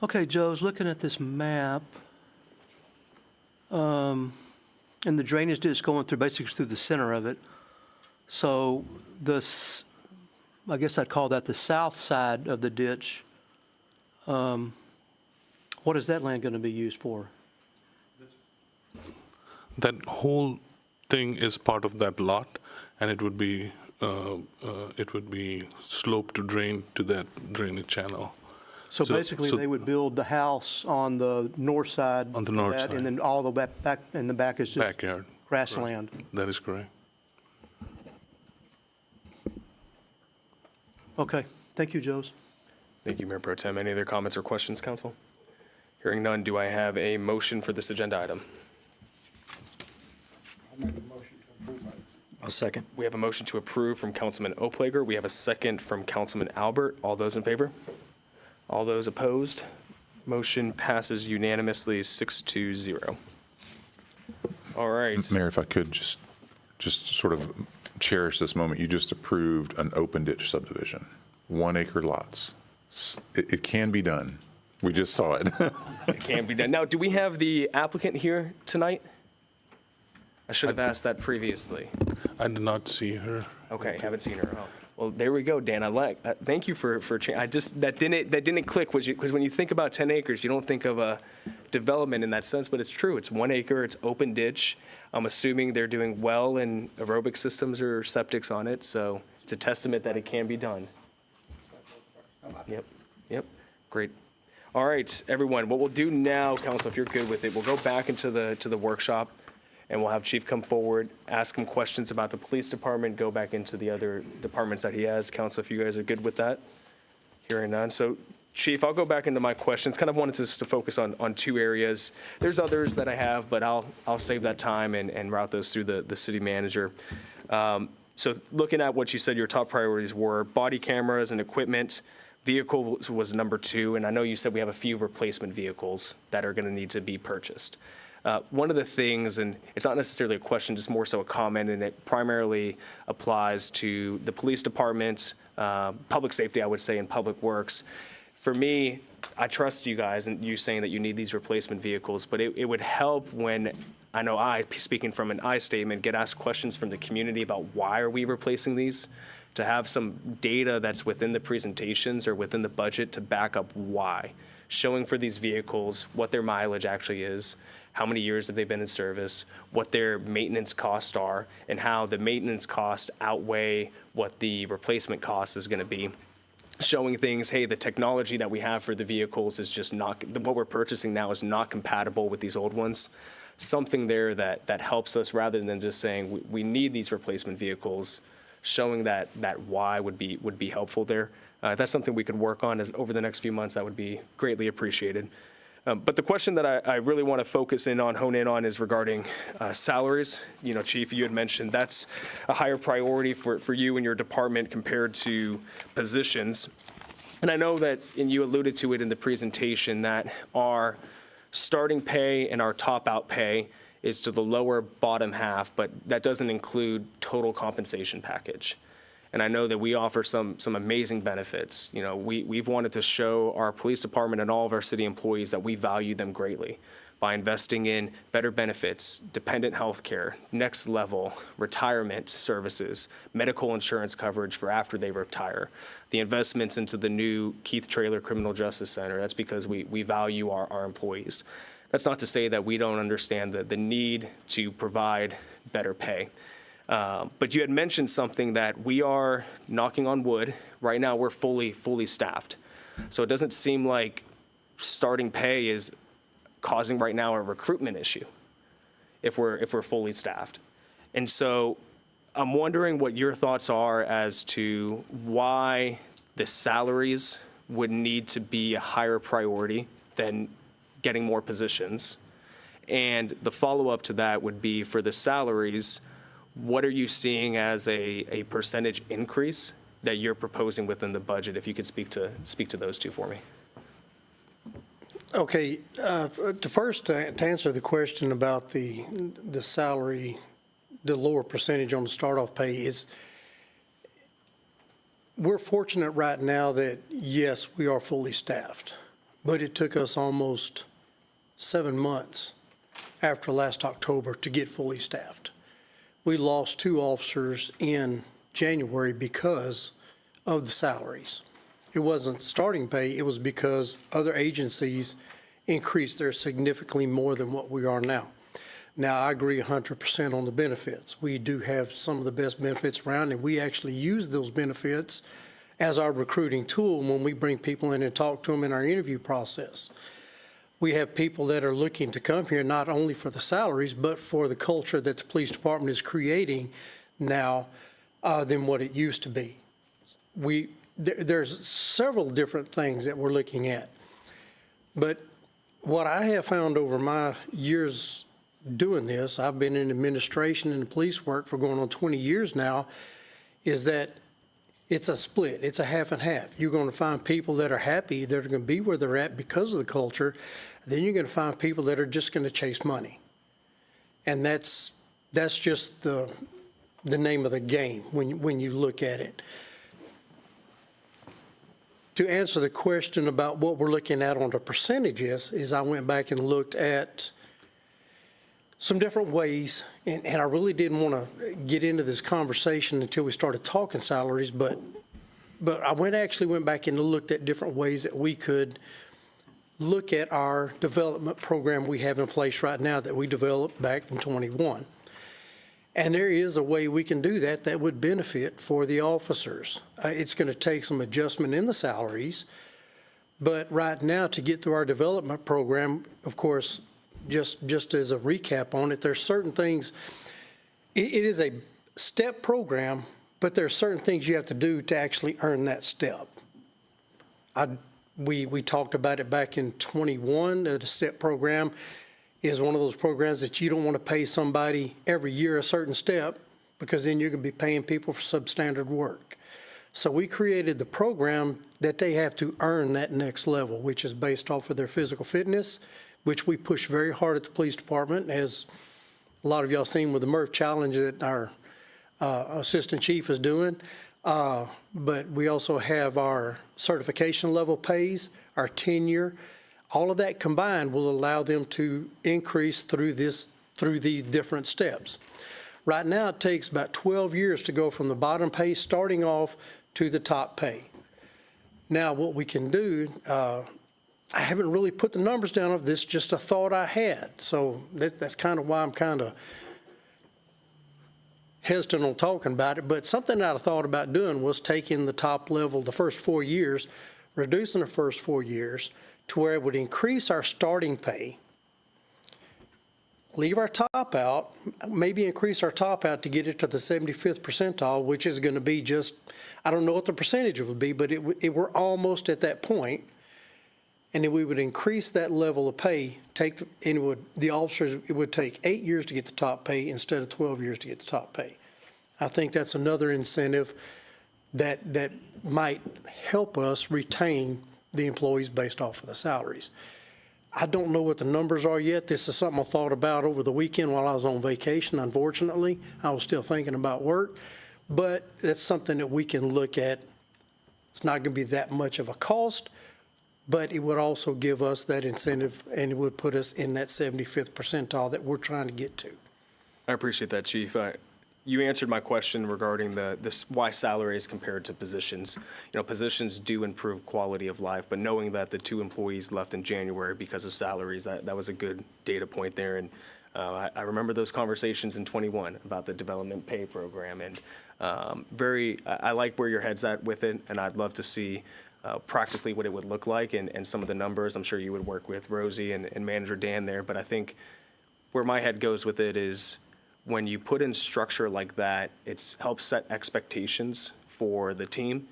Speaker 6: Okay, Joe, I was looking at this map, and the drainage ditch going through, basically through the center of it. So this, I guess I'd call that the south side of the ditch. What is that land going to be used for?
Speaker 18: That whole thing is part of that lot, and it would be sloped to drain to that drainage channel.
Speaker 6: So basically, they would build the house on the north side.
Speaker 18: On the north side.
Speaker 6: And then all the back in the back is just
Speaker 18: Backyard.
Speaker 6: grassland.
Speaker 18: That is correct.
Speaker 6: Okay, thank you, Joes.
Speaker 1: Thank you, Mayor Pro Tem. Any other comments or questions, Council? Hearing none, do I have a motion for this agenda item?
Speaker 7: I'll second.
Speaker 1: We have a motion to approve from Councilman Oplager. We have a second from Councilman Albert. All those in favor? All those opposed? Motion passes unanimously 6-0. All right.
Speaker 4: Mayor, if I could just sort of cherish this moment. You just approved an open ditch subdivision, 1 acre lots. It can be done. We just saw it.
Speaker 1: It can be done. Now, do we have the applicant here tonight? I should have asked that previously.
Speaker 18: I did not see her.
Speaker 1: Okay, haven't seen her. Oh. Well, there we go, Dan. Thank you for that didn't click, because when you think about 10 acres, you don't think of a development in that sense, but it's true. It's 1 acre, it's open ditch. I'm assuming they're doing well in aerobic systems or septics on it, so it's a testament that it can be done. Yep, great. All right, everyone, what we'll do now, council, if you're good with it, we'll go back into the workshop, and we'll have Chief come forward, ask him questions about the police department, go back into the other departments that he has. Council, if you guys are good with that. Hearing none. So, Chief, I'll go back into my questions. Kind of wanted us to focus on 2 areas. There's others that I have, but I'll save that time and route those through the city manager. So looking at what you said your top priorities were, body cameras and equipment, vehicles was number 2, and I know you said we have a few replacement vehicles that are going to need to be purchased. One of the things, and it's not necessarily a question, just more so a comment, and it primarily applies to the police department, public safety, I would say, and public works. For me, I trust you guys and you saying that you need these replacement vehicles, but it would help when, I know speaking from an I statement, get asked questions from the community about why are we replacing these, to have some data that's within the presentations or within the budget to back up why. Showing for these vehicles what their mileage actually is, how many years have they been in service, what their maintenance costs are, and how the maintenance costs outweigh what the replacement cost is going to be. Showing things, hey, the technology that we have for the vehicles is just not, what we're purchasing now is not compatible with these old ones. Something there that helps us rather than just saying we need these replacement vehicles. Showing that why would be helpful there. If that's something we could work on over the next few months, that would be greatly appreciated. But the question that I really want to focus in on, hone in on, is regarding salaries. You know, Chief, you had mentioned that's a higher priority for you and your department compared to positions. And I know that, and you alluded to it in the presentation, that our starting pay and our top out pay is to the lower bottom half, but that doesn't include total compensation package. And I know that we offer some amazing benefits. You know, we've wanted to show our police department and all of our city employees that we value them greatly by investing in better benefits, dependent health care, next level, retirement services, medical insurance coverage for after they retire, the investments into the new Keith Traylor Criminal Justice Center. That's because we value our employees. That's not to say that we don't understand the need to provide better pay. But you had mentioned something that we are, knocking on wood, right now we're fully staffed. So it doesn't seem like starting pay is causing right now a recruitment issue if we're fully staffed. And so I'm wondering what your thoughts are as to why the salaries would need to be a higher priority than getting more positions. And the follow-up to that would be, for the salaries, what are you seeing as a percentage increase that you're proposing within the budget? If you could speak to those 2 for me.
Speaker 2: Okay, to answer the question about the salary, the lower percentage on the start-off pay is, we're fortunate right now that, yes, we are fully staffed, but it took us almost 7 months after last October to get fully staffed. We lost 2 officers in January because of the salaries. It wasn't starting pay, it was because other agencies increased theirs significantly more than what we are now. Now, I agree 100% on the benefits. We do have some of the best benefits around, and we actually use those benefits as our recruiting tool when we bring people in and talk to them in our interview process. We have people that are looking to come here not only for the salaries, but for the culture that the police department is creating now than what it used to be. There's several different things that we're looking at. But what I have found over my years doing this, I've been in administration and police work for going on 20 years now, is that it's a split. It's a half and half. You're going to find people that are happy, that are going to be where they're at because of the culture. Then you're going to find people that are just going to chase money. And that's just the the name of the game when you look at it. To answer the question about what we're looking at on the percentages, is I went back and looked at some different ways, and I really didn't want to get into this conversation until we started talking salaries, but I actually went back and looked at different ways that we could look at our development program we have in place right now that we developed back in '21. And there is a way we can do that that would benefit for the officers. It's going to take some adjustment in the salaries, but right now, to get through our development program, of course, just as a recap on it, there's certain things, it is a step program, but there are certain things you have to do to actually earn that step. We talked about it back in '21, the step program is one of those programs that you don't want to pay somebody every year a certain step, because then you're going to be paying people for substandard work. So we created the program that they have to earn that next level, which is based off of their physical fitness, which we push very hard at the police department, as a lot of y'all seen with the Murph Challenge that our assistant chief is doing. But we also have our certification level pays, our tenure. All of that combined will allow them to increase through these different steps. Right now, it takes about 12 years to go from the bottom pay starting off to the top pay. Now, what we can do, I haven't really put the numbers down of this, just a thought I had. So that's kind of why I'm kind of hesitant on talking about it. But something that I thought about doing was taking the top level, the first 4 years, reducing the first 4 years, to where it would increase our starting pay, leave our top out, maybe increase our top out to get it to the 75th percentile, which is going to be just, I don't know what the percentage would be, but we're almost at that point. And then we would increase that level of pay, the officers, it would take 8 years to get the top pay instead of 12 years to get the top pay. I think that's another incentive that might help us retain the employees based off of the salaries. I don't know what the numbers are yet. This is something I thought about over the weekend while I was on vacation. Unfortunately, I was still thinking about work, but that's something that we can look at. It's not going to be that much of a cost, but it would also give us that incentive, and it would put us in that 75th percentile that we're trying to get to.
Speaker 1: I appreciate that, Chief. You answered my question regarding why salaries compared to positions. Positions do improve quality of life, but knowing that the 2 employees left in January because of salaries, that was a good data point there. And I remember those conversations in '21 about the development pay program, and I like where your head's at with it, and I'd love to see practically what it would look like and some of the numbers. I'm sure you would work with Rosie and Manager Dan there, but I think where my head goes with it is, when you put in structure like that, it helps set expectations for the team.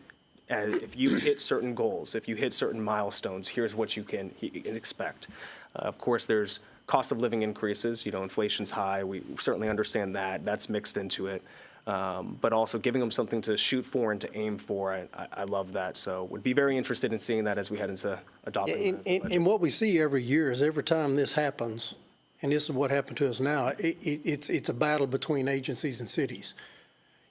Speaker 1: And if you hit certain goals, if you hit certain milestones, here's what you can expect. Of course, there's cost of living increases. Inflation's high. We certainly understand that. That's mixed into it. But also giving them something to shoot for and to aim for. I love that. So would be very interested in seeing that as we head into adopting.
Speaker 2: And what we see every year is every time this happens, and this is what happened to us now, it's a battle between agencies and cities.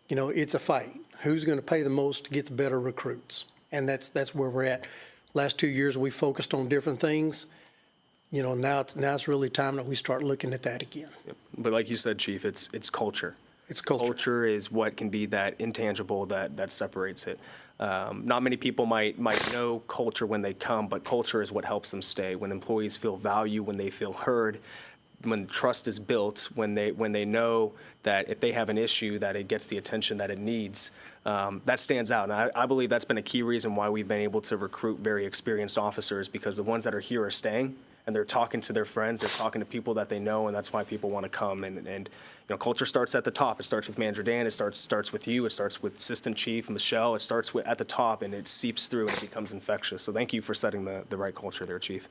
Speaker 2: It's a fight. Who's going to pay the most to get the better recruits? And that's where we're at. Last 2 years, we focused on different things. Now it's really time that we start looking at that again.
Speaker 1: Yep. But like you said, Chief, it's culture.
Speaker 2: It's culture.
Speaker 1: Culture is what can be that intangible that separates it. Not many people might know culture when they come, but culture is what helps them stay. When employees feel value, when they feel heard, when trust is built, when they know that if they have an issue, that it gets the attention that it needs, that stands out. And I believe that's been a key reason why we've been able to recruit very experienced officers, because the ones that are here are staying, and they're talking to their friends, they're talking to people that they know, and that's why people want to come. And culture starts at the top. It starts with Manager Dan. It starts with you. It starts with Assistant Chief Michelle. It starts at the top, and it seeps through and it becomes infectious. So thank you for setting the right culture there, Chief.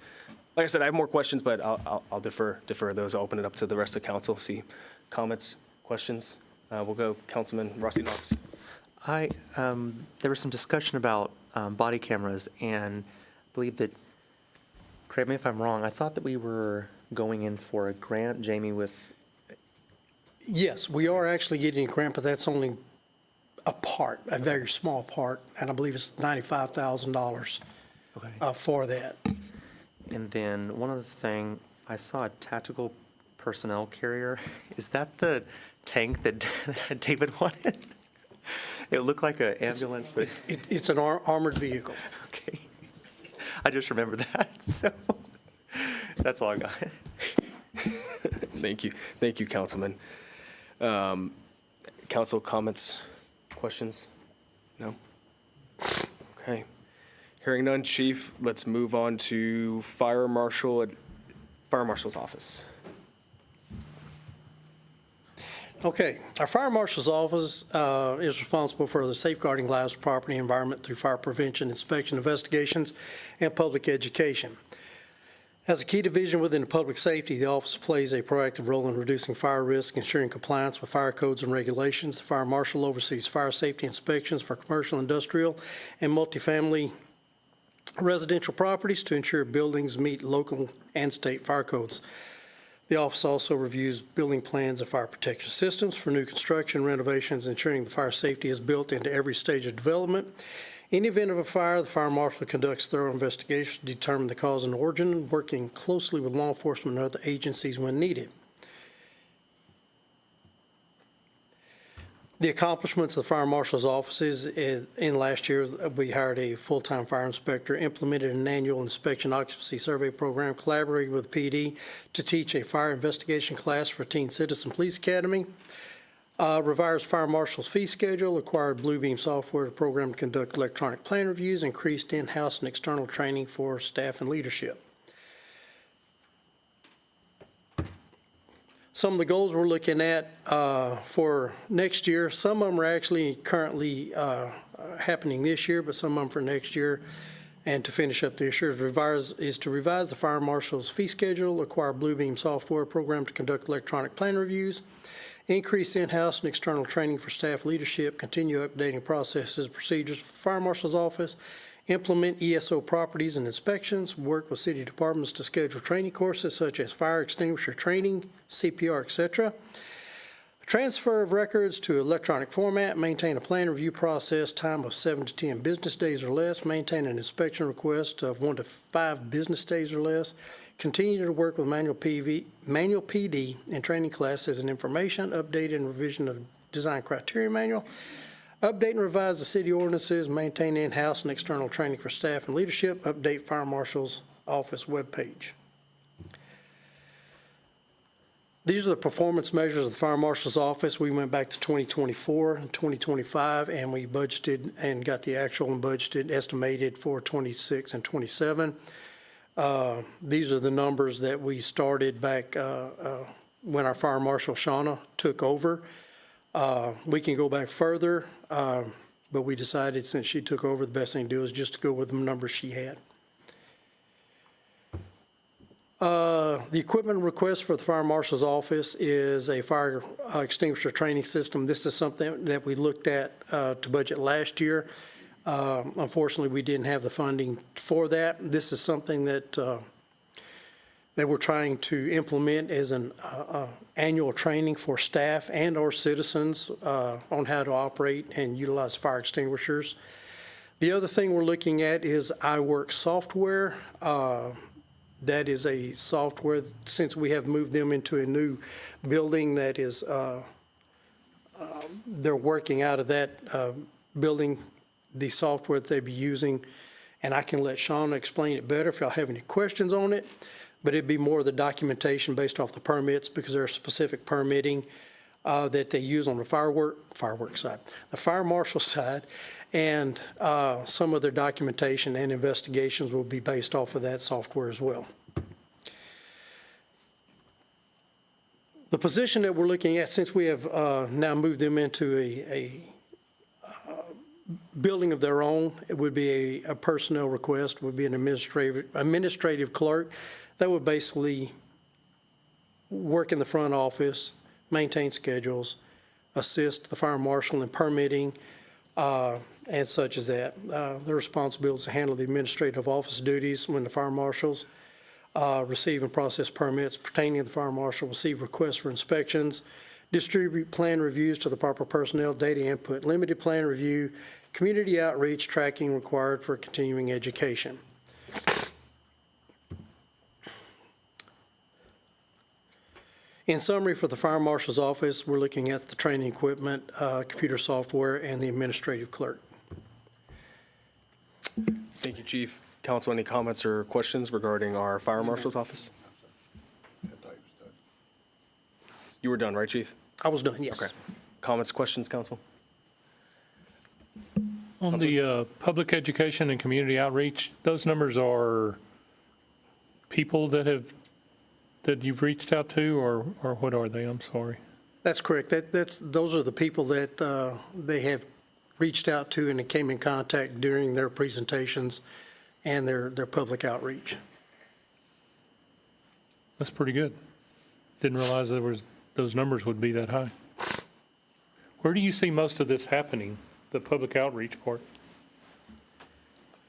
Speaker 1: Like I said, I have more questions, but I'll defer those. I'll open it up to the rest of council. See comments, questions. We'll go Councilman Rusty Knox.
Speaker 17: There was some discussion about body cameras, and I believe that, correct me if I'm wrong, I thought that we were going in for a grant, Jamie, with
Speaker 2: Yes, we are actually getting a grant, but that's only a part, a very small part, and I believe it's $95,000 for that.
Speaker 17: And then one other thing, I saw a tactical personnel carrier. Is that the tank that David wanted? It looked like an ambulance, but.
Speaker 2: It's an armored vehicle.
Speaker 17: Okay. I just remember that, so that's all I got.
Speaker 1: Thank you. Thank you, Councilman. Council comments, questions? No? Okay. Hearing none, Chief, let's move on to Fire Marshal's office.
Speaker 2: Okay, our Fire Marshal's office is responsible for the safeguarding lives, property, and environment through fire prevention, inspection, investigations, and public education. As a key division within public safety, the office plays a proactive role in reducing fire risk, ensuring compliance with fire codes and regulations. The Fire Marshal oversees fire safety inspections for commercial, industrial, and multifamily residential properties to ensure buildings meet local and state fire codes. The office also reviews building plans and fire protection systems for new construction, renovations, ensuring the fire safety is built into every stage of development. In the event of a fire, the Fire Marshal conducts thorough investigations to determine the cause and origin, working closely with law enforcement and other agencies when needed. The accomplishments of the Fire Marshal's offices in last year, we hired a full-time fire inspector, implemented an annual inspection occupancy survey program, collaborated with PD to teach a fire investigation class for Teen Citizen Police Academy, revised Fire Marshal's fee schedule, acquired Bluebeam software to program to conduct electronic plan reviews, increased in-house and external training for staff and leadership. Some of the goals we're looking at for next year, some of them are actually currently happening this year, but some of them for next year. And to finish up this year is to revise the Fire Marshal's fee schedule, acquire Bluebeam software program to conduct electronic plan reviews, increase in-house and external training for staff leadership, continue updating processes and procedures for the Fire Marshal's office, implement ESO properties and inspections, work with city departments to schedule training courses such as fire extinguisher training, CPR, etc. Transfer of records to electronic format, maintain a plan review process, time of 7 to 10 business days or less, maintain an inspection request of 1 to 5 business days or less, continue to work with manual PD and training classes and information, update and revision of design criteria manual, update and revise the city ordinances, maintain in-house and external training for staff and leadership, update Fire Marshal's office webpage. These are the performance measures of the Fire Marshal's office. We went back to 2024 and 2025, and we budgeted and got the actual and budgeted estimated for 26 and 27. These are the numbers that we started back when our Fire Marshal, Shauna, took over. We can go back further, but we decided since she took over, the best thing to do is just to go with the numbers she had. The equipment request for the Fire Marshal's office is a fire extinguisher training system. This is something that we looked at to budget last year. Unfortunately, we didn't have the funding for that. This is something that we're trying to implement as an annual training for staff and our citizens on how to operate and utilize fire extinguishers. The other thing we're looking at is iWork software. That is a software, since we have moved them into a new building that is, they're working out of that building, the software that they'll be using. And I can let Shauna explain it better if y'all have any questions on it. But it'd be more of the documentation based off the permits, because there's specific permitting that they use on the fireworks side, the Fire Marshal side, and some of their documentation and investigations will be based off of that software as well. The position that we're looking at, since we have now moved them into a building of their own, it would be a personnel request, would be an administrative clerk that would basically work in the front office, maintain schedules, assist the Fire Marshal in permitting, and such as that. Their responsibility is to handle the administrative office duties when the Fire Marshals receive and process permits pertaining to the Fire Marshal, receive requests for inspections, distribute plan reviews to the proper personnel, data input, limited plan review, community outreach, tracking required for continuing education. In summary, for the Fire Marshal's office, we're looking at the training equipment, computer software, and the administrative clerk.
Speaker 1: Thank you, Chief. Council, any comments or questions regarding our Fire Marshal's office? You were done, right, Chief?
Speaker 2: I was done, yes.
Speaker 1: Okay. Comments, questions, Council?
Speaker 3: On the public education and community outreach, those numbers are people that you've reached out to, or what are they? I'm sorry.
Speaker 2: That's correct. Those are the people that they have reached out to and that came in contact during their presentations and their public outreach.
Speaker 3: That's pretty good. Didn't realize those numbers would be that high. Where do you see most of this happening, the public outreach part?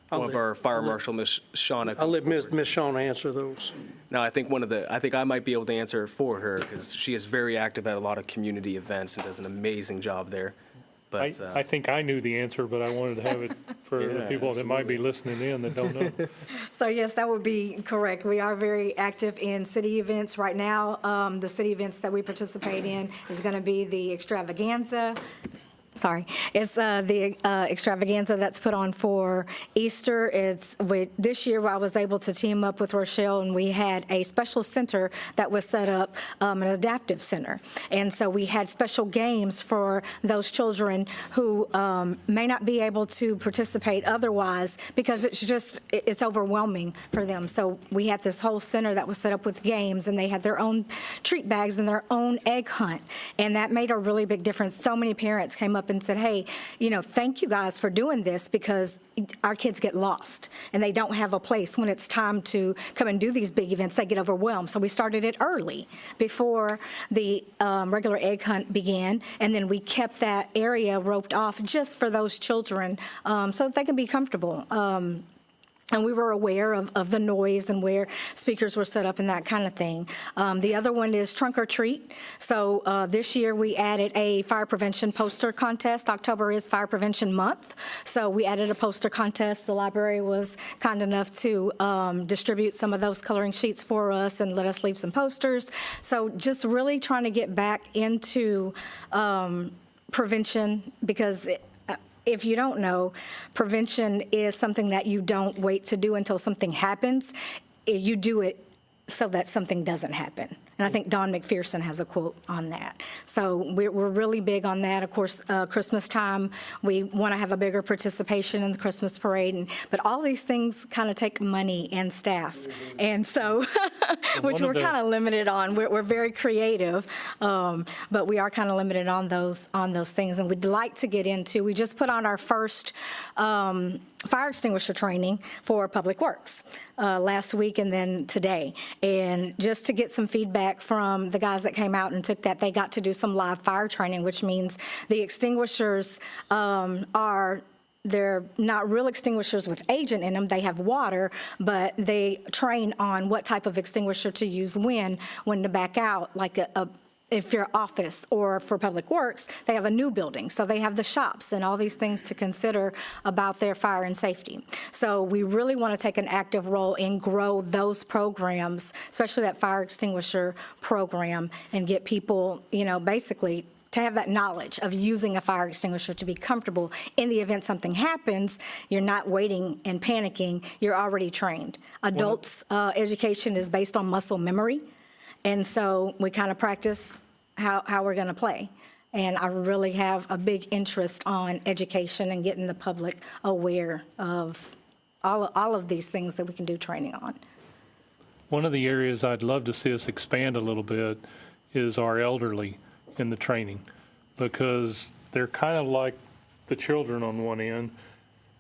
Speaker 1: One of our Fire Marshal, Ms. Shauna.
Speaker 2: I'll let Ms. Shauna answer those.
Speaker 1: No, I think I might be able to answer it for her because she is very active at a lot of community events and does an amazing job there. But
Speaker 3: I think I knew the answer, but I wanted to have it for the people that might be listening in that don't know.
Speaker 19: So yes, that would be correct. We are very active in city events right now. The city events that we participate in is going to be the extravaganza. It's the extravaganza that's put on for Easter. This year I was able to team up with Rochelle, and we had a special center that was set up, an adaptive center. And so we had special games for those children who may not be able to participate otherwise because it's overwhelming for them. So we had this whole center that was set up with games, and they had their own treat bags and their own egg hunt. And that made a really big difference. So many parents came up and said, hey, thank you guys for doing this because our kids get lost and they don't have a place when it's time to come and do these big events. They get overwhelmed. So we started it early before the regular egg hunt began, and then we kept that area roped off just for those children so that they can be comfortable. And we were aware of the noise and where speakers were set up and that kind of thing. The other one is Trunk or Treat. So this year we added a fire prevention poster contest. October is Fire Prevention Month. So we added a poster contest. The library was kind enough to distribute some of those coloring sheets for us and let us leave some posters. So just really trying to get back into prevention because if you don't know, prevention is something that you don't wait to do until something happens. You do it so that something doesn't happen. And I think Don McPherson has a quote on that. So we're really big on that. Of course, Christmas time, we want to have a bigger participation in the Christmas parade. But all these things kind of take money and staff. And so, which we're kind of limited on. We're very creative, but we are kind of limited on those things. And we'd like to get into, we just put on our first fire extinguisher training for Public Works last week and then today. And just to get some feedback from the guys that came out and took that, they got to do some live fire training, which means the extinguishers they're not real extinguishers with agent in them. They have water, but they train on what type of extinguisher to use when to back out, like if your office or for Public Works, they have a new building. So they have the shops and all these things to consider about their fire and safety. So we really want to take an active role and grow those programs, especially that fire extinguisher program, and get people, basically to have that knowledge of using a fire extinguisher to be comfortable in the event something happens. You're not waiting and panicking. You're already trained. Adults' education is based on muscle memory. And so we kind of practice how we're going to play. And I really have a big interest on education and getting the public aware of all of these things that we can do training on.
Speaker 3: One of the areas I'd love to see us expand a little bit is our elderly in the training, because they're kind of like the children on one end.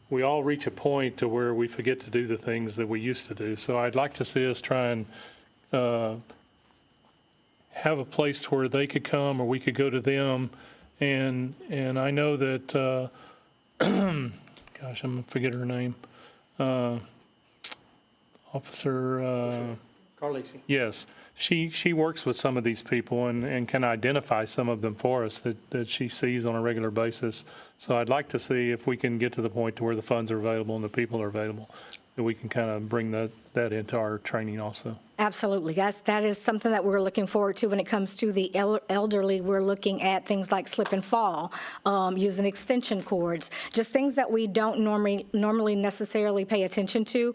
Speaker 3: We all reach a point to where we forget to do the things that we used to do. So I'd like to see us try and have a place to where they could come or we could go to them. And I know that, gosh, I'm going to forget her name. Officer
Speaker 2: Carlisi.
Speaker 3: Yes. she works with some of these people and can identify some of them for us that she sees on a regular basis. So I'd like to see if we can get to the point to where the funds are available and the people are available, that we can kind of bring that into our training also.
Speaker 19: Absolutely. That is something that we're looking forward to when it comes to the elderly. We're looking at things like slip and fall, using extension cords, just things that we don't normally necessarily pay attention to.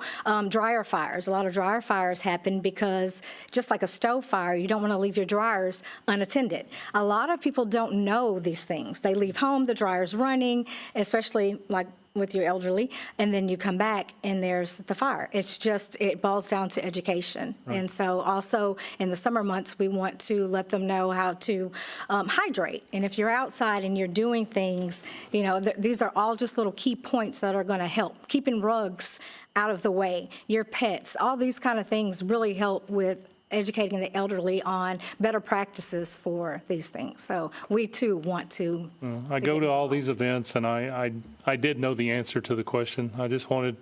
Speaker 19: Dryer fires. A lot of dryer fires happen because, just like a stove fire, you don't want to leave your dryers unattended. A lot of people don't know these things. They leave home, the dryer's running, especially like with your elderly, and then you come back and there's the fire. It boils down to education. Right. And so also in the summer months, we want to let them know how to hydrate. And if you're outside and you're doing things, these are all just little key points that are going to help. Keeping rugs out of the way, your pets, all these kind of things really help with educating the elderly on better practices for these things. So we too want to.
Speaker 3: I go to all these events and I did know the answer to the question. I just wanted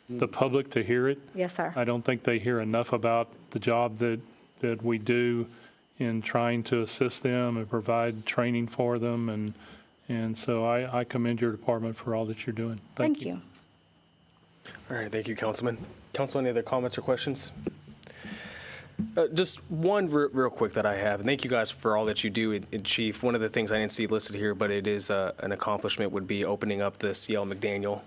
Speaker 3: the public to hear it.
Speaker 19: Yes, sir.
Speaker 3: I don't think they hear enough about the job that we do in trying to assist them and provide training for them. And so I commend your department for all that you're doing. Thank you.
Speaker 1: All right, thank you, Councilman. Council, any other comments or questions? Just one real quick that I have, and thank you guys for all that you do in Chief. One of the things I didn't see listed here, but it is an accomplishment, would be opening up the C.L. McDaniel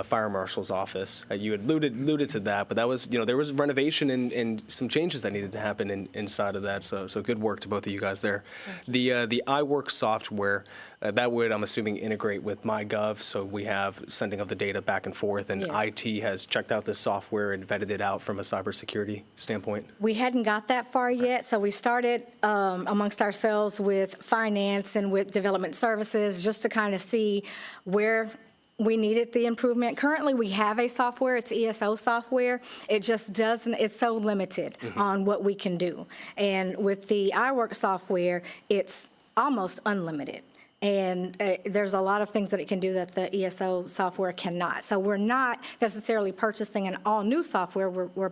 Speaker 1: Fire Marshal's office. You had alluded to that, but that was, there was renovation and some changes that needed to happen inside of that. So good work to both of you guys there. The iWork software, that would, I'm assuming, integrate with MyGov, so we have sending of the data back and forth, and
Speaker 19: Yes.
Speaker 1: IT has checked out this software and vetted it out from a cybersecurity standpoint.
Speaker 19: We hadn't got that far yet, so we started amongst ourselves with finance and with development services just to kind of see where we needed the improvement. Currently, we have a software, it's ESO software. It just doesn't, it's so limited on what we can do. And with the iWork software, it's almost unlimited. And there's a lot of things that it can do that the ESO software cannot. So we're not necessarily purchasing an all-new software. We're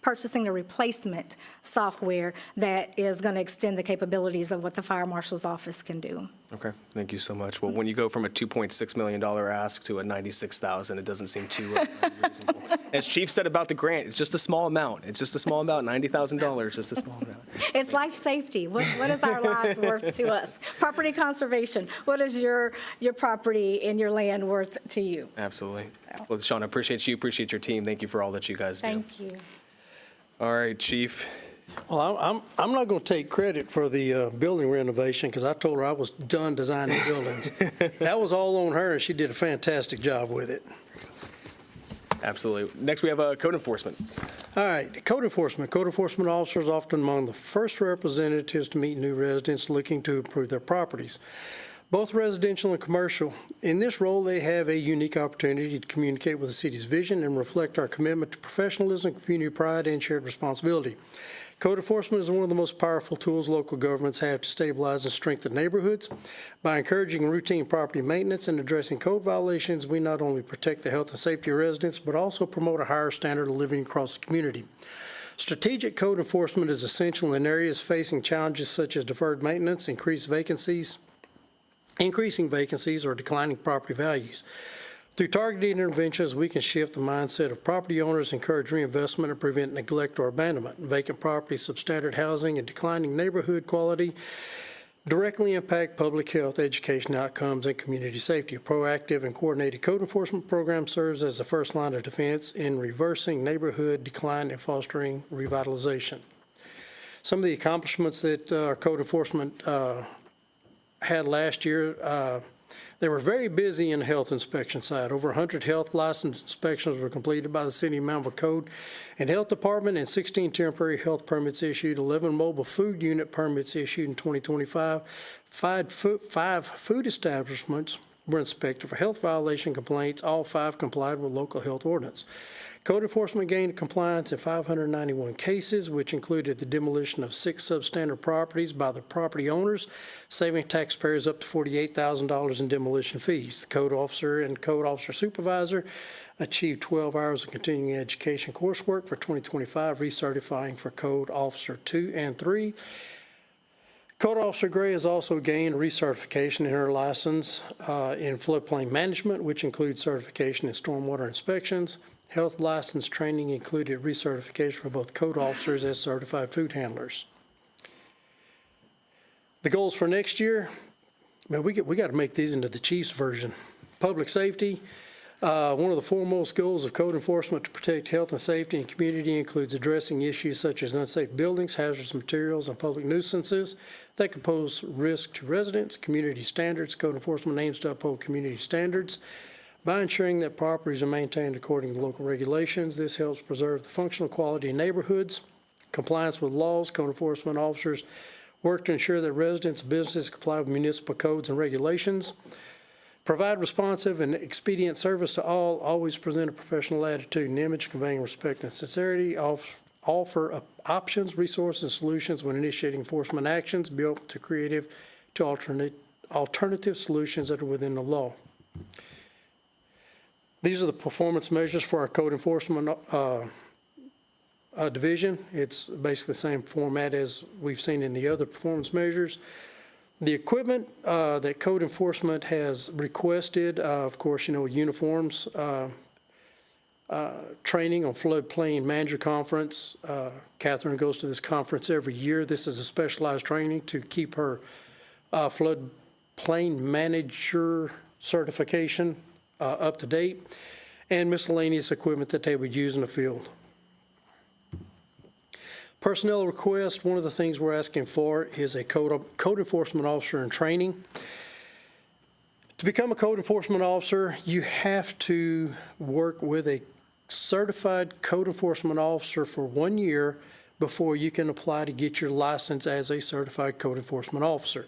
Speaker 19: purchasing a replacement software that is going to extend the capabilities of what the fire marshal's office can do.
Speaker 1: Okay, thank you so much. Well, when you go from a $2.6 million ask to a $96,000, it doesn't seem too unreasonable. As Chief said about the grant, it's just a small amount. It's just a small amount, $90,000, just a small amount.
Speaker 19: It's life safety. What is our lives worth to us? Property conservation. What is your property and your land worth to you?
Speaker 1: Absolutely. Well, Sean, I appreciate you, appreciate your team. Thank you for all that you guys do.
Speaker 19: Thank you.
Speaker 1: All right, Chief.
Speaker 2: Well, I'm not going to take credit for the building renovation because I told her I was done designing buildings. That was all on her, and she did a fantastic job with it.
Speaker 1: Absolutely. Next, we have code enforcement.
Speaker 2: All right, code enforcement. Code enforcement officers are often among the first representatives to meet new residents looking to improve their properties, both residential and commercial. In this role, they have a unique opportunity to communicate with the city's vision and reflect our commitment to professionalism, community pride, and shared responsibility. Code enforcement is one of the most powerful tools local governments have to stabilize and strengthen neighborhoods. By encouraging routine property maintenance and addressing code violations, we not only protect the health and safety of residents, but also promote a higher standard of living across the community. Strategic code enforcement is essential in areas facing challenges such as deferred maintenance, increasing vacancies, or declining property values. Through targeted interventions, we can shift the mindset of property owners, encourage reinvestment, and prevent neglect or abandonment. Vacant properties, substandard housing, and declining neighborhood quality directly impact public health, education outcomes, and community safety. A proactive and coordinated code enforcement program serves as the first line of defense in reversing neighborhood decline and fostering revitalization. Some of the accomplishments that our code enforcement had last year, they were very busy in the health inspection side. Over 100 health license inspections were completed by the City of Manvel Code and Health Department, and 16 temporary health permits issued, 11 mobile food unit permits issued in 2025, five food establishments were inspected for health violation complaints. All 5 complied with local health ordinance. Code enforcement gained compliance in 591 cases, which included the demolition of 6 substandard properties by the property owners, saving taxpayers up to $48,000 in demolition fees. The code officer and code officer supervisor achieved 12 hours of continuing education coursework for 2025, recertifying for Code Officer 2 and 3. Code Officer Gray has also gained recertification in her license in floodplain management, which includes certification in stormwater inspections. Health license training included recertification for both code officers as certified food handlers. The goals for next year, man, we got to make these into the Chiefs version. Public safety. One of the foremost goals of code enforcement to protect health and safety and community includes addressing issues such as unsafe buildings, hazardous materials, and public nuisances that could pose risk to residents. Community standards. Code enforcement aims to uphold community standards by ensuring that properties are maintained according to local regulations. This helps preserve the functional quality in neighborhoods. Compliance with laws. Code enforcement officers work to ensure that residents and businesses comply with municipal codes and regulations. Provide responsive and expedient service to all. Always present a professional attitude and image, conveying respect and sincerity. Offer options, resources, and solutions when initiating enforcement actions. Be open to creative to alternative solutions that are within the law. These are the performance measures for our code enforcement division. It's basically the same format as we've seen in the other performance measures. The equipment that code enforcement has requested, of course, uniforms, training on floodplain manager conference. Catherine goes to this conference every year. This is a specialized training to keep her floodplain manager certification up to date, and miscellaneous equipment that they would use in the field. Personnel request, one of the things we're asking for is a code enforcement officer in training. To become a code enforcement officer, you have to work with a certified code enforcement officer for 1 year before you can apply to get your license as a certified code enforcement officer.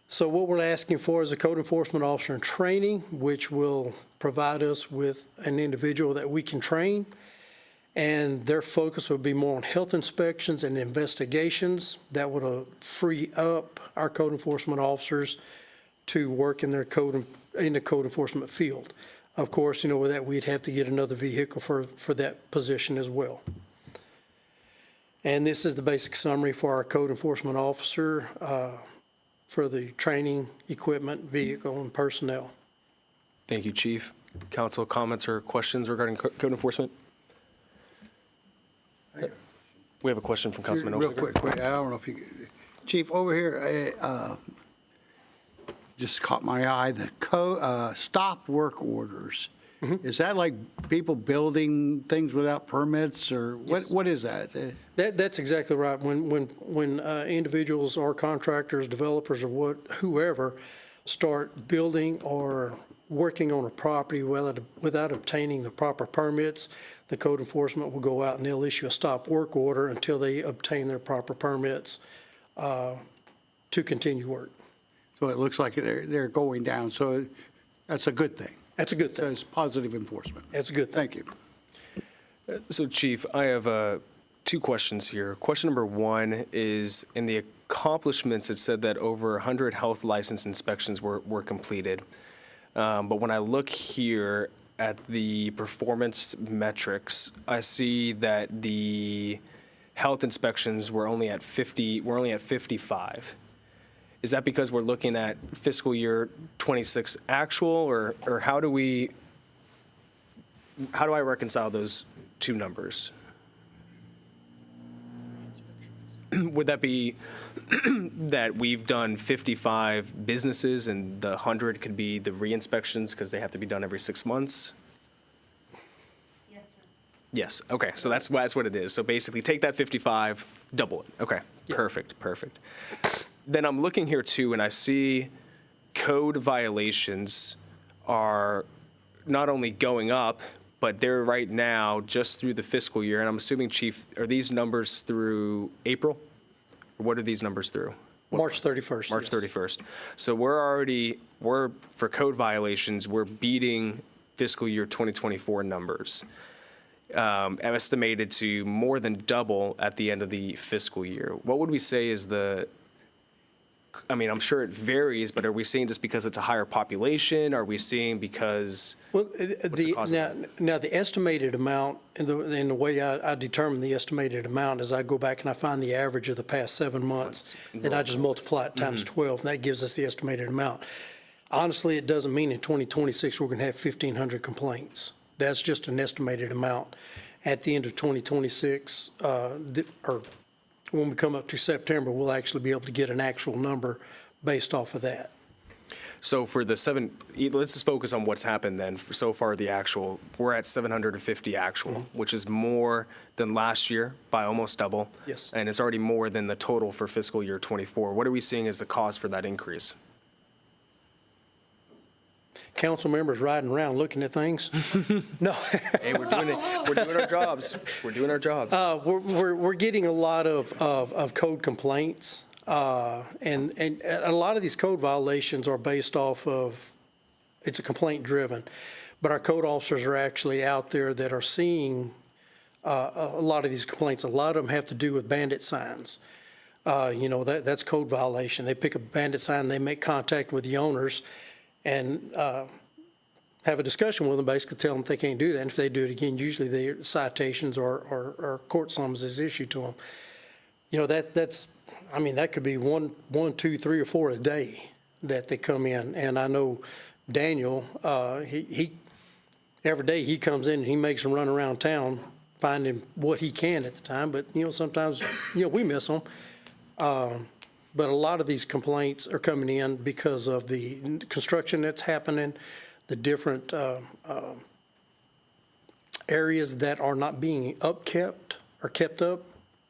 Speaker 2: So what we're asking for is a code enforcement officer in training, which will provide us with an individual that we can train, and their focus will be more on health inspections and investigations. That would free up our code enforcement officers to work in their in the code enforcement field. Of course, with that, we'd have to get another vehicle for that position as well. And this is the basic summary for our code enforcement officer for the training, equipment, vehicle, and personnel.
Speaker 1: Thank you, Chief. Council comments or questions regarding code enforcement? We have a question from Councilman
Speaker 5: Real
Speaker 1: Oakley.
Speaker 5: quick, I don't know if you, Chief, over here, just caught my eye, the stop work orders. Mm-hmm. Is that like people building things without permits, or
Speaker 2: Yes.
Speaker 5: what is that?
Speaker 2: That's exactly right. When individuals or contractors, developers, or whoever start building or working on a property without obtaining the proper permits, the code enforcement will go out and they'll issue a stop work order until they obtain their proper permits to continue work.
Speaker 5: So it looks like they're going down, so that's a good thing.
Speaker 2: That's a good thing.
Speaker 5: So it's positive enforcement.
Speaker 2: That's a good thing.
Speaker 5: Thank you.
Speaker 1: So, Chief, I have 2 questions here. Question number 1 is, in the accomplishments, it said that over 100 health license inspections were completed. But when I look here at the performance metrics, I see that the health inspections were only at 55. Is that because we're looking at fiscal year 26 actual, or how do I reconcile those 2 numbers? Would that be that we've done 55 businesses and the 100 could be the re-inspections because they have to be done every 6 months? Yes. Okay. So that's what it is. So basically take that 55, double it. Okay. Yes. Perfect. Then I'm looking here too, and I see code violations are not only going up, but they're right now just through the fiscal year. And I'm assuming, Chief, are these numbers through April? Or what are these numbers through?
Speaker 2: March 31st.
Speaker 1: March
Speaker 2: yes.
Speaker 1: 31st. So we're for code violations, we're beating fiscal year 2024 numbers, estimated to more than double at the end of the fiscal year. What would we say is I mean, I'm sure it varies, but are we seeing just because it's a higher population? Are we seeing because?
Speaker 2: Well,
Speaker 1: what's the cause of that?
Speaker 2: now the estimated amount, and the way I determine the estimated amount is I go back and I find the average of the past 7 months, then I just multiply it times 12, and that gives us the estimated amount. Honestly, it doesn't mean in 2026 we're going to have 1,500 complaints. That's just an estimated amount. At the end of 2026, or when we come up to September, we'll actually be able to get an actual number based off of that.
Speaker 1: So for the let's just focus on what's happened then. So far, we're at 750 actual, which is more than last year by almost double.
Speaker 2: Yes.
Speaker 1: And it's already more than the total for fiscal year 24. What are we seeing as the cause for that increase?
Speaker 2: Council members riding around looking at things. No.
Speaker 1: Hey, we're doing it. We're doing our jobs. We're doing our jobs.
Speaker 2: We're getting a lot of code complaints, and a lot of these code violations are based off of, it's a complaint driven, but our code officers are actually out there that are seeing a lot of these complaints. A lot of them have to do with bandit signs. That's code violation. They pick up a bandit sign, they make contact with the owners, and have a discussion with them, basically tell them they can't do that. And if they do it again, usually the citations or court summons is issued to them. That could be one, 2, 3, or 4 a day that they come in. And I know Daniel, he every day he comes in and he makes them run around town finding what he can at the time. But, sometimes, we miss them. But a lot of these complaints are coming in because of the construction that's happening, the different areas that are not being upkept or kept up,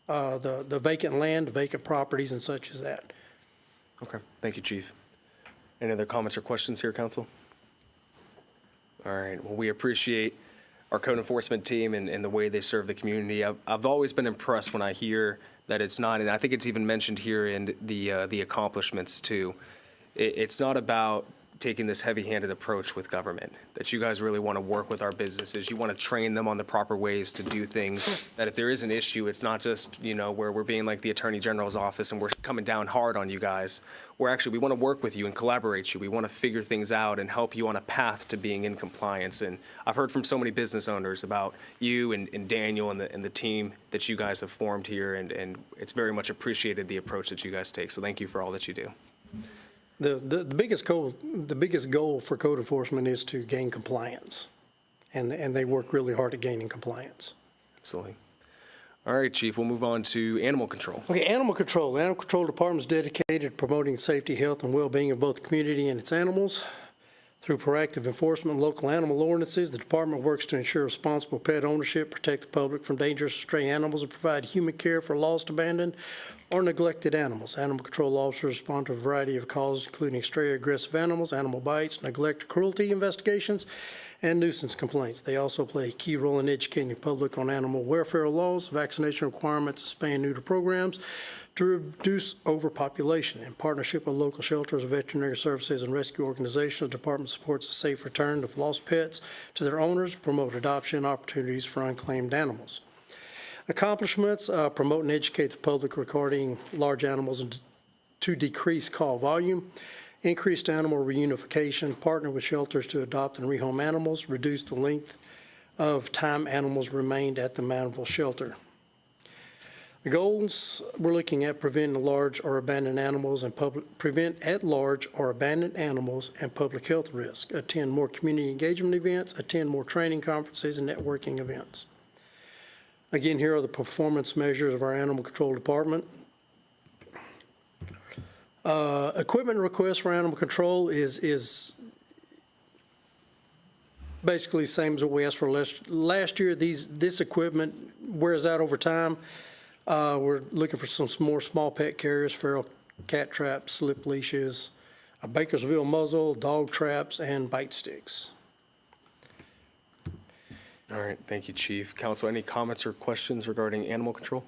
Speaker 2: the vacant land, vacant properties and such as that.
Speaker 1: Okay, thank you, Chief. Any other comments or questions here, Council? All right, well, we appreciate our code enforcement team and the way they serve the community. I've always been impressed when I hear that it's not, and I think it's even mentioned here in the accomplishments too. It's not about taking this heavy-handed approach with government, that you guys really want to work with our businesses. You want to train them on the proper ways to do things, that if there is an issue, it's not just, where we're being like the Attorney General's office and we're coming down hard on you guys. We want to work with you and collaborate you. We want to figure things out and help you on a path to being in compliance. And I've heard from so many business owners about you and Daniel and the team that you guys have formed here, and it's very much appreciated the approach that you guys take. So thank you for all that you do.
Speaker 2: The biggest goal for code enforcement is to gain compliance, and they work really hard at gaining compliance.
Speaker 1: Absolutely. All right, Chief, we'll move on to animal control.
Speaker 2: Okay, animal control. The Animal Control Department is dedicated to promoting safety, health, and well-being of both the community and its animals. Through proactive enforcement of local animal ordinances, the department works to ensure responsible pet ownership, protect the public from dangerous stray animals, and provide human care for lost, abandoned, or neglected animals. Animal control officers respond to a variety of calls, including stray aggressive animals, animal bites, neglect, cruelty investigations, and nuisance complaints. They also play a key role in educating the public on animal welfare laws, vaccination requirements, spay and neuter programs to reduce overpopulation. In partnership with local shelters, veterinary services, and rescue organizations, the department supports the safe return of lost pets to their owners, promote adoption opportunities for unclaimed animals. Accomplishments, promote and educate the public regarding large animals and to decrease call volume, increased animal reunification, partner with shelters to adopt and rehome animals, reduce the length of time animals remained at the Manvel shelter. The goals, we're looking at prevent at-large or abandoned animals and public health risk, attend more community engagement events, attend more training conferences and networking events. Again, here are the performance measures of our animal control department. Equipment request for animal control is basically the same as what we asked for last year. This equipment wears out over time. We're looking for some more small pet carriers, feral cat traps, slip leashes, a Bakersville muzzle, dog traps, and bite sticks.
Speaker 1: All right, thank you, Chief. Council, any comments or questions regarding animal control?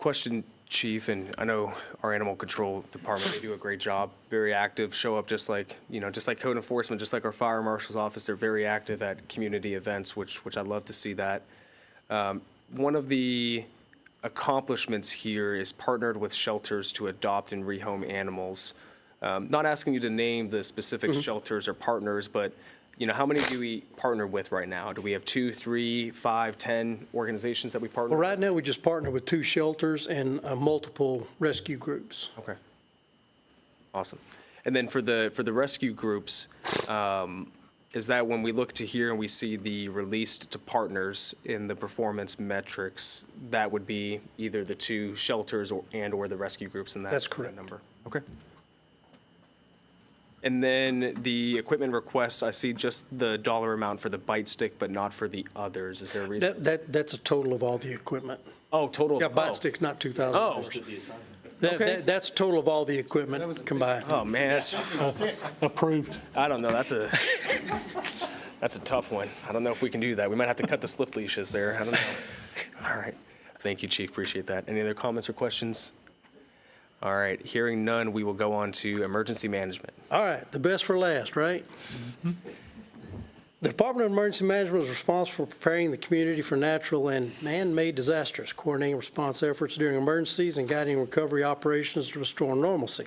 Speaker 1: question, Chief, and I know our animal control department, they do a great job, very active, show up just like, just like code enforcement, just like our fire marshal's office, they're very active at community events, which I'd love to see that. One of the accomplishments here is partnered with shelters to adopt and rehome animals. Not asking you to name the specific shelters or partners, but how many do we partner with right now? Do we have 2, 3, 5, 10 organizations that we partner
Speaker 2: Well,
Speaker 1: with?
Speaker 2: right now, we just partner with 2 shelters and multiple rescue groups.
Speaker 1: Okay. Awesome. And then for the rescue groups, is that when we look to here and we see the released to partners in the performance metrics, that would be either the 2 shelters or the rescue groups in that?
Speaker 2: That's correct.
Speaker 1: Number? Okay. And then the equipment requests, I see just the dollar amount for the bite stick, but not for the others. Is there a reason?
Speaker 2: That's a total of all the equipment.
Speaker 1: Oh, total?
Speaker 2: Yeah, bite stick's not $2,000.
Speaker 1: Oh. Okay.
Speaker 2: That's total of all the equipment combined.
Speaker 1: Oh, man, that's
Speaker 3: Approved.
Speaker 1: I don't know. That's a tough one. I don't know if we can do that. We might have to cut the slip leashes there. I don't know. All right. Thank you, Chief. Appreciate that. Any other comments or questions? All right. Hearing none, we will go on to emergency management.
Speaker 2: All right, the best for last, right? The Department of Emergency Management is responsible for preparing the community for natural and man-made disasters, coordinating response efforts during emergencies, and guiding recovery operations to restore normalcy.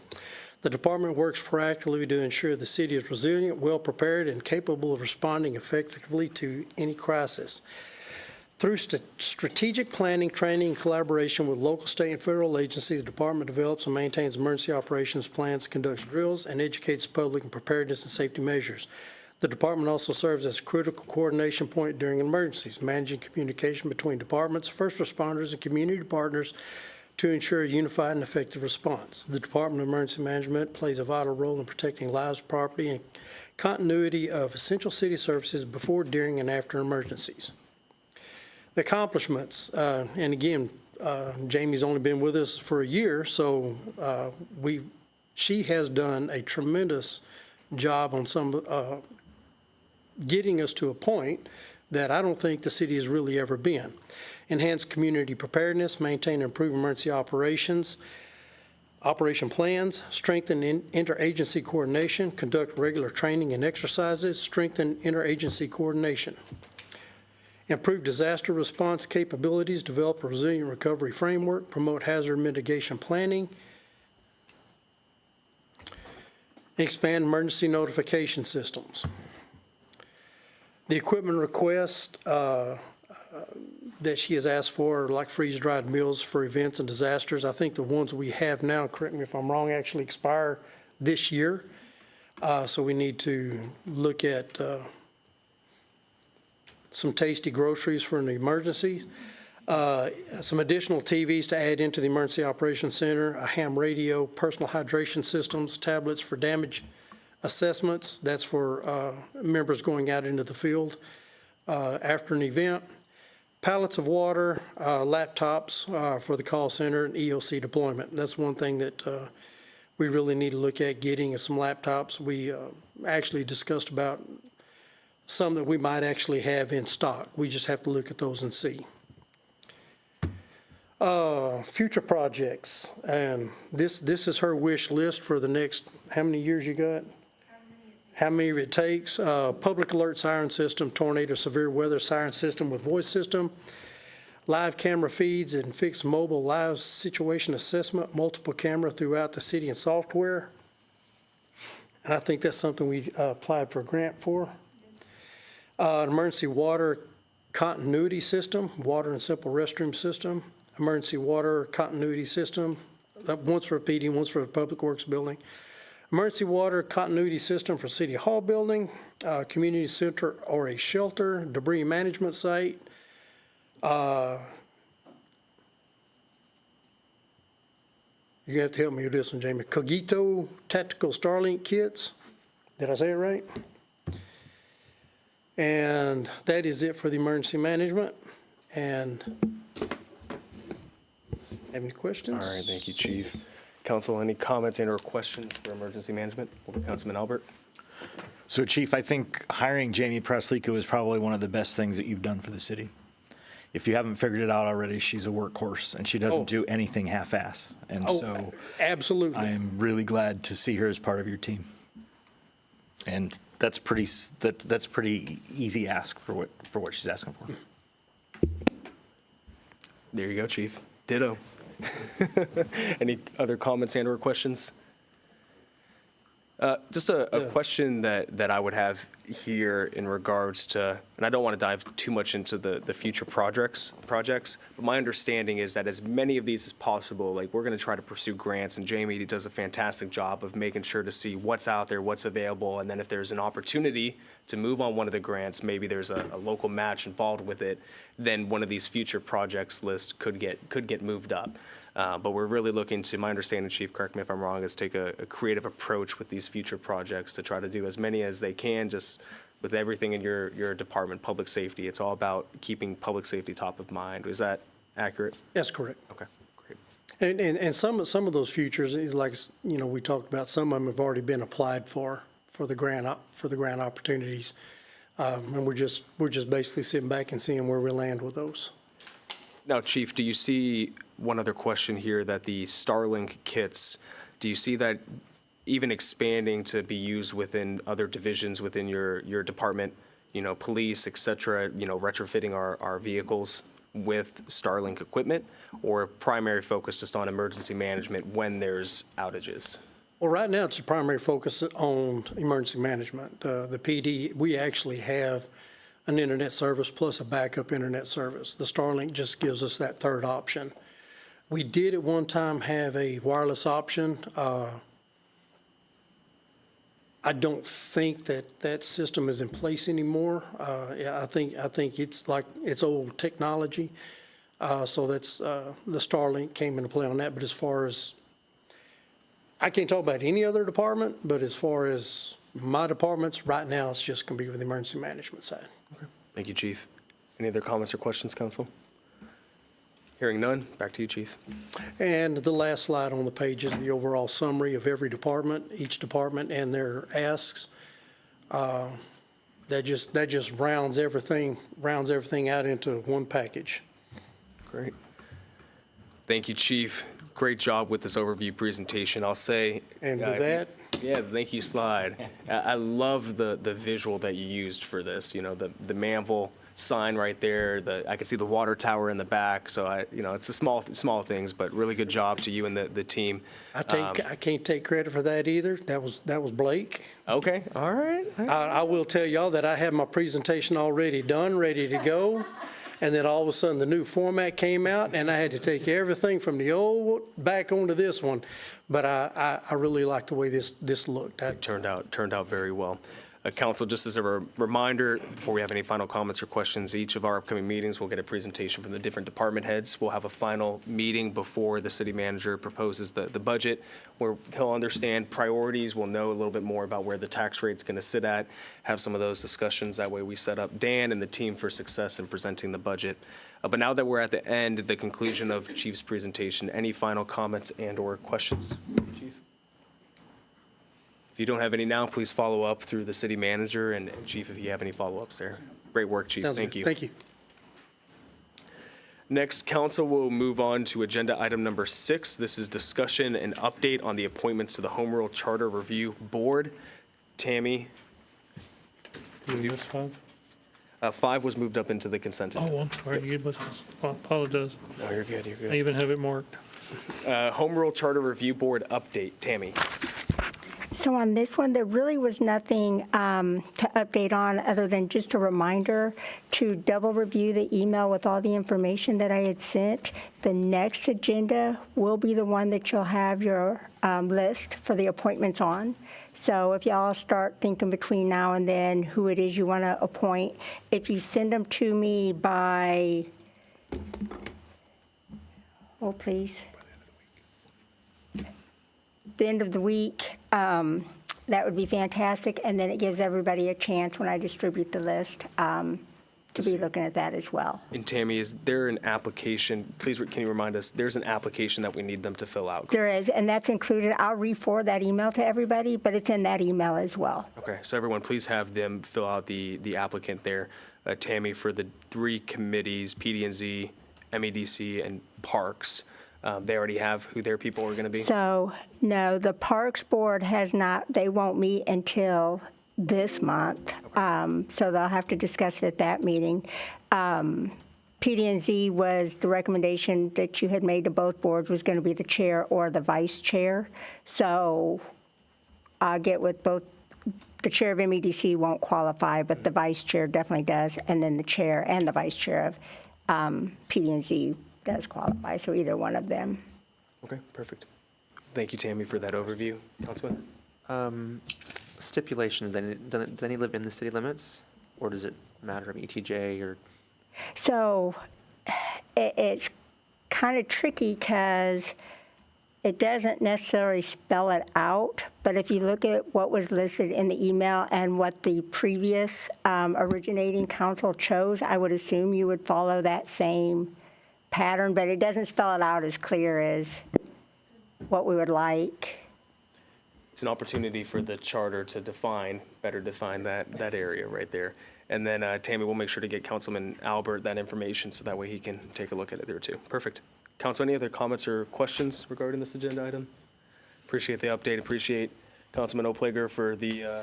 Speaker 2: The department works proactively to ensure the city is resilient, well-prepared, and capable of responding effectively to any crisis. Through strategic planning, training, and collaboration with local, state, and federal agencies, the department develops and maintains emergency operations plans, conducts drills, and educates the public in preparedness and safety measures. The department also serves as a critical coordination point during emergencies, managing communication between departments, first responders, and community partners to ensure a unified and effective response. The Department of Emergency Management plays a vital role in protecting lives, property, and continuity of essential city services before, during, and after emergencies. The accomplishments, and again, Jamie's only been with us for a year, so she has done a tremendous job on some getting us to a point that I don't think the city has really ever been. Enhance community preparedness, maintain and improve emergency operations, operation plans, strengthen interagency coordination, conduct regular training and exercises, strengthen interagency coordination. Improve disaster response capabilities, develop a resilient recovery framework, promote hazard mitigation planning, expand emergency notification systems. The equipment request that she has asked for are like freeze-dried meals for events and disasters. I think the ones we have now, correct me if I'm wrong, actually expire this year. So we need to look at some tasty groceries for an emergency, some additional TVs to add into the Emergency Operations Center, a ham radio, personal hydration systems, tablets for damage assessments. That's for members going out into the field after an event. Pallets of water, laptops for the call center, and EOC deployment. That's one thing that we really need to look at getting is some laptops. We actually discussed about some that we might actually have in stock. We just have to look at those and see. Future projects, and this is her wish list for the next, how many years you got? How many it takes? Public alert siren system, tornado severe weather siren system with voice system, live camera feeds and fixed mobile live situation assessment, multiple camera throughout the city and software. And I think that's something we applied for a grant for. An emergency water continuity system, water and simple restroom system, emergency water continuity system, once for PD, once for the Public Works building. Emergency water continuity system for City Hall building, community center or a shelter, debris management site. You have to help me with this one, Jamie. Cogito tactical Starlink kits. Did I say it right? And that is it for the emergency management. And have any questions?
Speaker 1: All right, thank you, Chief. Council, any comments and or questions for emergency management? Councilman Albert?
Speaker 7: So, Chief, I think hiring Jamie Preslico is probably one of the best things that you've done for the city. if you haven't figured it out already, she's a workhorse, and she doesn't do anything half-ass. And so
Speaker 2: Absolutely.
Speaker 7: I am really glad to see her as part of your team. And that's pretty easy ask for what she's asking for.
Speaker 1: There you go, Chief. Ditto. Any other comments and/or questions? Just a question that I would have here in regards to, and I don't want to dive too much into the future projects, but my understanding is that as many of these as possible, like we're going to try to pursue grants, and Jamie does a fantastic job of making sure to see what's out there, what's available, and then if there's an opportunity to move on one of the grants, maybe there's a local match involved with it, then one of these future projects list could get moved up. But we're really looking to, my understanding, Chief, correct me if I'm wrong, is take a creative approach with these future projects to try to do as many as they can, just with everything in your department, public safety. It's all about keeping public safety top of mind. Is that accurate?
Speaker 2: That's correct.
Speaker 1: Okay, great.
Speaker 2: And some of those futures, is like, we talked about, some of them have already been applied for the grant opportunities. And we're just basically sitting back and seeing where we land with those.
Speaker 1: Now, Chief, do you see, one other question here, that the Starlink kits, do you see that even expanding to be used within other divisions within your department, police, et cetera, retrofitting our vehicles with Starlink equipment, or primary focus just on emergency management when there's outages?
Speaker 2: Well, right now, it's the primary focus on emergency management. The PD, we actually have an internet service plus a backup internet service. The Starlink just gives us that third option. We did at one time have a wireless option. I don't think that system is in place anymore. I think it's old technology. So that's the Starlink came into play on that. But as far as, I can't talk about any other department, but as far as my departments, right now, it's just going to be with the emergency management side.
Speaker 1: Okay. Thank you, Chief. Any other comments or questions, Council? Hearing none, back to you, Chief.
Speaker 2: And the last slide on the page is the overall summary of every department, each department and their asks. That just rounds everything out into one package.
Speaker 1: Great. Thank you, Chief. Great job with this overview presentation. I'll say.
Speaker 2: And with that.
Speaker 1: Yeah, thank you, slide. I love the visual that you used for this. The Manvel sign right there. I could see the water tower in the back. So it's the small things, but really good job to you and the team.
Speaker 2: I can't take credit for that either. That was Blake.
Speaker 1: Okay, all right.
Speaker 2: I will tell y'all that I had my presentation already done, ready to go. And then all of a sudden, the new format came out, and I had to take everything from the old back onto this one. But I really like the way this looked.
Speaker 1: It turned out very well. Council, just as a reminder, before we have any final comments or questions, each of our upcoming meetings will get a presentation from the different department heads. We'll have a final meeting before the city manager proposes the budget, where he'll understand priorities. We'll know a little bit more about where the tax rate's going to sit at, have some of those discussions. That way we set up Dan and the team for success in presenting the budget. But now that we're at the end, the conclusion of Chief's presentation, any final comments and or questions? Chief? If you don't have any now, please follow up through the city manager, and Chief, if you have any follow-ups there. Great work, Chief. Thank you.
Speaker 2: Thank you.
Speaker 1: Next, council will move on to agenda item number 6. This is discussion and update on the appointments to the Home Rule Charter Review Board. Tammy?
Speaker 3: Did you miss 5?
Speaker 1: 5 was moved up into the consent agenda.
Speaker 3: Oh, I'm sorry. You must apologize.
Speaker 1: No, you're good.
Speaker 3: I even have it marked.
Speaker 1: Home Rule Charter Review Board update. Tammy?
Speaker 13: So on this one, there really was nothing to update on other than just a reminder to double review the email with all the information that I had sent. The next agenda will be the one that you'll have your list for the appointments on. So if y'all start thinking between now and then who it is you want to appoint, if you send them to me by, please. The end of the week, that would be fantastic, and then it gives everybody a chance when I distribute the list to be looking at that as well.
Speaker 1: And Tammy, is there an application, please, can you remind us, there's an application that we need them to fill out?
Speaker 13: There is, and that's included. I'll re-forward that email to everybody, but it's in that email as well.
Speaker 1: Okay, so everyone, please have them fill out the applicant there. Tammy, for the 3 committees, PD&Z, MEDC, and Parks, they already have who their people are going to be?
Speaker 13: So, no, the Parks Board has not, they won't meet until this month, so they'll have to discuss it at that meeting. PD&Z was the recommendation that you had made to both boards was going to be the chair or the vice chair. So I'll get with both. The chair of MEDC won't qualify, but the vice chair definitely does, and then the chair and the vice chair of PD&Z does qualify, so either one of them.
Speaker 1: Okay, perfect. Thank you, Tammy, for that overview. Councilman?
Speaker 17: Stipulations, do any live in the city limits? Or does it matter of ETJ or?
Speaker 13: So it's kind of tricky because it doesn't necessarily spell it out, but if you look at what was listed in the email and what the previous originating council chose, I would assume you would follow that same pattern, but it doesn't spell it out as clear as what we would like.
Speaker 1: It's an opportunity for the charter to better define that area right there. And then, Tammy, we'll make sure to get Councilman Albert that information so that way he can take a look at it there too. Perfect. Council, any other comments or questions regarding this agenda item? Appreciate the update. Appreciate Councilman Oplager for the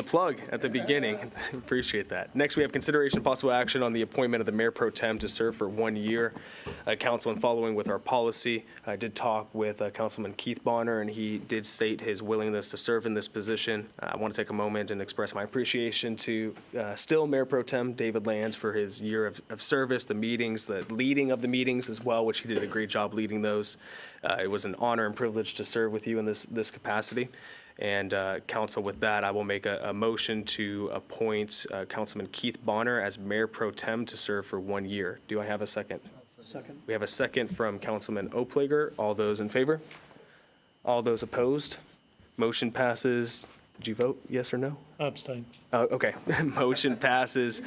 Speaker 1: plug at the beginning. Appreciate that. Next, we have consideration of possible action on the appointment of the Mayor Pro Tem to serve for 1 year. Council, and following with our policy, I did talk with Councilman Keith Bonner, and he did state his willingness to serve in this position. I want to take a moment and express my appreciation to still Mayor Pro Tem David Lands for his year of service, the meetings, the leading of the meetings as well, which he did a great job leading those. It was an honor and privilege to serve with you in this capacity. And Council, with that, I will make a motion to appoint Councilman Keith Bonner as Mayor Pro Tem to serve for 1 year. Do I have a second?
Speaker 6: Second.
Speaker 1: We have a second from Councilman Oplager. All those in favor? All those opposed? Motion passes. Did you vote yes or no?
Speaker 3: Abstain.
Speaker 1: Okay. Motion passes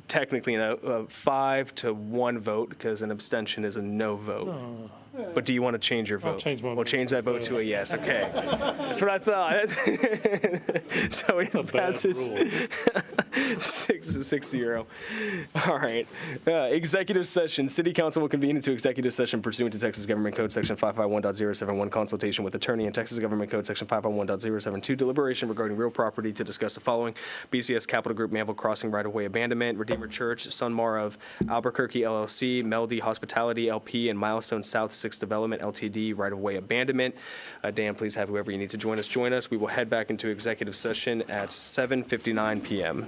Speaker 1: technically in a 5-1 vote, because an abstention is a no vote. But do you want to change your vote?
Speaker 3: I'll change my vote.
Speaker 1: We'll change that vote to a yes. Okay. That's what I thought. So it passes 6-0. All right. Executive session. City Council will convene into executive session pursuant to Texas Government Code Section 551.071, consultation with attorney, and Texas Government Code Section 551.072, deliberation regarding real property to discuss the following: BCS Capital Group Manvel Crossing right-of-way abandonment, Redeemer Church, Sunmar of Albuquerque LLC, Melody Hospitality LP, and Milestone South 6 Development Ltd right-of-way abandonment. Dan, please have whoever you need to join us. We will head back into executive session at 7:59 p.m.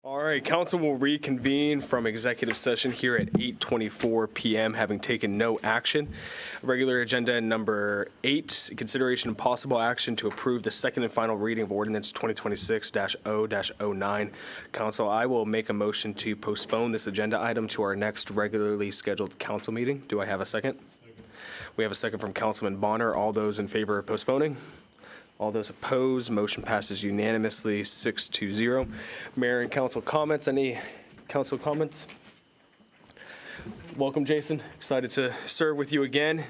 Speaker 1: All right, council will reconvene from executive session here at 8:24 PM, having taken no action. Regular agenda number 8, consideration and possible action to approve the second and final reading of ordinance 2026-0-09. Council, I will make a motion to postpone this agenda item to our next regularly scheduled council meeting. Do I have a second? We have a second from Councilman Bonner. All those in favor of postponing? All those opposed, motion passes unanimously, 6-0. Mayor and council comments. Any council comments? Welcome, Jason. Excited to serve with you again.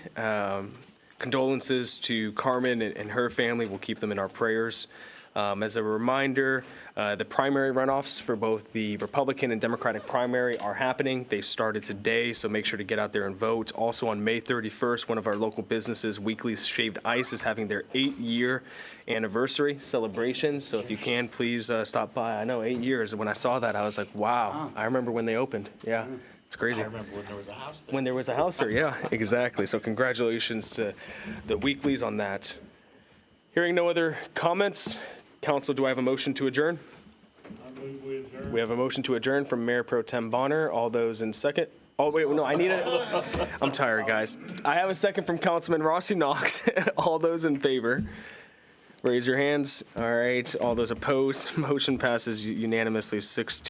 Speaker 1: Condolences to Carmen and her family. We'll keep them in our prayers. As a reminder, the primary runoffs for both the Republican and Democratic primary are happening. They started today, so make sure to get out there and vote. Also on May 31st, one of our local businesses, Weekly's Shaved Ice, is having their 8-year anniversary celebration. So if you can, please stop by. I know 8 years. When I saw that, I was like, wow. I remember when they opened. Yeah, it's crazy.
Speaker 9: I remember when there was a house there.
Speaker 1: When there was a house there, yeah, exactly. So congratulations to the Weeklies on that. Hearing no other comments, council, do I have a motion to adjourn?
Speaker 3: I move we adjourn.
Speaker 1: We have a motion to adjourn from Mayor Pro Tem Bonner. All those in second? Oh, wait, no, I need it. I'm tired, guys. I have a second from Councilman Rossi Knox. All those in favor, raise your hands. All right. All those opposed, motion passes unanimously, 6-2.